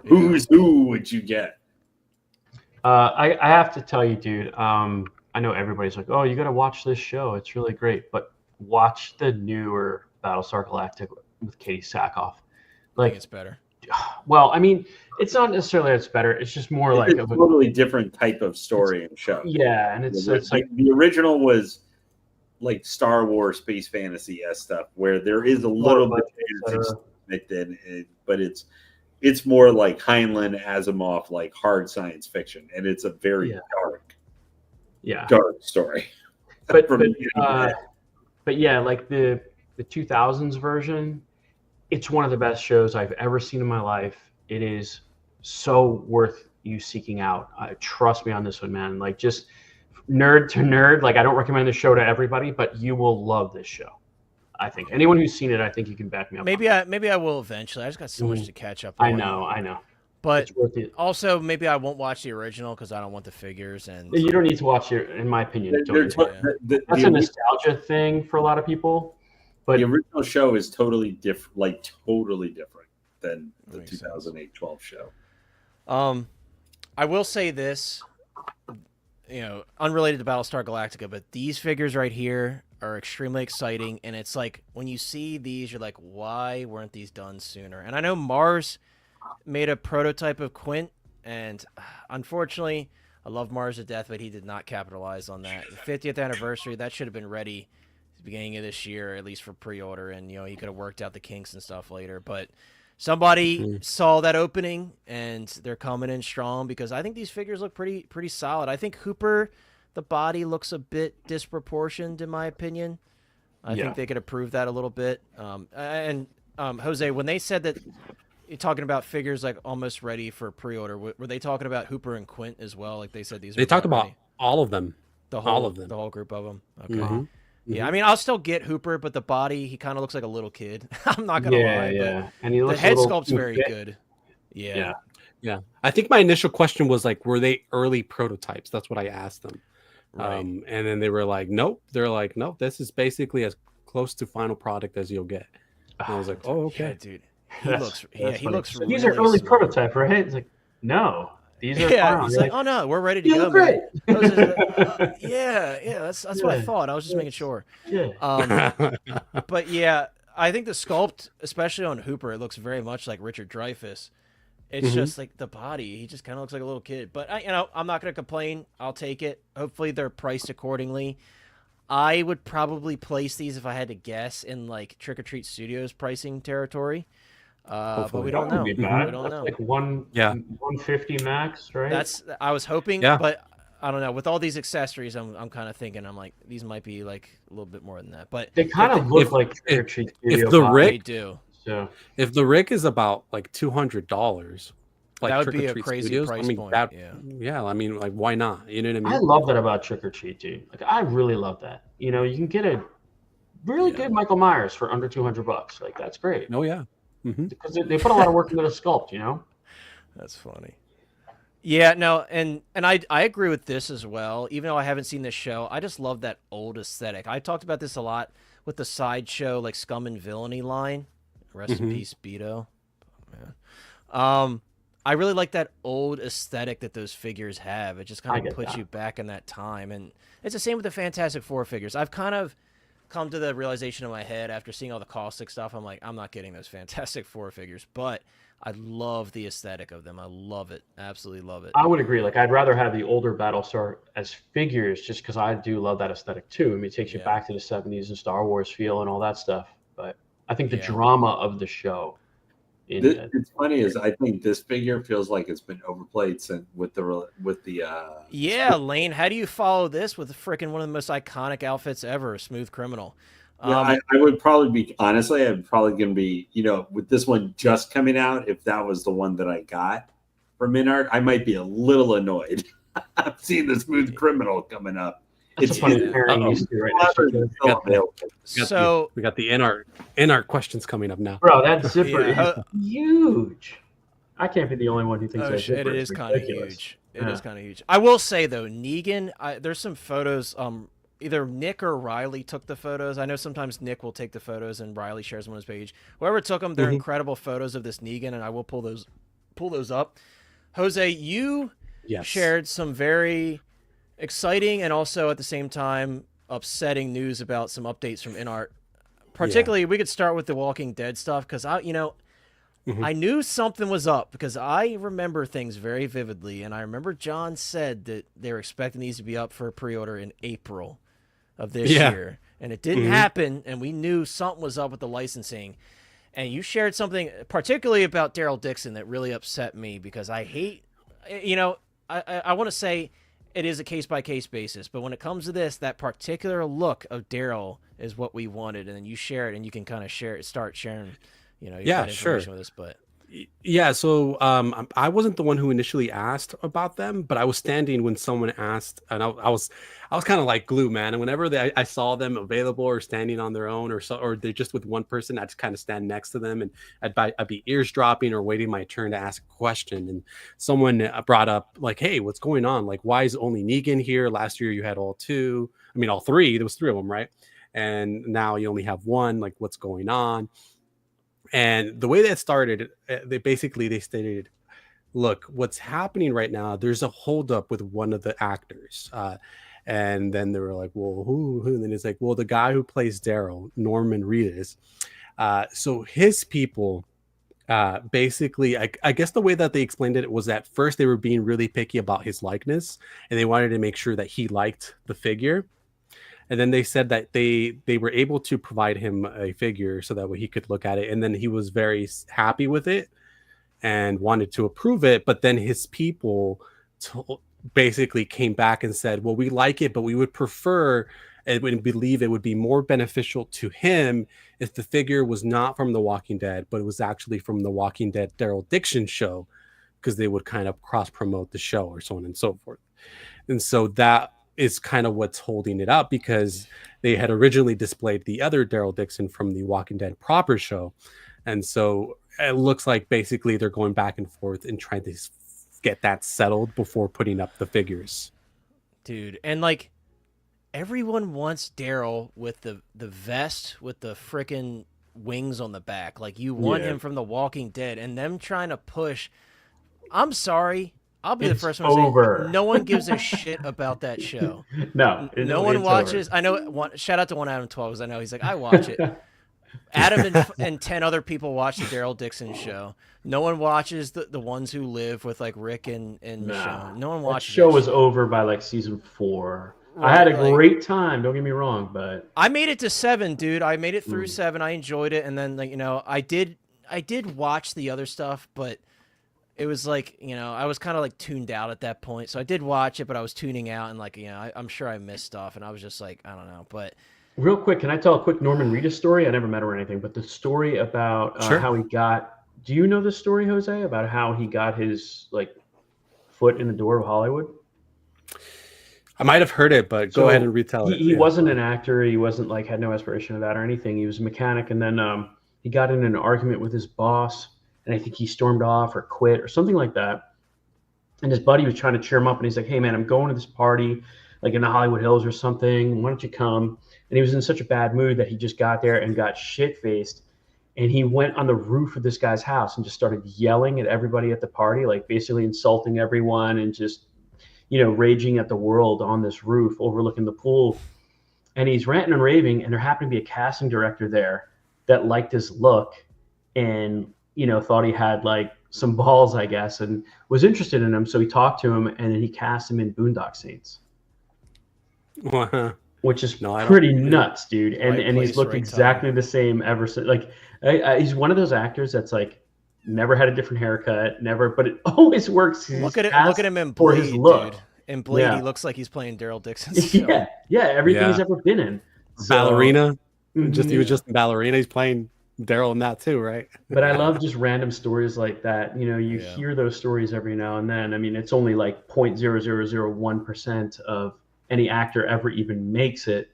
Who's who would you get? I have to tell you, dude. I know everybody's like, "Oh, you got to watch this show. It's really great." But watch the newer Battlestar Galactica with Katie Sackhoff. I think it's better. Well, I mean, it's not necessarily that it's better. It's just more like It's a totally different type of story and show. Yeah, and it's like the original was like Star Wars space fantasy stuff, where there is a little bit of fantasy connected, but it's more like Heinlein, Asimov, like hard science fiction, and it's a very dark story. But yeah, like the 2000s version, it's one of the best shows I've ever seen in my life. It is so worth you seeking out. Trust me on this one, man. Like, just nerd to nerd. Like, I don't recommend the show to everybody, but you will love this show. I think anyone who's seen it, I think you can back me up. Maybe I will eventually. I just got so much to catch up on. I know. But also, maybe I won't watch the original because I don't want the figures. And you don't need to watch it, in my opinion. That's a nostalgia thing for a lot of people. But the original show is totally different, than the 2008-12 show. I will say this, unrelated to Battlestar Galactica, but these figures right here are extremely exciting. And it's like, when you see these, you're like, why weren't these done sooner? And I know Mars made a prototype of Quint, and unfortunately, I love Mars to death, but he did not capitalize on that. The 50th anniversary, that should have been ready at the beginning of this year, at least for pre-order, and he could have worked out the kinks and stuff later. But somebody saw that opening and they're coming in strong, because I think these figures look pretty solid. I think Hooper, the body looks a bit disproportioned in my opinion. I think they could improve that a little bit. Jose, when they said that you're talking about figures like almost ready for pre-order, were they talking about Hooper and Quint as well? Like they said these. They talked about all of them. All of them. The whole group of them. Okay. Yeah, I mean, I'll still get Hooper, but the body, he kind of looks like a little kid. I'm not gonna lie. Yeah, and he looks the head sculpt's very good. Yeah. I think my initial question was like, were they early prototypes? That's what I asked them. Right. And then they were like, nope. They're like, nope. This is basically as close to final product as you'll get. And I was like, oh, okay, yeah, dude. He looks. So these are early prototype, right? It's like, no. These are final. He's like, oh no, we're ready to go. Great. That's what I thought. I was just making sure. But yeah, I think the sculpt, especially on Hooper, it looks very much like Richard Dreyfuss. It's just like the body. He just kind of looks like a little kid. But I'm not going to complain. I'll take it. Hopefully they're priced accordingly. I would probably place these, if I had to guess, in like Trick or Treat Studios pricing territory. But we don't know. We don't know. Like 150 max, right? I was hoping, but I don't know. With all these accessories, I'm kind of thinking, I'm like, these might be like a little bit more than that. But they kind of look like Trick or Treat Studio. If the Rick, they do. So if the Rick is about like $200, like that would Trick be or a Treat crazy Studios, price point. Yeah, I mean, like, why not? You know what I mean? I love that about Trick or Treat, dude. Like, I really love that. You know, you can get a really good Michael Myers for under $200. Like, that's great. Oh yeah, because they put a lot of work into the sculpt. You know, that's funny. Yeah, no, and I agree with this as well. Even though I haven't seen this show, I just love that old aesthetic. I talked about this a lot with the sideshow, like Scum and Villainy line. Rest in peace, Beto. Oh, man. I really like that old aesthetic that those figures have. It just kind of puts you back in that time. And it's the same with the Fantastic Four figures. I've kind of come to the realization in my head after seeing all the Caustic stuff. I'm like, I'm not getting those Fantastic Four figures, but I love the aesthetic of them. I love it. Absolutely love it. I would agree. Like, I'd rather have the older Battlestar as figures just because I do love that aesthetic too. I mean, it takes you back to the 70s and Star Wars feel and all that stuff. But I think the drama of the show. It's funny is I think this figure feels like it's been overplayed since with the Lane, how do you follow this with freaking one of the most iconic outfits ever, Smooth Criminal? I would probably be, honestly, I'm probably going to be, with this one just coming out, if that was the one that I got from InArt, I might be a little annoyed. I've seen the Smooth Criminal coming up. It's funny pairing these two right now. So we got the InArt questions coming up now. Bro, that zipper is huge. I can't be the only one who thinks that zipper it is kind of huge. It is kind of huge. I will say though, Negan, there's some photos. Either Nick or Riley took the photos. I know sometimes Nick will take the photos and Riley shares them on his page. Whoever took them, they're incredible photos of this Negan, and I will pull those up. Jose, you shared some very exciting and also at the same time upsetting news about some updates from InArt. Particularly, we could start with the Walking Dead stuff because I knew something was up because I remember things very vividly, and I remember John said that they were expecting these to be up for pre-order in April of this year, and it didn't happen, and we knew something was up with the licensing. And you shared something particularly about Daryl Dixon that really upset me because I hate, I want to say it is a case-by-case basis, but when it comes to this, that particular look of Daryl is what we wanted, and then you share it, and you can kind of start sharing, information with us. But so I wasn't the one who initially asked about them, but I was standing when someone asked, and I was kind of like glue, man. And whenever I saw them available or standing on their own, or they're just with one person, I'd just kind of stand next to them, and I'd be eavesdropping or waiting my turn to ask a question. And someone brought up like, "Hey, what's going on? Like, why is only Negan here? Last year you had all three. There was three of them, right? And now you only have one. Like, what's going on?" And the way that started, they stated, look, what's happening right now, there's a holdup with one of the actors. And then they were like, well, who? And then it's like, well, the guy who plays Daryl, Norman Reedus. So his people, basically, I guess the way that they explained it was that first they were being really picky about his likeness, and they wanted to make sure that he liked the figure. And then they said that they were able to provide him a figure so that way he could look at it, and then he was very happy with it and wanted to approve it. But then his people basically came back and said, well, we like it, but we would prefer and would believe it would be more beneficial to him if the figure was not from The Walking Dead, but it was actually from The Walking Dead Daryl Dixon show, because they would kind of cross promote the show or so on and so forth. And so that is kind of what's holding it up, because they had originally displayed the other Daryl Dixon from the Walking Dead proper show. And so it looks like basically they're going back and forth and trying to get that settled before putting up the figures. Dude, and like everyone wants Daryl with the vest with the freaking wings on the back. Like you want him from The Walking Dead, and them trying to push. I'm sorry. I'll be the first one to say no one gives a shit about that show. No one watches. Over. I know. Shout out to one Adam 12, because I know he's like, I watch it. Adam and 10 other people watch the Daryl Dixon show. No one watches the ones who live with like Rick and Michonne. No one watches. That show was over by like season 4. Right, I had a great time. Don't get me wrong, but I made it to 7, dude. I made it through 7. I enjoyed it, and then like I did watch the other stuff, but it was like I was kind of like tuned out at that point. So I did watch it, but I was tuning out, and like I'm sure I missed stuff, and I was just like I don't know, but. Real quick, can I tell a quick Norman Reedus story? I never met her or anything, but the story about how he got. Do you know the story, Jose, about how he got his like foot in the door of Hollywood? I might have heard it, but go ahead and retell it. He wasn't an actor. He wasn't like had no aspiration of that or anything. He was a mechanic, and then he got in an argument with his boss, and I think he stormed off or quit or something like that. And his buddy was trying to cheer him up, and he's like, "Hey, man, I'm going to this party, like in the Hollywood Hills or something. Why don't you come?" And he was in such a bad mood that he just got there and got shit-faced. And he went on the roof of this guy's house and just started yelling at everybody at the party, like basically insulting everyone and just, raging at the world on this roof overlooking the pool. And he's ranting and raving, and there happened to be a casting director there that liked his look and, thought he had like some balls, I guess, and was interested in him. So he talked to him, and then he cast him in Boondock Saints. Which is pretty nuts, dude. And he's looked exactly the same ever since. Like, he's one of those actors that's like never had a different haircut, but it always works. Look at him in Blade, dude. In Blade, he looks like he's playing Daryl Dixon. Everything he's ever been in. Ballerina, he was just in Ballerina. He's playing Daryl in that too, right? But I love just random stories like that. You hear those stories every now and then. I mean, it's only like 0.0001% of any actor ever even makes it,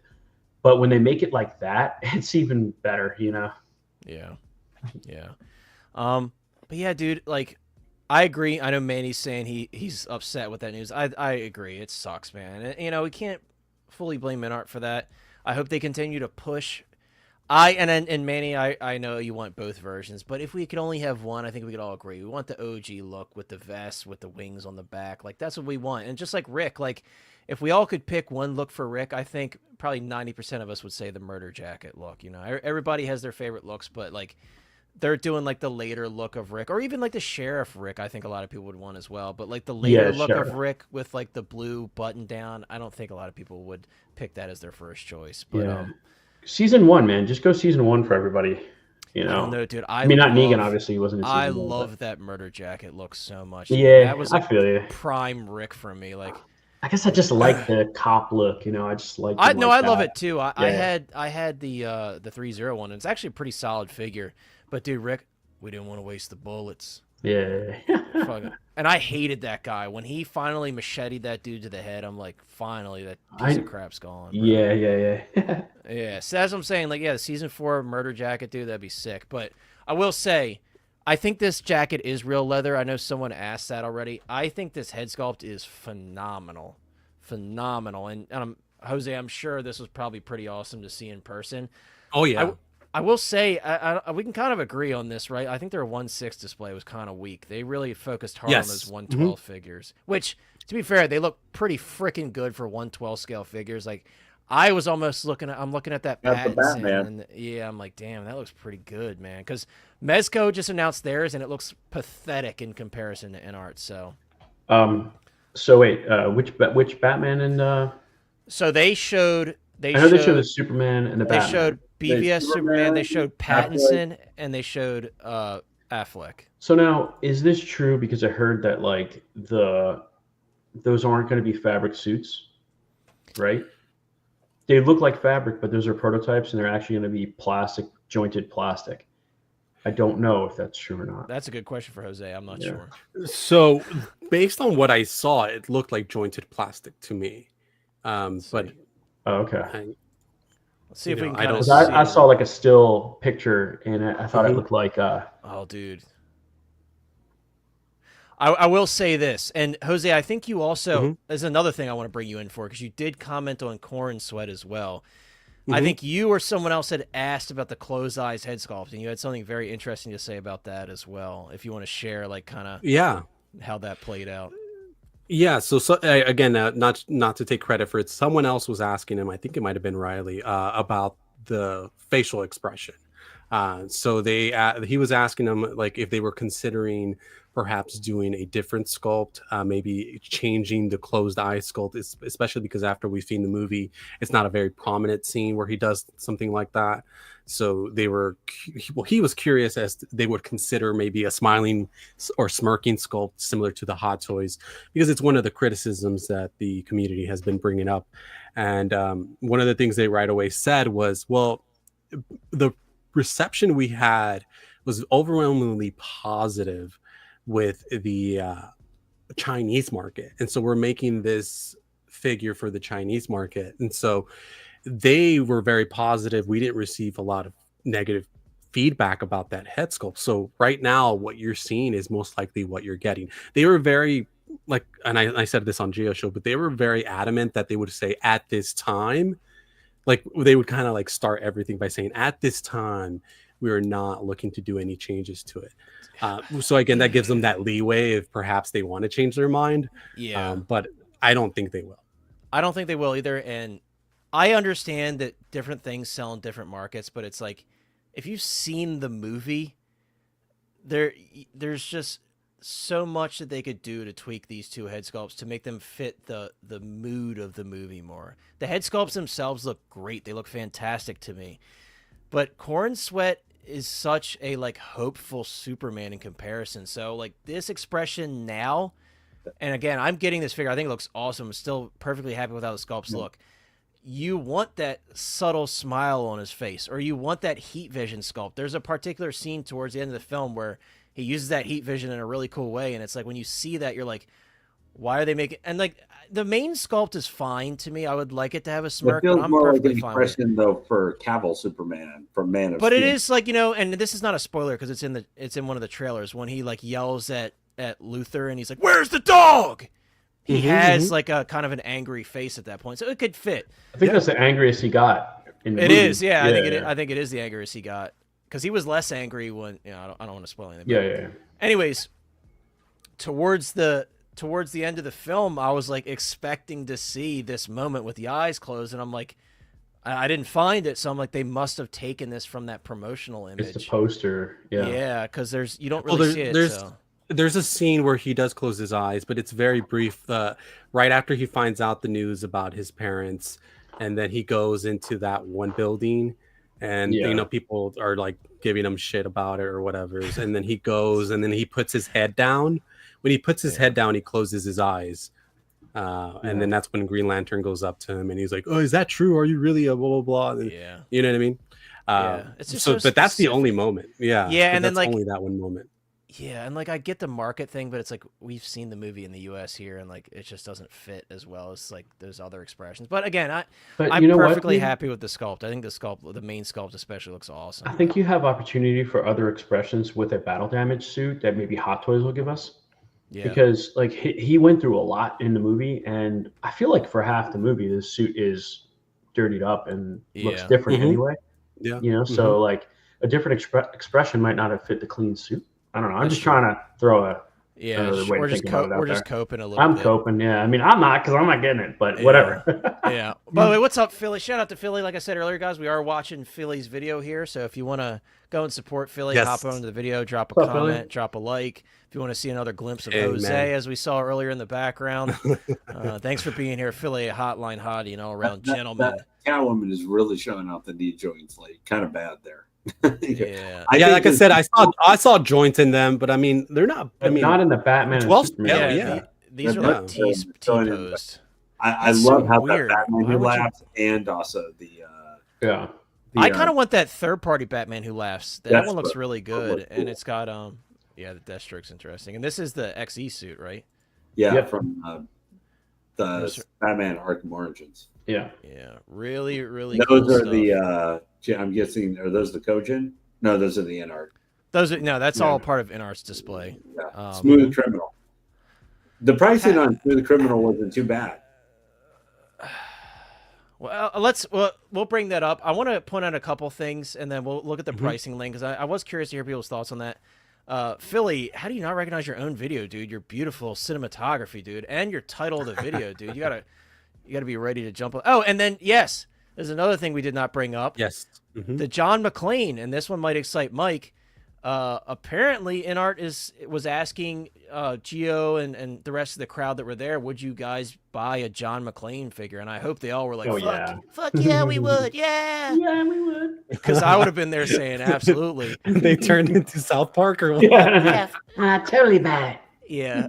but when they make it like that, it's even better, Yeah. But yeah, dude, like I agree. I know Manny's saying he's upset with that news. I agree. It sucks, man. And, we can't fully blame InArt for that. I hope they continue to push. And Manny, I know you want both versions, but if we could only have one, I think we could all agree. We want the OG look with the vest, with the wings on the back. Like, that's what we want. And just like Rick, like, if we all could pick one look for Rick, I think probably 90% of us would say the murder jacket look. Everybody has their favorite looks, but like they're doing like the later look of Rick, or even like the Sheriff Rick. I think a lot of people would want as well. But like the later look of Rick with like the blue button down, I don't think a lot of people would pick that as their first choice. But season 1, man, just go season 1 for everybody. I don't know, dude. I mean, not Negan, obviously, he wasn't. I love that murder jacket look so much. Yeah, that was I feel you. Prime Rick for me, like. I guess I just like the cop look, I just like. I love it too. I had the 301, and it's actually a pretty solid figure. But dude, Rick, we didn't want to waste the bullets. Yeah. And I hated that guy when he finally macheted that dude to the head. I'm like, finally, that piece of crap's gone. Bro. Yeah. Yeah. So as I'm saying, like, the season 4 murder jacket, dude, that'd be sick. But I will say, I think this jacket is real leather. I know someone asked that already. I think this head sculpt is phenomenal. And Jose, I'm sure this was probably pretty awesome to see in person. Oh, yeah. I will say, we can kind of agree on this, right? I think their 1/6 display was kind of weak. They really focused hard on those 1/12 figures, which, to be fair, they look pretty freaking good for 1/12 scale figures. Like, I was almost looking at that Pattinson, and I'm like, damn, that looks pretty good, man. Because Mezco just announced theirs, and it looks pathetic in comparison to InArt. So, so wait, which Batman and? So they showed I know they showed the Superman and the They Batman. showed BVS Superman. They showed Pattinson, and they showed Affleck. So now, is this true? Because I heard that like those aren't going to be fabric suits, right? They look like fabric, but those are prototypes, and they're actually going to be jointed plastic. I don't know if that's true or not. That's a good question for Jose. I'm not sure. So, based on what I saw, it looked like jointed plastic to me. But okay. Let's see if we can. I saw like a still picture, and I thought it looked like. Oh, dude. I will say this, and Jose, I think you also there's another thing I want to bring you in for, because you did comment on Corn Sweat as well. I think you or someone else had asked about the closed eyes head sculpt, and you had something very interesting to say about that as well. If you want to share, like, kind of how that played out. Yeah. So again, not to take credit for it, someone else was asking him. I think it might have been Riley about the facial expression. So he was asking them like if they were considering perhaps doing a different sculpt, maybe changing the closed eye sculpt, especially because after we've seen the movie, it's not a very prominent scene where he does something like that. So he was curious as they would consider maybe a smiling or smirking sculpt similar to the Hot Toys, because it's one of the criticisms that the community has been bringing up. And one of the things they right away said was, well, the reception we had was overwhelmingly positive with the Chinese market, and so we're making this figure for the Chinese market, and so they were very positive. We didn't receive a lot of negative feedback about that head sculpt. So right now what you're seeing is most likely what you're getting. They were very like, and I said this on Geo Show, but they were very adamant that they would say at this time, like they would kind of like start everything by saying at this time we are not looking to do any changes to it. So again, that gives them that leeway if perhaps they want to change their mind. But I don't think they will. I don't think they will either. And I understand that different things sell in different markets, but it's like, if you've seen the movie, there's just so much that they could do to tweak these two head sculpts to make them fit the mood of the movie more. The head sculpts themselves look great. They look fantastic to me. But Corn Sweat is such a like hopeful Superman in comparison. So like this expression now, and again, I'm getting this figure. I think it looks awesome. I'm still perfectly happy with how the sculpts look. You want that subtle smile on his face, or you want that heat vision sculpt. There's a particular scene towards the end of the film where he uses that heat vision in a really cool way. And it's like, when you see that, you're like, why are they making, and like the main sculpt is fine to me. I would like it to have a smirk, but I'm perfectly fine with it. Though for Cavill Superman from Man of But Steel. it is like, you know, and this is not a spoiler because it's in one of the trailers when he like yells at Luthor and he's like, "Where's the dog?" He has like a kind of an angry face at that point, so it could fit. I think that's the angriest he got in the movie. Is, yeah. I think it is the angriest he got, because he was less angry when, you know, I don't want to spoil anything. Yeah. Anyways, towards the end of the film, I was like expecting to see this moment with the eyes closed, and I'm like, I didn't find it, so I'm like, they must have taken this from that promotional image. It's the poster, yeah, because you don't really see it. There's a scene where he does close his eyes, but it's very brief. Right after he finds out the news about his parents, and then he goes into that one building, and you know, people are like giving him shit about it or whatever. And then he goes, and then he puts his head down. When he puts his head down, he closes his eyes. And then that's when Green Lantern goes up to him and he's like, "Oh, is that true? Are you really a blah, blah, blah?" And, you know what I mean? It's just so but that's the only moment. Yeah. And then like only that one moment. Yeah, and like I get the market thing, but it's like we've seen the movie in the US here, and like it just doesn't fit as well as like those other expressions. But again, I'm perfectly happy with the sculpt. I think the main sculpt especially looks awesome. I think you have opportunity for other expressions with a battle damage suit that maybe Hot Toys will give us. Yeah. Because like he went through a lot in the movie, and I feel like for half the movie the suit is dirtied up and looks different anyway. Yeah. You know, so like a different expression might not have fit the clean suit. I don't know. I'm just trying to throw Yeah, the way to we're just think about it out we're just there. coping a little I'm bit. coping, yeah. I mean, I'm not because I'm not getting it, but whatever. Yeah. By the way, what's up, Philly? Shout out to Philly. Like I said earlier, guys, we are watching Philly's video here. So if you want to go and support Philly, hop on to the video, drop a What's up, comment, Philly? drop a like. If you want to see another glimpse of Hey, Jose, man. as we saw earlier in the background, thanks for being here, Philly Hotline Hottie, and all around gentlemen. That Catwoman is really showing out the knee joints, like kind of bad there. Yeah. Like I said, I saw joints in them, but I mean, they're not. I mean, not in the Batman. 12 and Superman. yeah. These are like T-posed. I It's love so how weird. that Batman Why who would you- laughs, and also the I kind of want that third-party Batman who laughs. That That's one looks what- really that would good, look and cool. it's got the Deathstroke's interesting, and this is the XE suit, right? from the Batman Arkham Origins. Yeah. Yeah, really, really. Those cool are stuff. the I'm guessing, are those the Kojin? No, those are the InArt. Those are that's all part of InArt's display. Yeah. Smooth Criminal. The pricing on Smooth Criminal wasn't too bad. Well, we'll bring that up. I want to point out a couple things, and then we'll look at the pricing link, because I was curious to hear people's thoughts on that. Philly, how do you not recognize your own video, dude? Your beautiful cinematography, dude, and your title of the video, dude. You gotta be ready to jump. Oh, and then yes, there's another thing we did not bring up. Yes. The John McClane, and this one might excite Mike. Apparently, InArt was asking Geo and the rest of the crowd that were there, would you guys buy a John McClane figure? And I hope they all were like, fuck yeah, we would, yeah, we would. because I would have been there saying absolutely. They turned into South Park or what? Yeah. Totally buy it. Yeah.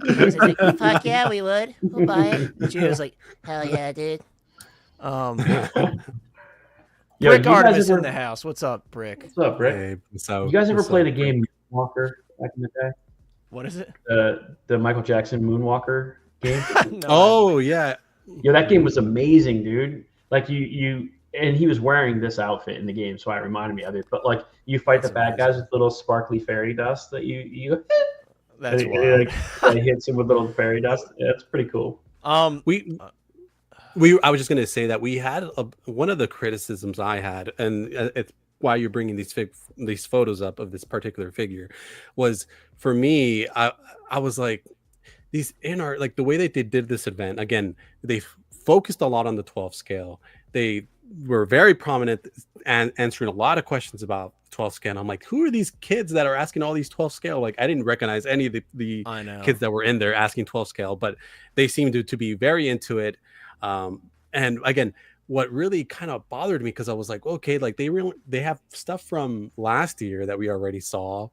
Fuck yeah, we would. We'll buy it. Geo's like, Hell yeah, dude. Yo, Brick you guys Artemis ever- in the house. What's up, Brick? What's up, Rick? Hey, so You guys ever what's played up? a game Moonwalker back in the day? What is it? The Michael Jackson Moonwalker game? No, Oh yeah, Yo, that game was amazing, dude. Like you and he was wearing this outfit in the game, so it reminded me of it. But like you fight That's the bad guys with little sparkly fairy dust that you that's and wild. it hits him with little fairy dust. Yeah, it's pretty cool. I was just going to say that we had one of the criticisms I had, and it's why you're bringing these photos up of this particular figure, was for me, I was like, these InArt, like the way that they did this event, again, they focused a lot on the 12 scale. They were very prominent and answering a lot of questions about 12 scale. I'm like, who are these kids that are asking all these 12 scale? Like, I didn't recognize any of the I know. kids that were in there asking 12 scale, but they seemed to be very into it. And again, what really kind of bothered me, because I was like, okay, like they have stuff from last year that we already saw,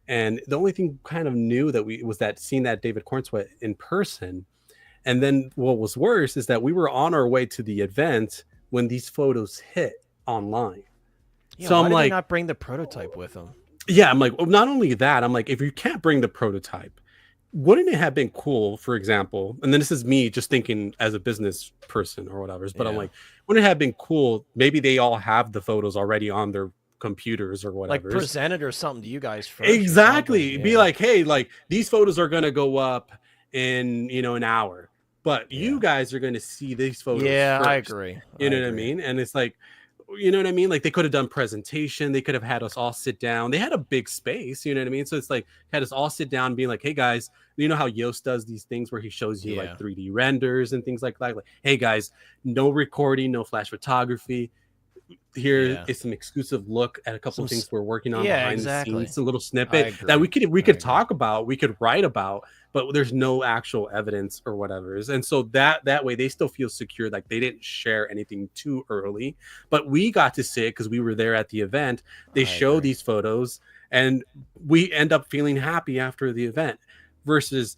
and the only thing kind of new that was seeing that David Cornsweet in person. And then what was worse is that we were on our way to the event when these photos hit online. Yeah, so why I'm did they like, not bring the prototype with them? yeah, I'm like, well, not only that, I'm like, if you can't bring the prototype, wouldn't it have been cool, for example, and then this is me just thinking as a business person or whatever, but I'm like, wouldn't it have been cool, maybe they all have the photos already on their computers or whatever, like present it or something to you guys first. Exactly. Be like, hey, like these photos are gonna go up in an hour, but you guys are gonna see these photos first. I agree. You know what I mean? And it's like, you know what I mean? Like they could have done presentation. They could have had us all sit down. They had a big space, you know what I mean? So it's like had us all sit down being like, hey guys, you know how Yoast does these things where he shows you like 3D renders and things like that? Like, hey guys, no recording, no flash photography. Here is some exclusive look at a couple of things we're working on behind the scenes, a little snippet that we could talk about, we could write about, but there's no actual evidence or whatever. And so that way they still feel secure, like they didn't share anything too early, but we got to see it because we were there at the event. They show these photos and we end up feeling happy after the event, versus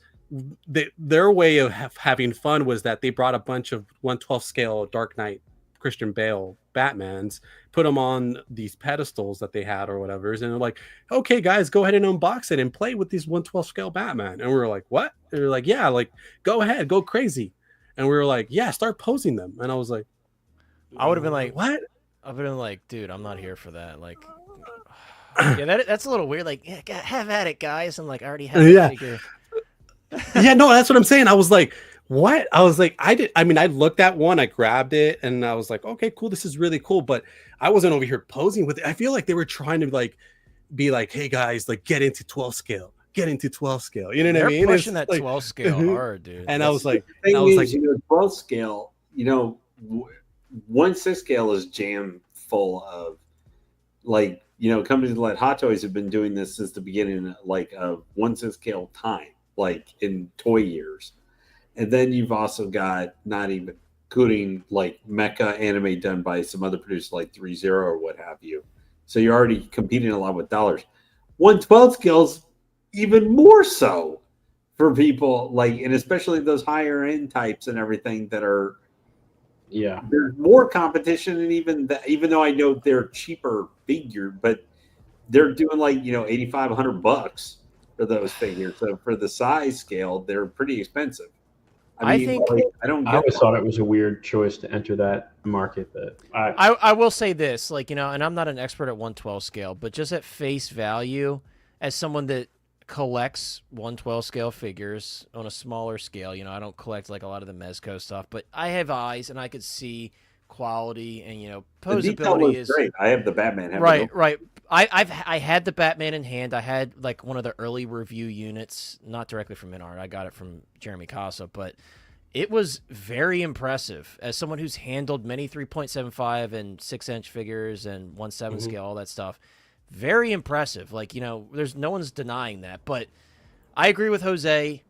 their way of having fun was that they brought a bunch of 1/12 scale Dark Knight Christian Bale Batmans, put them on these pedestals that they had or whatever, and they're like, okay guys, go ahead and unbox it and play with these 1/12 scale Batman. And we were like, what? And they're like, yeah, like go ahead, go crazy. And we were like, yeah, start posing them. And I was like, I would have been like, what? I've been like, dude, I'm not here for that. Like, yeah, that's a little weird. Like, yeah, have at it, guys. I'm like, I already have a figure. Yeah, no, that's what I'm saying. I was like, what? I was like, I looked at one, I grabbed it, and I was like, okay, cool, this is really cool. But I wasn't over here posing with it. I feel like they were trying to like be like, hey guys, like get into 12 scale, getting to 12 scale. You know what They're I mean? pushing It's that like, 12 scale hard, dude. and I was like, the thing is, 12 scale, 1/6 scale is jam full of companies like Hot Toys have been doing this since the beginning, of 1/6 scale time, in toy years. And then you've also got not even including mecha anime done by some other producers like 3-0 or what have you. So you're already competing a lot with dollars. 1/12 scales even more so for people and especially those higher end types and everything that are there's more competition, and even though I know they're cheaper figure, but they're doing $8,500 for those figures. So for the size scale, they're pretty expensive. I mean, I don't. I always thought it was a weird choice to enter that market. But I will say this, and I'm not an expert at 1/12 scale, but just at face value, as someone that collects 1/12 scale figures on a smaller scale, I don't collect a lot of the Mezco stuff, but I have eyes and I could see quality and posability is great. I have the Batman. Right. I had the Batman in hand. I had one of the early review units, not directly from InArt. I got it from Jeremy Casa, but it was very impressive as someone who's handled many 3.75 and 6-inch figures and 1/7 scale, all that stuff. Very impressive. There's no one's denying that, but I agree with Jose.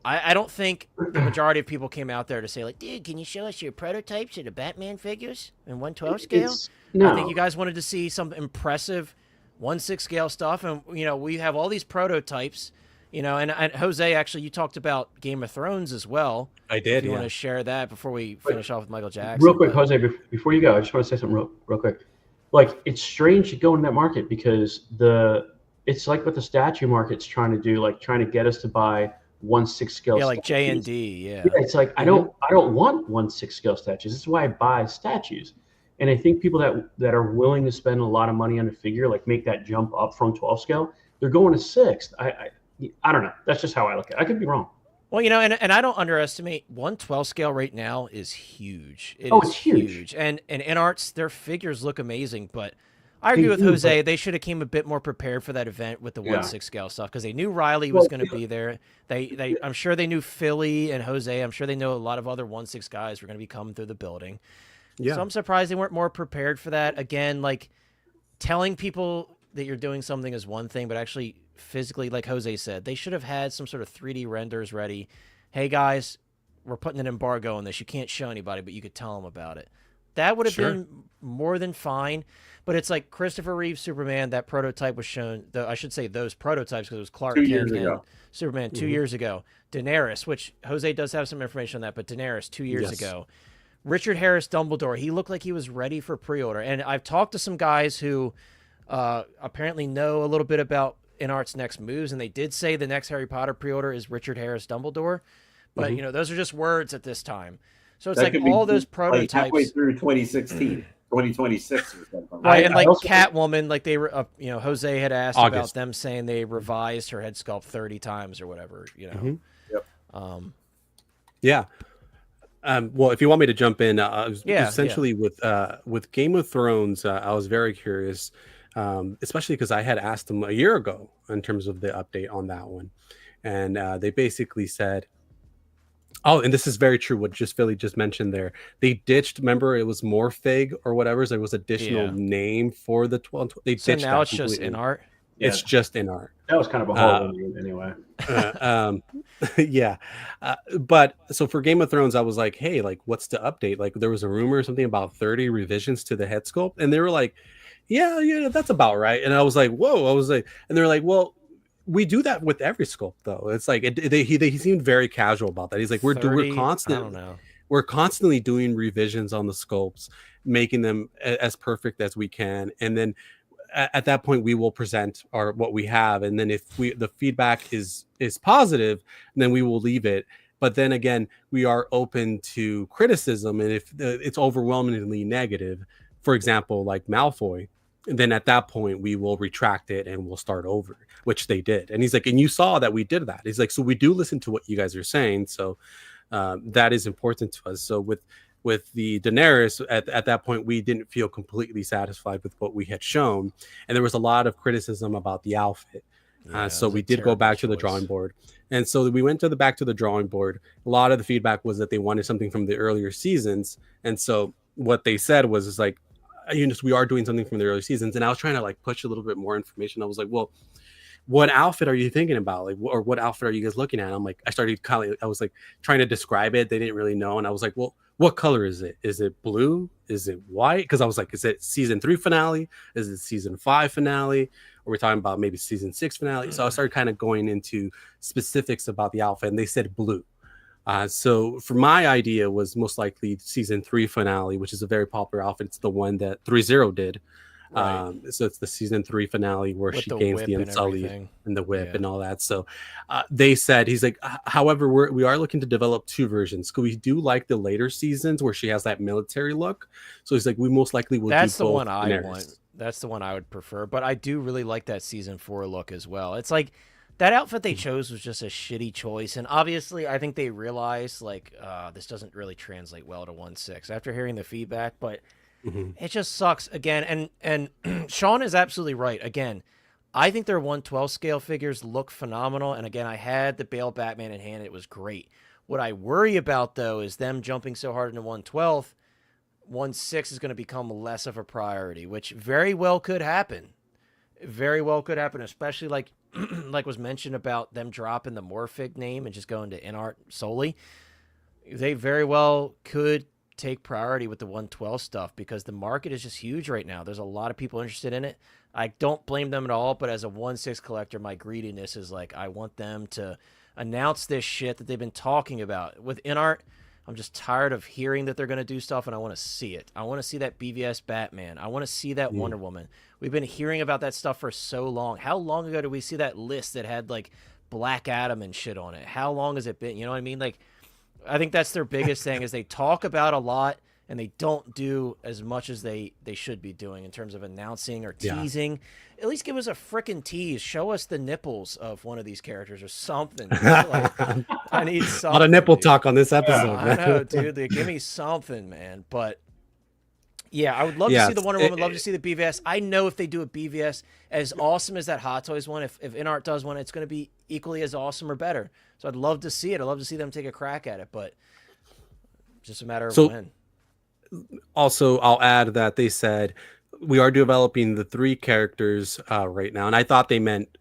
I don't think the majority of people came out there to say dude, can you show us your prototypes of the Batman figures in 1/12 scale? No. I think you guys wanted to see some impressive 1/6 scale stuff, and we have all these prototypes, and Jose, actually, you talked about Game of Thrones as well. I did. If you want to share that before we finish off with Michael Jackson. Real quick, Jose, before you go, I just want to say something real quick. It's strange to go in that market because it's like what the statue market's trying to do, trying to get us to buy 1/6 scale. Yeah, statues. J&D. Yeah. It's I don't want 1/6 scale statues. This is why I buy statues. And I think people that are willing to spend a lot of money on a figure, make that jump up from 12 scale, they're going to 6. I don't know. That's just how I look at it. I could be wrong. Well, and I don't underestimate 1/12 scale right now is huge. It's huge. And InArts, their figures look amazing, but I agree with Jose. They should have came a bit more prepared for that event with the 1/6 scale stuff because they knew Riley was going to be there. I'm sure they knew Philly and Jose. I'm sure they know a lot of other 1/6 guys were going to be coming through the building. Yeah. So I'm surprised they weren't more prepared for that. Again, telling people that you're doing something is one thing, but actually physically, like Jose said, they should have had some sort of 3D renders ready. Hey guys, we're putting an embargo on this. You can't show anybody, but you could tell them about it. That would have been more than fine. But it's like Christopher Reeve Superman, that prototype was shown. I should say those prototypes because it was Clark Kent and Superman 2 years ago. Daenerys, which Jose does have some information on that, but Daenerys 2 years ago. Richard Harris Dumbledore, he looked like he was ready for pre-order. And I've talked to some guys who apparently know a little bit about InArt's next moves, and they did say the next Harry Potter pre-order is Richard Harris Dumbledore. But, those are just words at this time. So it's that all those prototypes. Halfway through 2016. 2026 or something. Right, and Catwoman, they were, Jose had asked about them saying they revised her head sculpt 30 times or whatever, Yep. Yeah. Well, if you want me to jump in, essentially with Game of Thrones, I was very curious, especially because I had asked them a year ago in terms of the update on that one, and they basically said, oh, and this is very true. What Philly just mentioned there, they ditched. Remember, it was Morphig or whatever. So there was additional name for the 12. They ditched. So now that it's just InArt. It's just InArt. That was kind of a horrible name anyway. But so for Game of Thrones, I was like, hey, what's the update? There was a rumor or something about 30 revisions to the head sculpt, and they were like, yeah, that's about right. And I was like, whoa. And they're like, well, we do that with every sculpt though. It's he seemed very casual about that. He's like, we're constantly doing revisions on the sculpts, making them as perfect as we can, and then at that point we will present what we have, and then if the feedback is positive, then we will leave it. But then again, we are open to criticism, and if it's overwhelmingly negative, for example, like Malfoy, then at that point we will retract it and we'll start over, which they did. And he's like, and you saw that we did that. He's like, so we do listen to what you guys are saying. So that is important to us. So with the Daenerys, at that point, we didn't feel completely satisfied with what we had shown. And there was a lot of criticism about the outfit. Yeah, So it was we a did go terrible back to the choice. drawing board. And so we went back to the drawing board. A lot of the feedback was that they wanted something from the earlier seasons. And so what they said was, is like, we are doing something from the early seasons. And I was trying to like push a little bit more information. I was like, well, what outfit are you thinking about? Like, or what outfit are you guys looking at? I'm like, I was like trying to describe it. They didn't really know. And I was like, well, what color is it? Is it blue? Is it white? Because I was like, is it season 3 finale? Is it season 5 finale? Or we're talking about maybe season 6 finale. So I started kind of going into specifics about the outfit, and they said blue. So for my idea was most likely season 3 finale, which is a very popular outfit. It's the one that 3-0 did. Right. So it's the season 3 finale where With she the gains whip the and Unsullied everything. and the whip Yeah. and all that. So they said, he's like, however, we are looking to develop 2 versions. Because we do like the later seasons where she has that military look. So he's like, we most likely will That's do the both one I Daenerys. want. That's the one I would prefer. But I do really like that season 4 look as well. It's like that outfit they chose was just a shitty choice. And obviously, I think they realized like this doesn't really translate well to 1/6 after hearing the feedback. But it just sucks again. And Sean is absolutely right. Again, I think their 1/12 scale figures look phenomenal. And again, I had the Bale Batman in hand. It was great. What I worry about, though, is them jumping so hard into 1/12. 1/6 is going to become less of a priority, which very well could happen. Very well could happen, especially like like was mentioned about them dropping the Morphig name and just going to InArt solely. They very well could take priority with the 1/12 stuff because the market is just huge right now. There's a lot of people interested in it. I don't blame them at all, but as a 1/6 collector, my greediness is like I want them to announce this shit that they've been talking about. With InArt, I'm just tired of hearing that they're going to do stuff, and I want to see it. I want to see that BVS Batman. I want to see that Wonder Woman. We've been hearing about that stuff for so long. How long ago did we see that list that had, like, Black Adam and shit on it? How long has it been? You know what I mean? Like, I think that's their biggest thing is they talk about a lot, and they don't do as much as they should be doing in terms of announcing or teasing. At least give us a frickin' tease. Show us the nipples of one of these characters or something. Like, I need something. A lot of nipple dude. talk on this episode, I man. know, dude. Give me something, man. But yeah, I would love to see the Wonder Woman. Love to see the BVS. I know if they do a BVS as awesome as that Hot Toys one, if InArt does one, it's going to be equally as awesome or better. So I'd love to see it. I'd love to see them take a crack at it, but just a matter of when. Also, I'll add that they said we are developing the 3 characters right now, and I thought they meant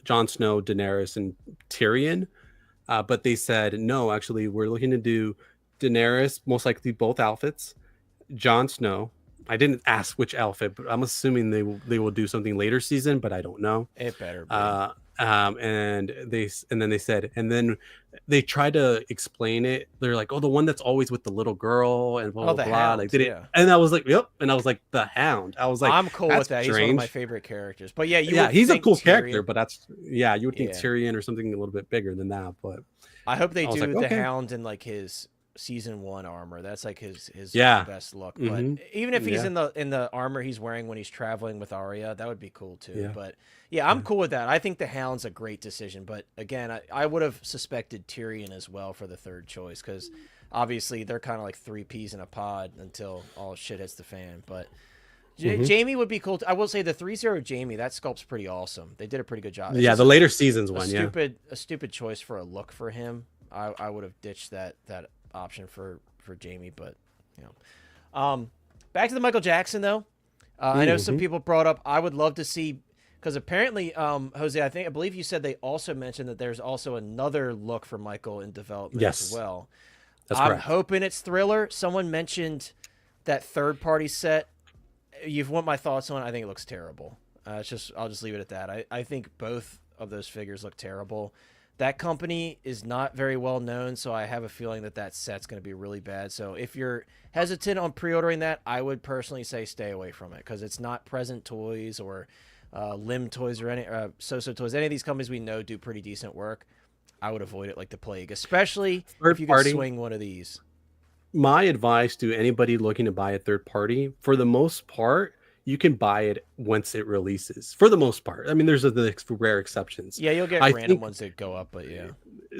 Jon Snow, Daenerys, and Tyrion, but they said no. Actually, we're looking to do Daenerys, most likely both outfits. Jon Snow. I didn't ask which outfit, but I'm assuming they will do something later season, but I don't know. It better be. And then they said, and then they tried to explain it. They're like, oh, the one that's always with the little girl and blah blah blah. Hound, like, and I was like, yep. And I was like, the Hound. I was like, I'm cool with that. Strange. He's one of my favorite characters. But yeah, he's a cool Tyrion, character. But that's you would think Tyrion or something a little bit bigger than that. But I hope they do the Hound in like his season 1 armor. That's like his best look. But even if he's in the armor he's wearing when he's traveling with Arya, that would be cool too. But yeah, I'm cool with that. I think the Hound's a great decision. But again, I would have suspected Tyrion as well for the 3rd choice because obviously they're kind of like 3 peas in a pod until all shit hits the fan. But Jamie would be cool. I will say the 3-0 Jamie, that sculpt's pretty awesome. They did a pretty good job. It's the later seasons one. A stupid choice for a look for him. I would have ditched that option for Jamie, but back to the Michael Jackson though. I know some people brought up I would love to see because apparently Jose, I believe you said they also mentioned that there's also another look for Michael in development as well. I'm hoping it's Thriller. Someone mentioned that 3rd-party set. You've want my thoughts on it. I think it looks terrible. I'll just leave it at that. I think both of those figures look terrible. That company is not very well known, so I have a feeling that set's going to be really bad. So if you're hesitant on pre-ordering that, I would personally say stay away from it because it's not Present Toys or Limb Toys or any So Toys. Any of these companies we know do pretty decent work. I would avoid it like the plague, especially if you can swing one of these. My advice to anybody looking to buy a 3rd party, for the most part, you can buy it once it releases. For the most part, I mean, there's the rare exceptions. Yeah, you'll get random ones that go up, but yeah.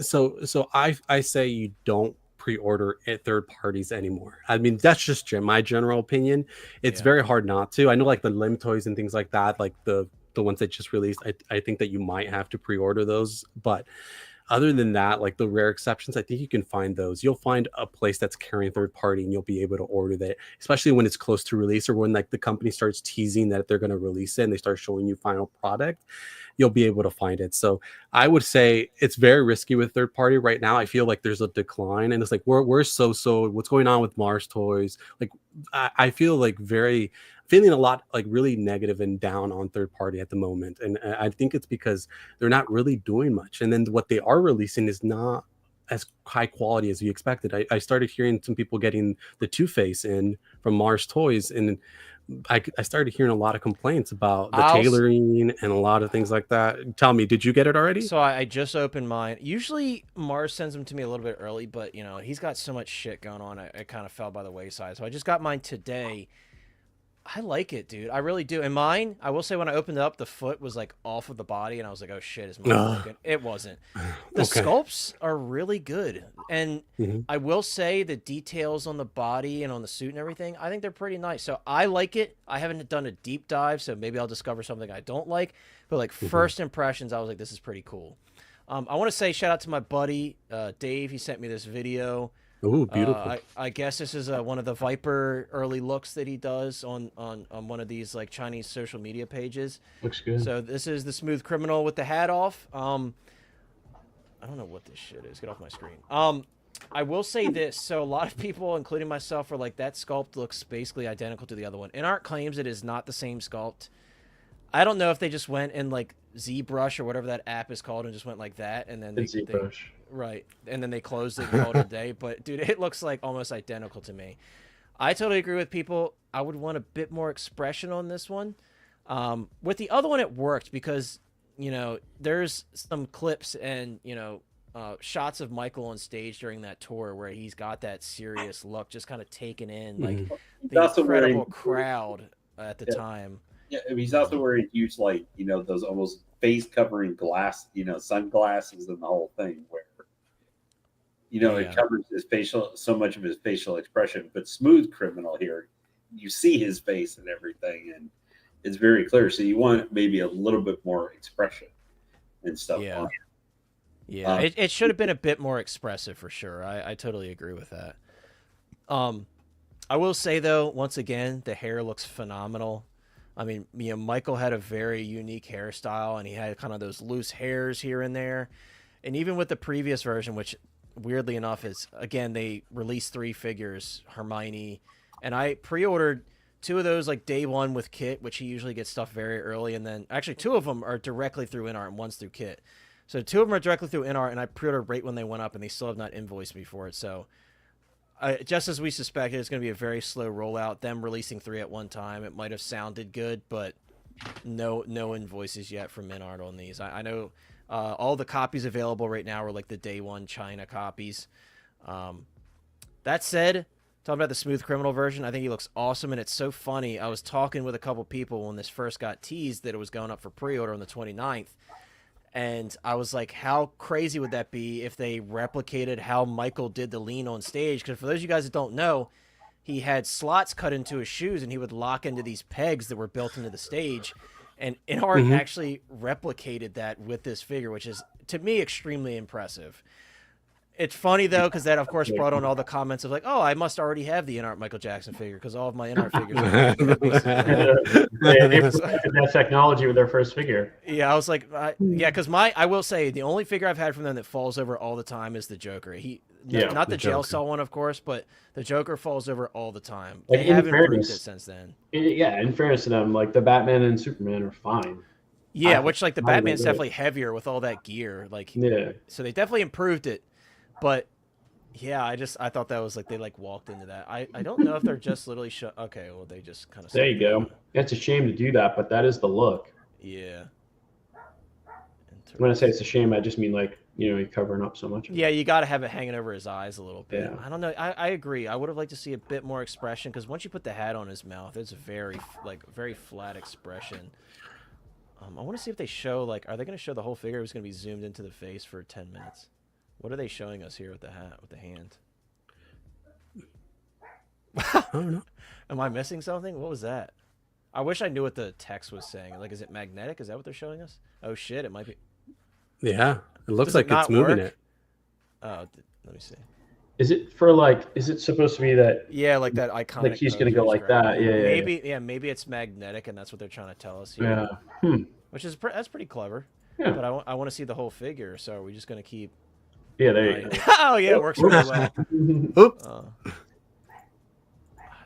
So I say you don't pre-order at 3rd parties anymore. I mean, that's just my general opinion. It's very hard not to. I know like the Limb Toys and things like that, like the the ones that just released, I think that you might have to pre-order those. But other than that, like the rare exceptions, I think you can find those. You'll find a place that's carrying third party, and you'll be able to order that, especially when it's close to release, or when like the company starts teasing that they're going to release it and they start showing you final product. You'll be able to find it. So I would say it's very risky with third party right now. I feel like there's a decline, and it's like we're so what's going on with Mars Toys. Like I feel like feeling a lot like really negative and down on third party at the moment, and I think it's because they're not really doing much, and then what they are releasing is not as high quality as you expected. I started hearing some people getting the Two-Face in from Mars Toys, and I started hearing a lot of complaints about the tailoring and a lot of things like that. Tell me, did you get it already? So I just opened mine. Usually Mars sends them to me a little bit early, but you know, he's got so much shit going on, it kind of fell by the wayside. So I just got mine today. I like it, dude. I really do. And mine, I will say, when I opened it up, the foot was like off of the body, and I was like, "Oh shit, is mine broken?" It wasn't. The sculpts are really good, and I will say the details on the body and on the suit and everything, I think they're pretty nice. So I like it. I haven't done a deep dive, so maybe I'll discover something I don't like. But like first impressions, I was like, "This is pretty cool." I want to say shout out to my buddy Dave. He sent me this video. Oh, beautiful. I guess this is one of the Viper early looks that he does on one of these like Chinese social media pages. Looks good. So this is the Smooth Criminal with the hat off. I don't know what this shit is. Get off my screen. I will say this. So a lot of people, including myself, are like, that sculpt looks basically identical to the other one. InArt claims it is not the same sculpt. I don't know if they just went in like ZBrush or whatever that app is called and just went like that, and then they right, and then they closed it and called it a day. But dude, it looks like almost identical to me. I totally agree with people. I would want a bit more expression on this one. With the other one, it worked because, you know, there's some clips and, you know, shots of Michael on stage during that tour where he's got that serious look, just kind of taken in, like the incredible crowd at the time. Yeah, he's also wearing huge, like, you know, those almost face covering glass, you know, sunglasses and the whole thing, where, you know, it covers his facial, so much of his facial expression. But Smooth Criminal here, you see his face and everything, and it's very clear. So you want maybe a little bit more expression and stuff. Yeah, yeah. It should have been a bit more expressive for sure. I totally agree with that. I will say though, once again, the hair looks phenomenal. I mean, you know, Michael had a very unique hairstyle, and he had kind of those loose hairs here and there. And even with the previous version, which weirdly enough is, again, they released 3 figures, Hermione, and I pre-ordered 2 of those like day one with Kit, which he usually gets stuff very early, and then actually 2 of them are directly through InArt and one's through Kit. So 2 of them are directly through InArt, and I pre-ordered right when they went up, and they still have not invoiced me for it. So just as we suspected, it's going to be a very slow rollout. Them releasing 3 at one time, it might have sounded good, but no invoices yet from InArt on these. I know all the copies available right now are like the day one China copies. That said, talking about the Smooth Criminal version, I think he looks awesome, and it's so funny. I was talking with a couple people when this first got teased that it was going up for pre-order on the 29th. And I was like, how crazy would that be if they replicated how Michael did the lean on stage? Because for those of you guys that don't know, he had slots cut into his shoes, and he would lock into these pegs that were built into the stage. And InArt actually replicated that with this figure, which is, to me, extremely impressive. It's funny, though, because that, of course, brought on all the comments of like, oh, I must already have the InArt Michael Jackson figure because all of my InArt figures they perfected that technology with their first figure. Yeah, I was like, yeah, because I will say, the only figure I've had from them that falls over all the time is the Joker. Not the jail cell one, of course, but the Joker falls over all the time. They haven't improved it since then. Yeah, in fairness to them, like the Batman and Superman are fine. Yeah, which like the Batman's definitely heavier with all that gear. Like, yeah. So they definitely improved it. But yeah, I thought that was like they like walked into that. I don't know if they're just literally okay, well they just kind of. There you go. It's a shame to do that, but that is the look. Yeah. When I say it's a shame, I just mean like, you know, you're covering up so much. Yeah, you got to have it hanging over his eyes a little bit. Yeah. I don't know. I agree. I would have liked to see a bit more expression because once you put the hat on his mouth, it's a very flat expression. I want to see if they show like, are they going to show the whole figure? Or is going to be zoomed into the face for 10 minutes? What are they showing us here with the hat, with the hand? I don't know. Am I missing something? What was that? I wish I knew what the text was saying. Like, is it magnetic? Is that what they're showing us? Oh shit, it might be. Yeah, it looks Does it like it's not moving work? it. Oh, let me see. Is it for like? Is it supposed to be that? Yeah, like that iconic. Like he's pose gonna you're go like that? describing. Yeah, Maybe, yeah, maybe it's magnetic, and that's what they're trying to tell us here. yeah. Hmm. Which is that's pretty clever. Yeah. But I want to see the whole figure. So are we just gonna keep? Yeah, there you go. Oh yeah, it works really well. Oops.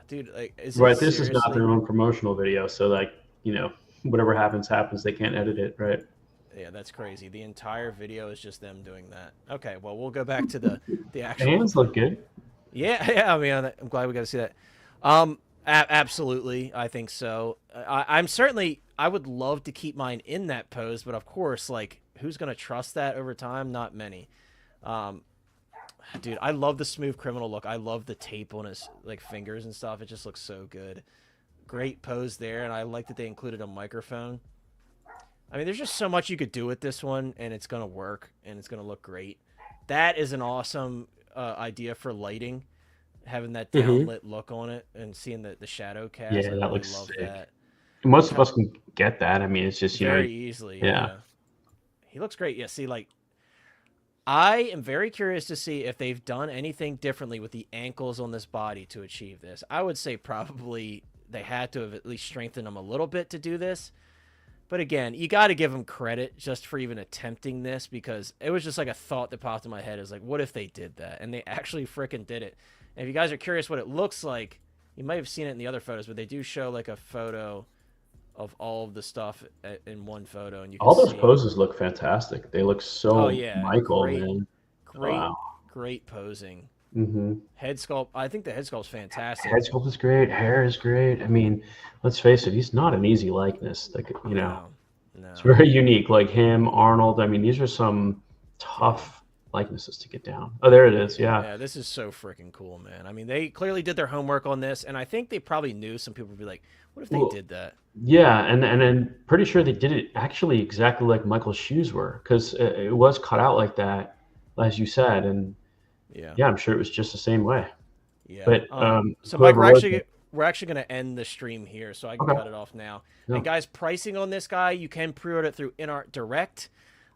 Dude, like, is Right, it this is not seriously- their own promotional video, so like, you know, whatever happens, happens. They can't edit it, right? Yeah, that's crazy. The entire video is just them doing that. Okay, well, we'll go back to the actual. Hands look good. Yeah, yeah. I mean, I'm glad we got to see that. Absolutely, I think so. I'm certainly. I would love to keep mine in that pose, but of course, like, who's gonna trust that over time? Not many. Dude, I love the smooth criminal look. I love the tape on his like fingers and stuff. It just looks so good. Great pose there, and I like that they included a microphone. I mean, there's just so much you could do with this one, and it's gonna work, and it's gonna look great. That is an awesome idea for lighting, having that downlit look on it, and seeing the shadow cast. Yeah, I that really looks love sick. that. Most of us can get that. I mean, it's just, you Very know, easily. yeah. He looks great. Yeah, see, like, I am very curious to see if they've done anything differently with the ankles on this body to achieve this. I would say probably they had to have at least strengthened them a little bit to do this. But again, you got to give them credit just for even attempting this, because it was just like a thought that popped in my head. Is like, what if they did that? And they actually freaking did it. And if you guys are curious what it looks like, you might have seen it in the other photos, but they do show like a photo of all of the stuff in one photo, and you can all those see poses look fantastic. They look so Oh, yeah, Michael, great. man. great, Wow. great posing. Mm-hmm. Head sculpt. I think the head sculpt's fantastic. Head sculpt is great. Hair is great. I mean, let's face it, he's not an easy likeness. Like, you know, No. it's very unique. Like him, Arnold. I mean, these are some tough likenesses to get down. Oh, there it is. Yeah. Yeah, this is so freaking cool, man. I mean, they clearly did their homework on this, and I think they probably knew some people would be like, what if they Well, did that? Yeah, and I'm pretty sure they did it actually exactly like Michael's shoes were, because it was cut out like that, as you said, and Yeah. yeah, I'm sure it was just the same way. Yeah. But so Mike, whoever we're actually going to end the stream here, so I can Okay. cut it off now. Yeah. And guys, pricing on this guy, you can pre-order it through InArt Direct.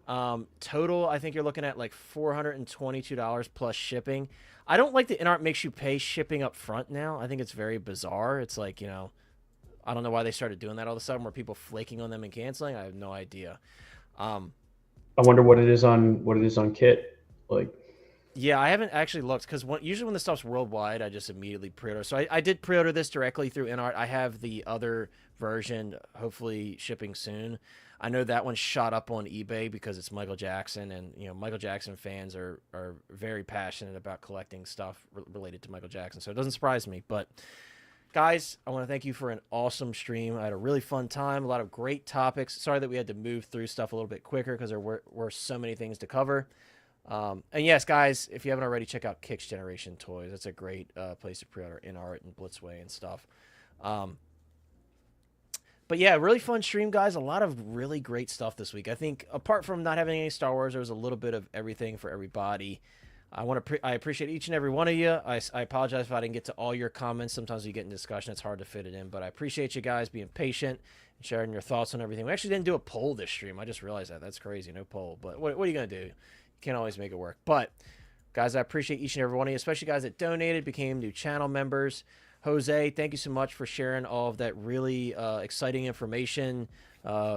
Total, I think you're looking at like $422 plus shipping. I don't like that InArt makes you pay shipping up front now. I think it's very bizarre. It's like, you know, I don't know why they started doing that all of a sudden. Were people flaking on them and canceling? I have no idea. I wonder what it is on Kit. Like, Yeah, I haven't actually looked, because usually when the stuff's worldwide, I just immediately pre-order. So I did pre-order this directly through InArt. I have the other version, hopefully shipping soon. I know that one shot up on eBay because it's Michael Jackson, and you know Michael Jackson fans are very passionate about collecting stuff related to Michael Jackson. So it doesn't surprise me. But guys, I want to thank you for an awesome stream. I had a really fun time, a lot of great topics. Sorry that we had to move through stuff a little bit quicker because there were so many things to cover. And yes, guys, if you haven't already, check out Kicks Generation Toys. That's a great place to pre-order InArt and Blitzway and stuff. But yeah, really fun stream, guys. A lot of really great stuff this week. I think apart from not having any Star Wars, there was a little bit of everything for everybody. I appreciate each and every one of you. I apologize if I didn't get to all your comments. Sometimes we get in discussion, it's hard to fit it in, but I appreciate you guys being patient and sharing your thoughts on everything. We actually didn't do a poll this stream. I just realized that. That's crazy. No poll. But what are you going to do? You can't always make it work. But guys, I appreciate each and every one of you, especially guys that donated, became new channel members. Jose, thank you so much for sharing all of that really exciting information,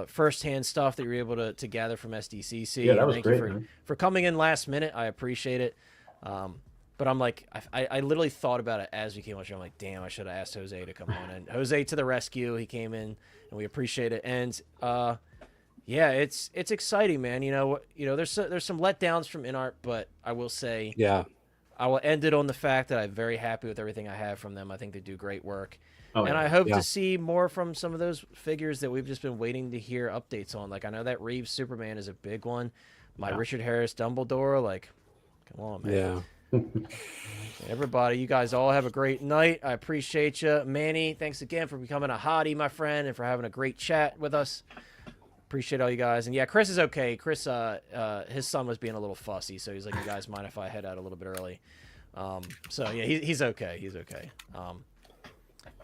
firsthand stuff that you were able to gather from SDCC. Yeah, that was thank great, you man. for coming in last minute. I appreciate it. But I'm like, I literally thought about it as we came on. I'm like, damn, I should have asked Jose to come on. And Jose to the rescue. He came in, and we appreciate it. And yeah, it's exciting, man. You know, there's some letdowns from InArt, but I will say, Yeah. I will end it on the fact that I'm very happy with everything I have from them. I think they do great work. Oh, and yeah. I hope Yeah. to see more from some of those figures that we've just been waiting to hear updates on. Like, I know that Reeves Superman is a big one. My Yeah. Richard Harris Dumbledore, like, come on, man. Yeah. Everybody, you guys all have a great night. I appreciate you. Manny, thanks again for becoming a hottie, my friend, and for having a great chat with us. Appreciate all you guys. And yeah, Chris is okay. Chris, his son was being a little fussy, so he's like, you guys mind if I head out a little bit early? So yeah, he's okay. He's okay.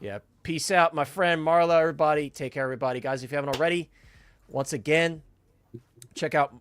Yeah, Peace out, my friend Marla. Everybody, take care, everybody, guys. If you haven't already, once again, check out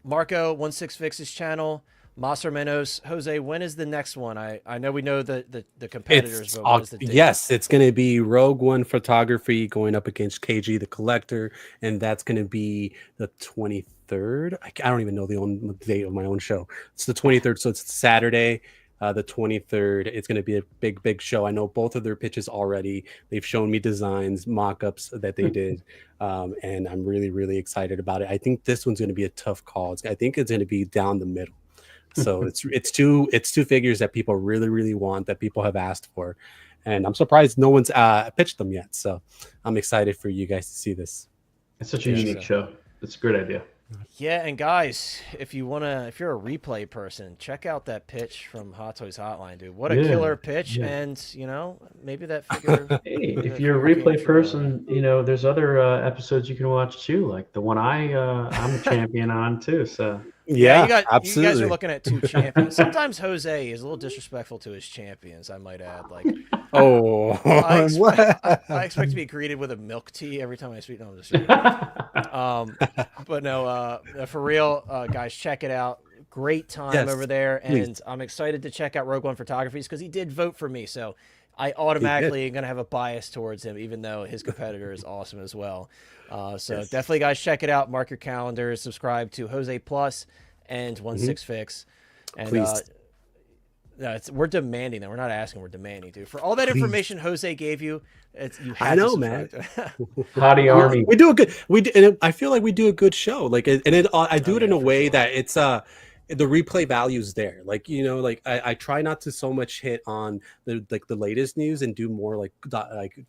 Marco 16Fix's channel. Master Menos. Jose, when is the next one? I know we know the competitors, but what is the date? Yes, it's going to be Rogue One Photography going up against KG the Collector, and that's going to be the 23rd. I don't even know the date of my own show. It's the 23rd, so it's Saturday, the 23rd. It's going to be a big show. I know both of their pitches already. They've shown me designs, mock-ups that they did, and I'm really excited about it. I think this one's going to be a tough call. I think it's going to be down the middle. So it's two figures that people really want, that people have asked for, and I'm surprised no one's pitched them yet. So I'm excited for you guys to see this. It's such a unique show. It's a great idea. Yeah, and guys, if you're a replay person, check out that pitch from Hot Toys Hotline, dude. What a killer pitch, and maybe that figure. Hey, if you're a replay person, there's other episodes you can watch too, like the one I'm a champion on too. So yeah, absolutely. You guys are looking at two champions. Sometimes Jose is a little disrespectful to his champions, I might add. Like, I expect to be greeted with a milk tea every time I speak. No, I'm just kidding. But no, for real, guys, check it out. Great time over there, and I'm excited to check out Rogue One Photographies because he did vote for me, so I automatically am going to have a bias towards him, even though his competitor is awesome as well. So definitely, guys, check it out. Mark your calendars. Subscribe to Jose Plus and 16Fix. And we're demanding that. We're not asking. We're demanding, dude. For all that information Jose gave you, you have I know, to man. Hottie Army. We do a good. And I feel like we do a good show. Like, I do it in a way that it's the replay value is there. Like, I try not to so much hit on the latest news and do more like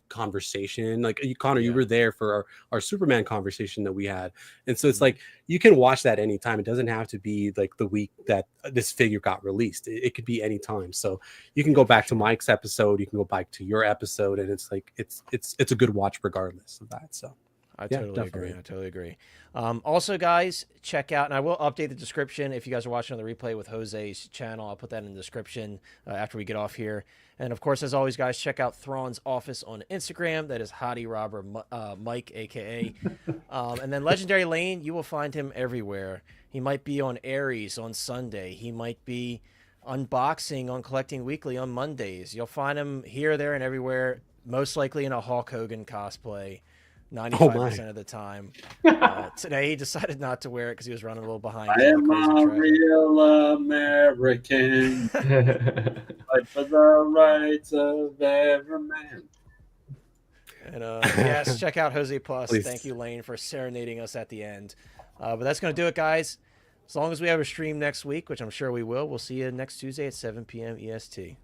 conversation. Like Connor, you were there for our Superman conversation that we had, and so it's like you can watch that anytime. It doesn't have to be like the week that this figure got released. It could be anytime. So you can go back to Mike's episode, you can go back to your episode, and it's like it's a good watch regardless of that. So I totally agree. Also, guys, check out, and I will update the description if you guys are watching on the replay with Jose's channel. I'll put that in the description after we get off here. And of course, as always, guys, check out Thrawn's office on Instagram. That is Hottie Robber Mike, aka. And then Legendary Lane, you will find him everywhere. He might be on Aries on Sunday. He might be unboxing on Collecting Weekly on Mondays. You'll find him here, there, and everywhere. Most likely in a Hulk Hogan cosplay. 95% of the time. Today he decided not to wear it because he was running a little behind. I am a real American. Fight for the rights of every man. And yes, check out Jose Plus. Please. Thank you, Lane, for serenading us at the end. But that's going to do it, guys. As long as we have a stream next week, which I'm sure we will, we'll see you next Tuesday at 7 p.m. EST.